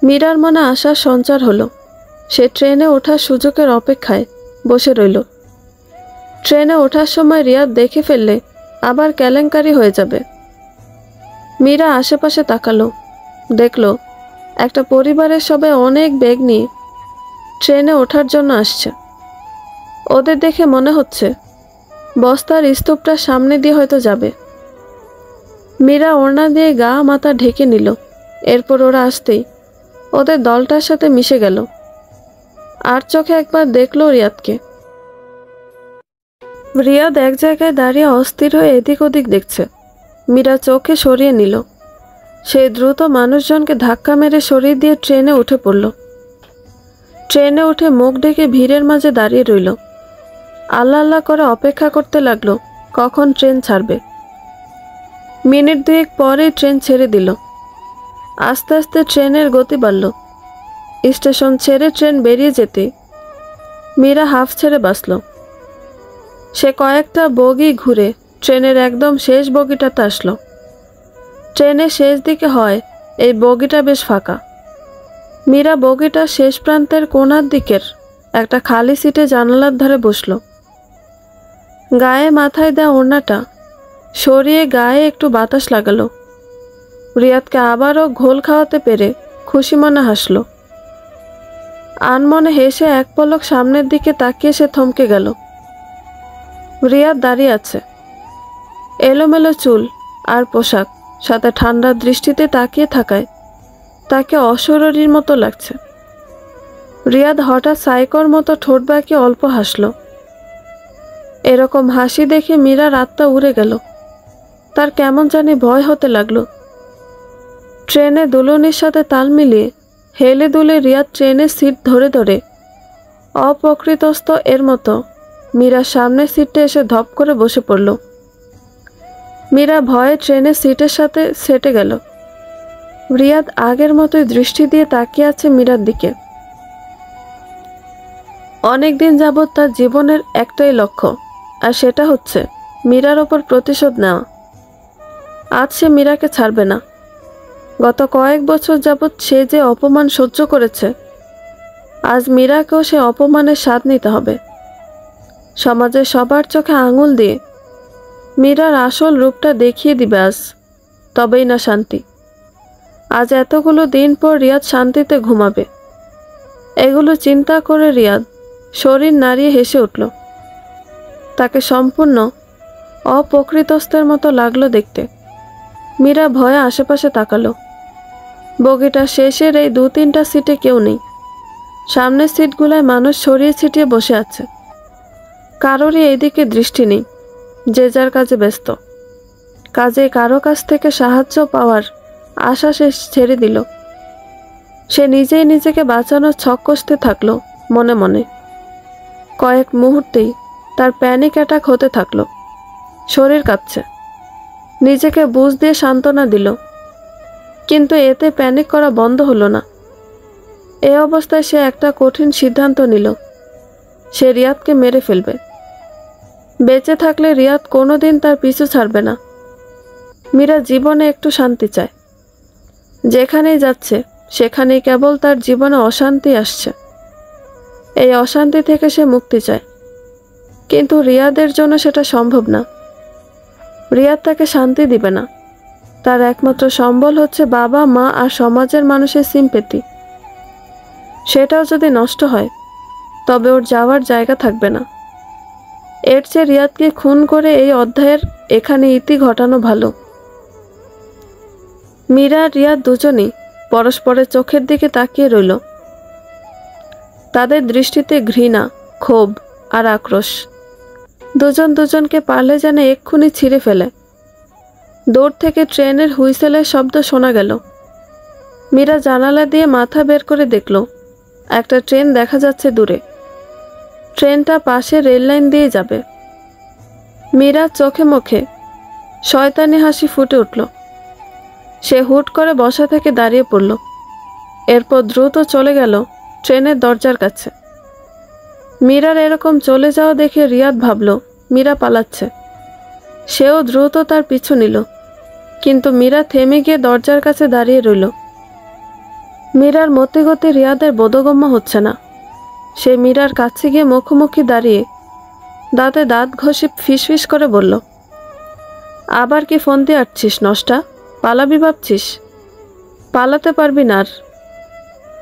মীরার মনে আশার সঞ্চার হলো। সে ট্রেনে ওঠার সুযোগের অপেক্ষায় বসে রইল। ট্রেনে ওঠার সময় রিয়াদ দেখে ফেললে আবার কেলেঙ্কারি হয়ে যাবে। মীরা আশেপাশে তাকালো, দেখল একটা পরিবারের সবাই অনেক ব্যাগ নিয়ে ট্রেনে ওঠার জন্য আসছে। ওদের দেখে মনে হচ্ছে বস্তার স্তূপটা সামনে দিয়ে হয়তো যাবে। মীরা ওড়না দিয়ে গা মাথা ঢেকে নিল। এরপর ওরা আসতেই ওদের দলটার সাথে মিশে গেল। আর চোখে একবার দেখল রিয়াদকে। রিয়াদ এক জায়গায় দাঁড়িয়ে অস্থির হয়ে এদিক ওদিক দেখছে। মীরা চোখে সরিয়ে নিল। সে দ্রুত মানুষজনকে ধাক্কা মেরে সরিয়ে দিয়ে ট্রেনে উঠে পড়ল। ট্রেনে উঠে মুখ ঢেকে ভিড়ের মাঝে দাঁড়িয়ে রইল। আল্লাহ আল্লাহ করে অপেক্ষা করতে লাগলো কখন ট্রেন ছাড়বে। মিনিট দুয়েক পরে ট্রেন ছেড়ে দিল। আস্তে আস্তে ট্রেনের গতি বাড়ল। স্টেশন ছেড়ে ট্রেন বেরিয়ে যেতে মীরা হাফ ছেড়ে বাঁচল। সে কয়েকটা বগি ঘুরে ট্রেনের একদম শেষ বগিটাতে আসলো। ট্রেনের শেষ দিকে হয় এই বগিটা বেশ ফাঁকা। মীরা বগিটার শেষ প্রান্তের কোণার দিকের একটা খালি সিটে জানালার ধারে বসল। গায়ে মাথায় দেওয়া ওড়নাটা সরিয়ে গায়ে একটু বাতাস লাগালো। রিয়াদকে আবারও ঘোল খাওয়াতে পেরে খুশি মনে হাসল। আনমনে হেসে এক পলক সামনের দিকে তাকিয়ে সে থমকে গেল। রিয়াদ দাঁড়িয়ে আছে, এলোমেলো চুল আর পোশাক সাথে ঠান্ডা দৃষ্টিতে তাকিয়ে থাকায় তাকে অশরীরীর মতো লাগছে। রিয়াদ হঠাৎ সাইকোর মতো ঠোঁট বাঁকিয়ে অল্প হাসল। এরকম হাসি দেখে মীরার আত্মা উড়ে গেল। তার কেমন জানি ভয় হতে লাগলো। ট্রেনে দুলুনির সাথে তাল মিলিয়ে হেলে দুলে রিয়াদ ট্রেনের সিট ধরে ধরে অপ্রকৃতস্থ এর মতো মীরার সামনের সিটে এসে ধপ করে বসে পড়ল। মীরা ভয়ে ট্রেনের সিটের সাথে সেটে গেল। রিয়াদ আগের মতোই দৃষ্টি দিয়ে তাকিয়ে আছে মীরার দিকে। অনেকদিন যাবৎ তার জীবনের একটাই লক্ষ্য, আর সেটা হচ্ছে মীরার ওপর প্রতিশোধ নেওয়া। আজ সে মীরাকে ছাড়বে না। গত কয়েক বছর যাবৎ সে যে অপমান সহ্য করেছে, আজ মীরাকেও সে অপমানের স্বাদ নিতে হবে। সমাজের সবার চোখে আঙুল দিয়ে মীরার আসল রূপটা দেখিয়ে দিবে আজ, তবেই না শান্তি। আজ এতগুলো দিন পর রিয়াদ শান্তিতে ঘুমাবে। এগুলো চিন্তা করে রিয়াদ শরীর নাড়িয়ে হেসে উঠল। তাকে সম্পূর্ণ অপ্রকৃতস্থের মতো লাগলো দেখতে। মীরা ভয়ে আশেপাশে তাকালো। বগিটা শেষের এই 2-3টা সিটে কেউ নেই। সামনের সিটগুলায় মানুষ ছড়িয়ে ছিটিয়ে বসে আছে। কারোরই এইদিকে দৃষ্টি নেই, যে যার কাজে ব্যস্ত। কাজে কারো কাছ থেকে সাহায্য পাওয়ার আশা সে ছেড়ে দিল। সে নিজেই নিজেকে বাঁচানোর ছক কষতে থাকলো মনে মনে। কয়েক মুহূর্তেই তার প্যানিক অ্যাটাক হতে থাকলো। শরীর কাঁপছে। নিজেকে বুঝ দিয়ে সান্ত্বনা দিল, কিন্তু এতে প্যানিক করা বন্ধ হলো না। এ অবস্থায় সে একটা কঠিন সিদ্ধান্ত নিল। সে রিয়াদকে মেরে ফেলবে। বেঁচে থাকলে রিয়াদ কোনোদিন তার পিছু ছাড়বে না। মীরা জীবনে একটু শান্তি চায়। যেখানেই যাচ্ছে সেখানেই কেবল তার জীবনে অশান্তি আসছে। এই অশান্তি থেকে সে মুক্তি চায়, কিন্তু রিয়াদের জন্য সেটা সম্ভব না। রিয়াদ তাকে শান্তি দিবে না। তার একমাত্র সম্বল হচ্ছে বাবা, মা আর সমাজের মানুষের সিম্পেথি। সেটাও যদি নষ্ট হয় তবে ওর যাওয়ার জায়গা থাকবে না। এর চেয়ে রিয়াদকে খুন করে এই অধ্যায়ের এখানে ইতি ঘটানো ভালো। মীরা আর রিয়াদ দুজনই পরস্পরের চোখের দিকে তাকিয়ে রইল। তাদের দৃষ্টিতে ঘৃণা, ক্ষোভ আর আক্রোশ। দুজন দুজনকে পারলে যেন এক্ষুনি ছিঁড়ে ফেলে। দূর থেকে ট্রেনের হুইসেলের শব্দ শোনা গেল। মীরা জানালা দিয়ে মাথা বের করে দেখল একটা ট্রেন দেখা যাচ্ছে দূরে। ট্রেনটা পাশে রেললাইন দিয়ে যাবে। মীরা চোখে মুখে শয়তানি হাসি ফুটে উঠল। সে হুট করে বসা থেকে দাঁড়িয়ে পড়ল। এরপর দ্রুত চলে গেল ট্রেনের দরজার কাছে। মীরার এরকম চলে যাওয়া দেখে রিয়াদ ভাবল মীরা পালাচ্ছে। সেও দ্রুত তার পিছু নিল, কিন্তু মীরা থেমে গিয়ে দরজার কাছে দাঁড়িয়ে রইল। মীরার মতিগতি রিয়াদের বোধগম্য হচ্ছে না। সে মীরার কাছে গিয়ে মুখোমুখি দাঁড়িয়ে দাঁতে দাঁত ঘষে ফিসফিস করে বলল, আবার কি ফোন দিয়ে আটছিস নষ্টা? পালাবি ভাবছিস? পালাতে পারবি না আর।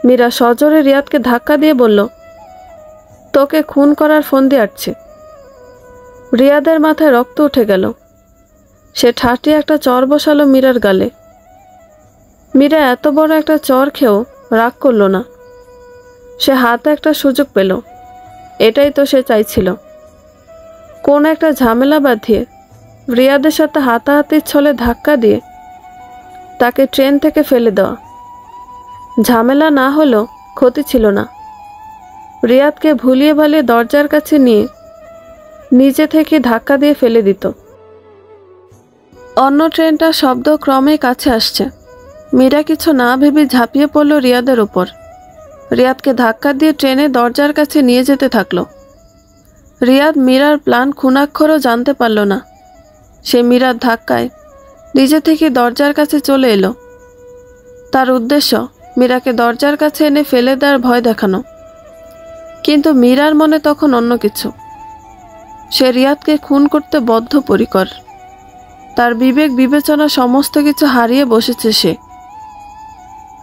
মীরা সজোরে রিয়াদকে ধাক্কা দিয়ে বলল, তোকে খুন করার ফোন দিয়ে আটছে। রিয়াদের মাথায় রক্ত উঠে গেল। সে ঠাটিয়ে একটা চর বসালো মীরার গালে। মীরা এত বড় একটা চর খেয়েও রাগ করল না। সে হাতে একটা সুযোগ পেল। এটাই তো সে চাইছিল। কোন একটা ঝামেলা বাঁধিয়ে রিয়াদের সাথে হাতাহাতির ছলে ধাক্কা দিয়ে তাকে ট্রেন থেকে ফেলে দেওয়া। ঝামেলা না হলেও ক্ষতি ছিল না। রিয়াদকে ভুলিয়ে ভালিয়ে দরজার কাছে নিয়ে নিজে থেকে ধাক্কা দিয়ে ফেলে দিত। অন্য ট্রেনটার শব্দ ক্রমে কাছে আসছে। মীরা কিছু না ভেবে ঝাঁপিয়ে পড়ল রিয়াদের উপর। রিয়াদকে ধাক্কা দিয়ে ট্রেনের দরজার কাছে নিয়ে যেতে থাকলো। রিয়াদ মীরার প্ল্যান খুনাক্ষরও জানতে পারল না। সে মীরার ধাক্কায় নিজে থেকে দরজার কাছে চলে এলো। তার উদ্দেশ্য মীরাকে দরজার কাছে এনে ফেলে দেওয়ার ভয় দেখানো। কিন্তু মীরার মনে তখন অন্য কিছু। সে রিয়াদকে খুন করতে বদ্ধপরিকর। তার বিবেক বিবেচনা সমস্ত কিছু হারিয়ে বসেছে সে।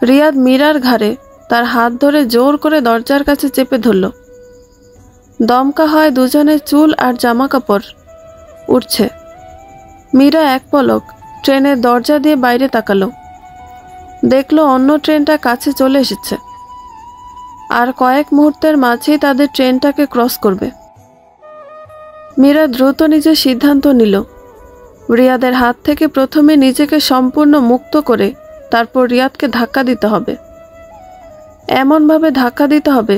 রিয়াদ মীরার ঘাড়ে তার হাত ধরে জোর করে দরজার কাছে চেপে ধরল। দমকা হয় দুজনের চুল আর জামা কাপড় উঠছে। মীরা এক পলক ট্রেনের দরজা দিয়ে বাইরে তাকালো। দেখলো অন্য ট্রেনটা কাছে চলে এসেছে। আর কয়েক মুহূর্তের মাঝেই তাদের ট্রেনটাকে ক্রস করবে। মীরা দ্রুত নিজের সিদ্ধান্ত নিল। রিয়াদের হাত থেকে প্রথমে নিজেকে সম্পূর্ণ মুক্ত করে তারপর রিয়াদকে ধাক্কা দিতে হবে। এমনভাবে ধাক্কা দিতে হবে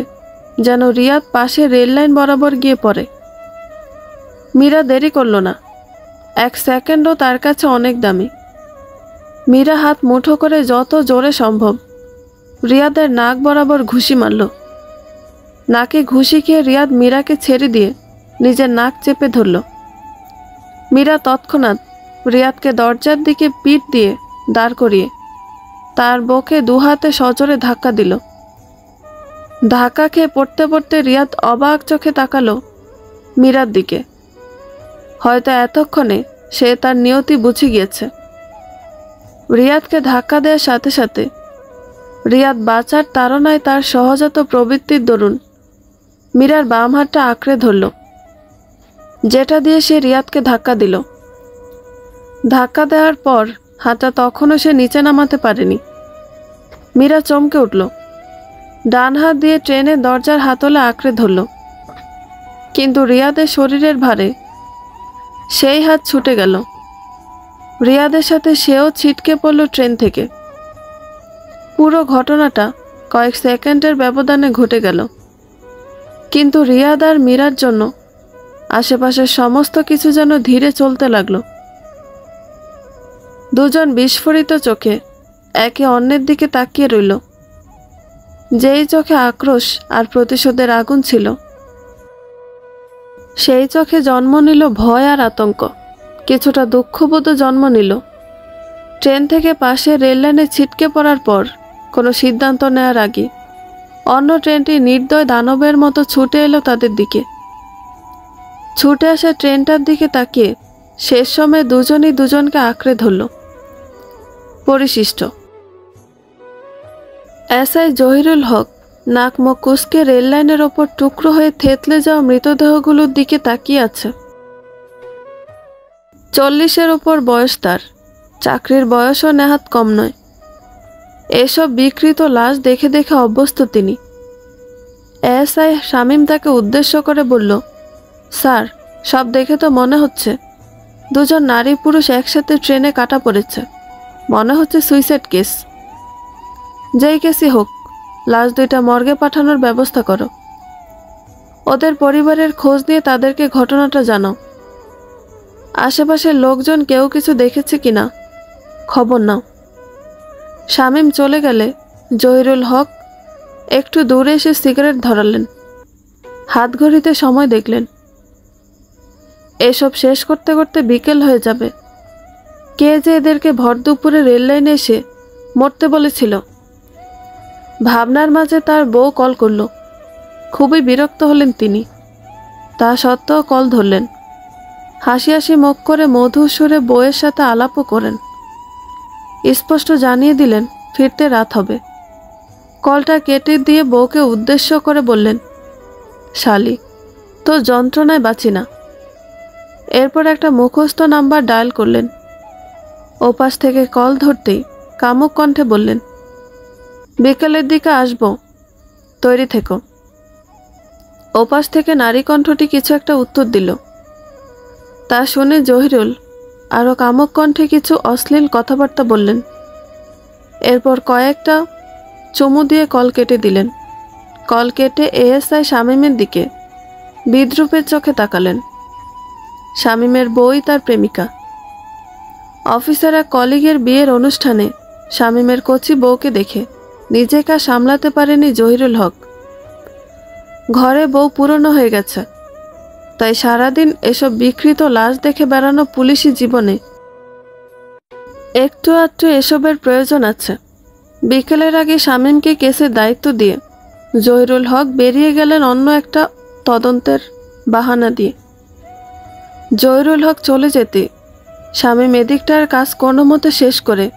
যেন রিয়াদ পাশে রেললাইন বরাবর গিয়ে পড়ে। মীরা দেরি করল না। 1 সেকেন্ডও তার কাছে অনেক দামি। মীরা হাত মুঠো করে যত জোরে সম্ভব রিয়াদের নাক বরাবর ঘুষি মারল। নাকে ঘুষি খেয়ে রিয়াদ মীরাকে ছেড়ে দিয়ে নিজের নাক চেপে ধরল। মীরা তৎক্ষণাৎ রিয়াদকে দরজার দিকে পিঠ দিয়ে দাঁড় করিয়ে তার বুকে দুহাতে সজোরে ধাক্কা দিল। ধাক্কা খেয়ে পড়তে পড়তে রিয়াদ অবাক চোখে তাকালো মীরার দিকে। হয়তো এতক্ষণে সে তার নিয়তি বুঝে গিয়েছে। রিয়াদকে ধাক্কা দেওয়ার সাথে সাথে রিয়াদ বাঁচার তাড়নায় তার সহজাত প্রবৃত্তির দরুন মীরার বাম হাতটা আঁকড়ে ধরল, যেটা দিয়ে সে রিয়াদকে ধাক্কা দিল। ধাক্কা দেওয়ার পর হাতটা তখনও সে নিচে নামাতে পারেনি। মীরা চমকে উঠল। ডান হাত দিয়ে ট্রেনের দরজার হাতলে আঁকড়ে ধরল, কিন্তু রিয়াদের শরীরের ভারে সেই হাত ছুটে গেল। রিয়াদের সাথে সেও ছিটকে পড়ল ট্রেন থেকে। পুরো ঘটনাটা কয়েক সেকেন্ডের ব্যবধানে ঘটে গেল, কিন্তু রিয়াদ আর মীরার জন্য আশেপাশের সমস্ত কিছু যেন ধীরে চলতে লাগলো। দুজন বিস্ফোরিত চোখে একে অন্যের দিকে তাকিয়ে রইল। যেই চোখে আক্রোশ আর প্রতিশোধের আগুন ছিল, সেই চোখে জন্ম নিল ভয় আর আতঙ্ক। কিছুটা দুঃখবোধও জন্ম নিল। ট্রেন থেকে পাশে রেললাইনে ছিটকে পড়ার পর কোনো সিদ্ধান্ত নেওয়ার আগে অন্য ট্রেনটি নির্দয় দানবের মতো ছুটে এলো তাদের দিকে। ছুটে আসা ট্রেনটার দিকে তাকিয়ে শেষ সময়ে দুজনই দুজনকে আঁকড়ে ধরল। পরিশিষ্ট এসআই জহিরুল হক নাক মুখ কুঁচকে রেললাইনের ওপর টুকরো হয়ে থেতলে যাওয়া মৃতদেহগুলোর দিকে তাকিয়ে আছে। 40-এর উপর বয়স তার, চাকরির বয়সও নেহাত কম নয়। এসব বিকৃত লাশ দেখে দেখে অভ্যস্ত তিনি। এসআই শামীম তাকে উদ্দেশ্য করে বলল, স্যার, সব দেখে তো মনে হচ্ছে দুজন নারী পুরুষ একসাথে ট্রেনে কাটা পড়েছে। মনে হচ্ছে সুইসাইড কেস। যেই কেসই হোক, লাশ দুইটা মর্গে পাঠানোর ব্যবস্থা করো। ওদের পরিবারের খোঁজ নিয়ে তাদেরকে ঘটনাটা জানাও। আশেপাশের লোকজন কেউ কিছু দেখেছে কিনা খবর নাও। শামীম চলে গেলে জহিরুল হক একটু দূরে এসে সিগারেট ধরালেন। হাত ঘড়িতে সময় দেখলেন। এসব শেষ করতে করতে বিকেল হয়ে যাবে। কে যে এদেরকে ভর দুপুরে রেল লাইনে এসে মরতে বলেছিল। ভাবনার মাঝে তার বউ কল করল। খুবই বিরক্ত হলেন তিনি। তা সত্ত্বেও কল ধরলেন। হাসি হাসি মুখ করে মধুর সুরে বউয়ের সাথে আলাপও করেন। স্পষ্ট জানিয়ে দিলেন ফিরতে রাত হবে। কলটা কেটে দিয়ে বউকে উদ্দেশ্য করে বললেন, শালি, তোর যন্ত্রণায় বাঁচি না। এরপর একটা মুখস্থ নাম্বার ডায়াল করলেন। ওপাশ থেকে কল ধরতেই কামুক কণ্ঠে বললেন, বিকেলের দিকে আসবো, তৈরি থেকো। ওপাশ থেকে নারী কণ্ঠটি কিছু একটা উত্তর দিল। তা শুনে জহিরুল আরও কামুক কণ্ঠে কিছু অশ্লীল কথাবার্তা বললেন। এরপর কয়েকটা চুমু দিয়ে কল কেটে দিলেন। কল কেটে এএসআই শামীমের দিকে বিদ্রূপের চোখে তাকালেন। শামীমের বউই তার প্রেমিকা। অফিসার এক কলিগের বিয়ের অনুষ্ঠানে শামীমের কচি বউকে দেখে নিজেকে সামলাতে পারেনি জহিরুল হক। ঘরে বউ পুরনো হয়ে গেছে, তাই সারাদিন এসব বিকৃত লাশ দেখে বেড়ানো পুলিশি জীবনে একটু আধটু এসবের প্রয়োজন আছে। বিকেলের আগে শামীমকে কেসের দায়িত্ব দিয়ে জহিরুল হক বেরিয়ে গেলেন অন্য একটা তদন্তের বাহানা দিয়ে। জহিরুল হক চলে যেতে স্বামী মেদিকটার কাজ কোনো মতে শেষ করে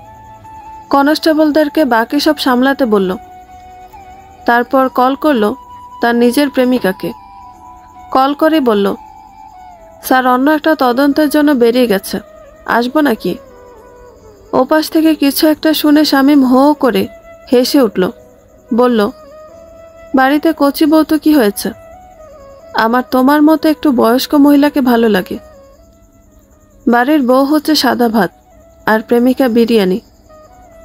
কনস্টেবলদেরকে বাকি সব সামলাতে বলল। তারপর কল করলো তার নিজের প্রেমিকাকে। কল করে বলল, স্যার অন্য একটা তদন্তের জন্য বেরিয়ে গেছে, আসবো নাকি? ওপাশ থেকে কিছু একটা শুনে শামীম হো করে হেসে উঠল। বলল, বাড়িতে কচি বউ তো কি হয়েছে? আমার তোমার মতো একটু বয়স্ক মহিলাকে ভালো লাগে। বাড়ির বউ হচ্ছে সাদা ভাত আর প্রেমিকা বিরিয়ানি।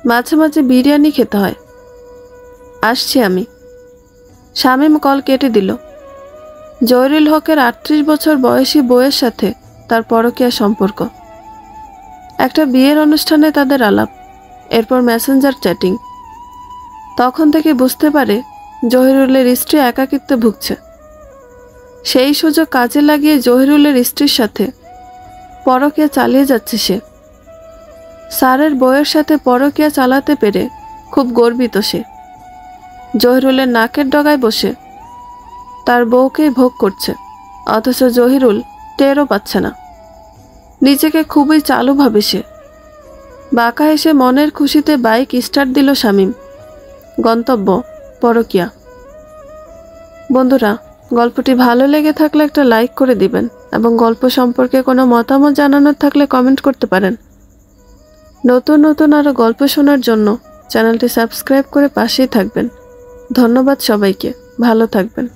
মাঝে মাঝে বিরিয়ানি খেতে হয়। আসছি আমি। শামীম কল কেটে দিল। জহিরুল হকের ৩৮ বছর বয়সী বউয়ের সাথে তার পরকীয়া সম্পর্ক। একটা বিয়ের অনুষ্ঠানে তাদের আলাপ, এরপর মেসেঞ্জার চ্যাটিং। তখন থেকে বুঝতে পারে জহিরুলের স্ত্রী একাকিত্বে ভুগছে। সেই সুযোগ কাজে লাগিয়ে জহিরুলের স্ত্রীর সাথে পরকীয়া চালিয়ে যাচ্ছে সে। স্যারের বউয়ের সাথে পরকীয়া চালাতে পেরে খুব গর্বিত সে। জহিরুলের নাকের ডগায় বসে তার বউকেই ভোগ করছে, অথচ জহিরুল টেরও পাচ্ছে না। নিজেকে খুবই চালু ভাবে সে। বাঁকা এসে মনের খুশিতে বাইক স্টার্ট দিল শামীম। গন্তব্য পরকীয়া। বন্ধুরা, গল্পটি ভালো লেগে থাকলে একটা লাইক করে দিবেন এবং গল্প সম্পর্কে কোনো মতামত জানানোর থাকলে কমেন্ট করতে পারেন। নতুন নতুন আরও গল্প শোনার জন্য চ্যানেলটি সাবস্ক্রাইব করে পাশেই থাকবেন। ধন্যবাদ সবাইকে। ভালো থাকবেন।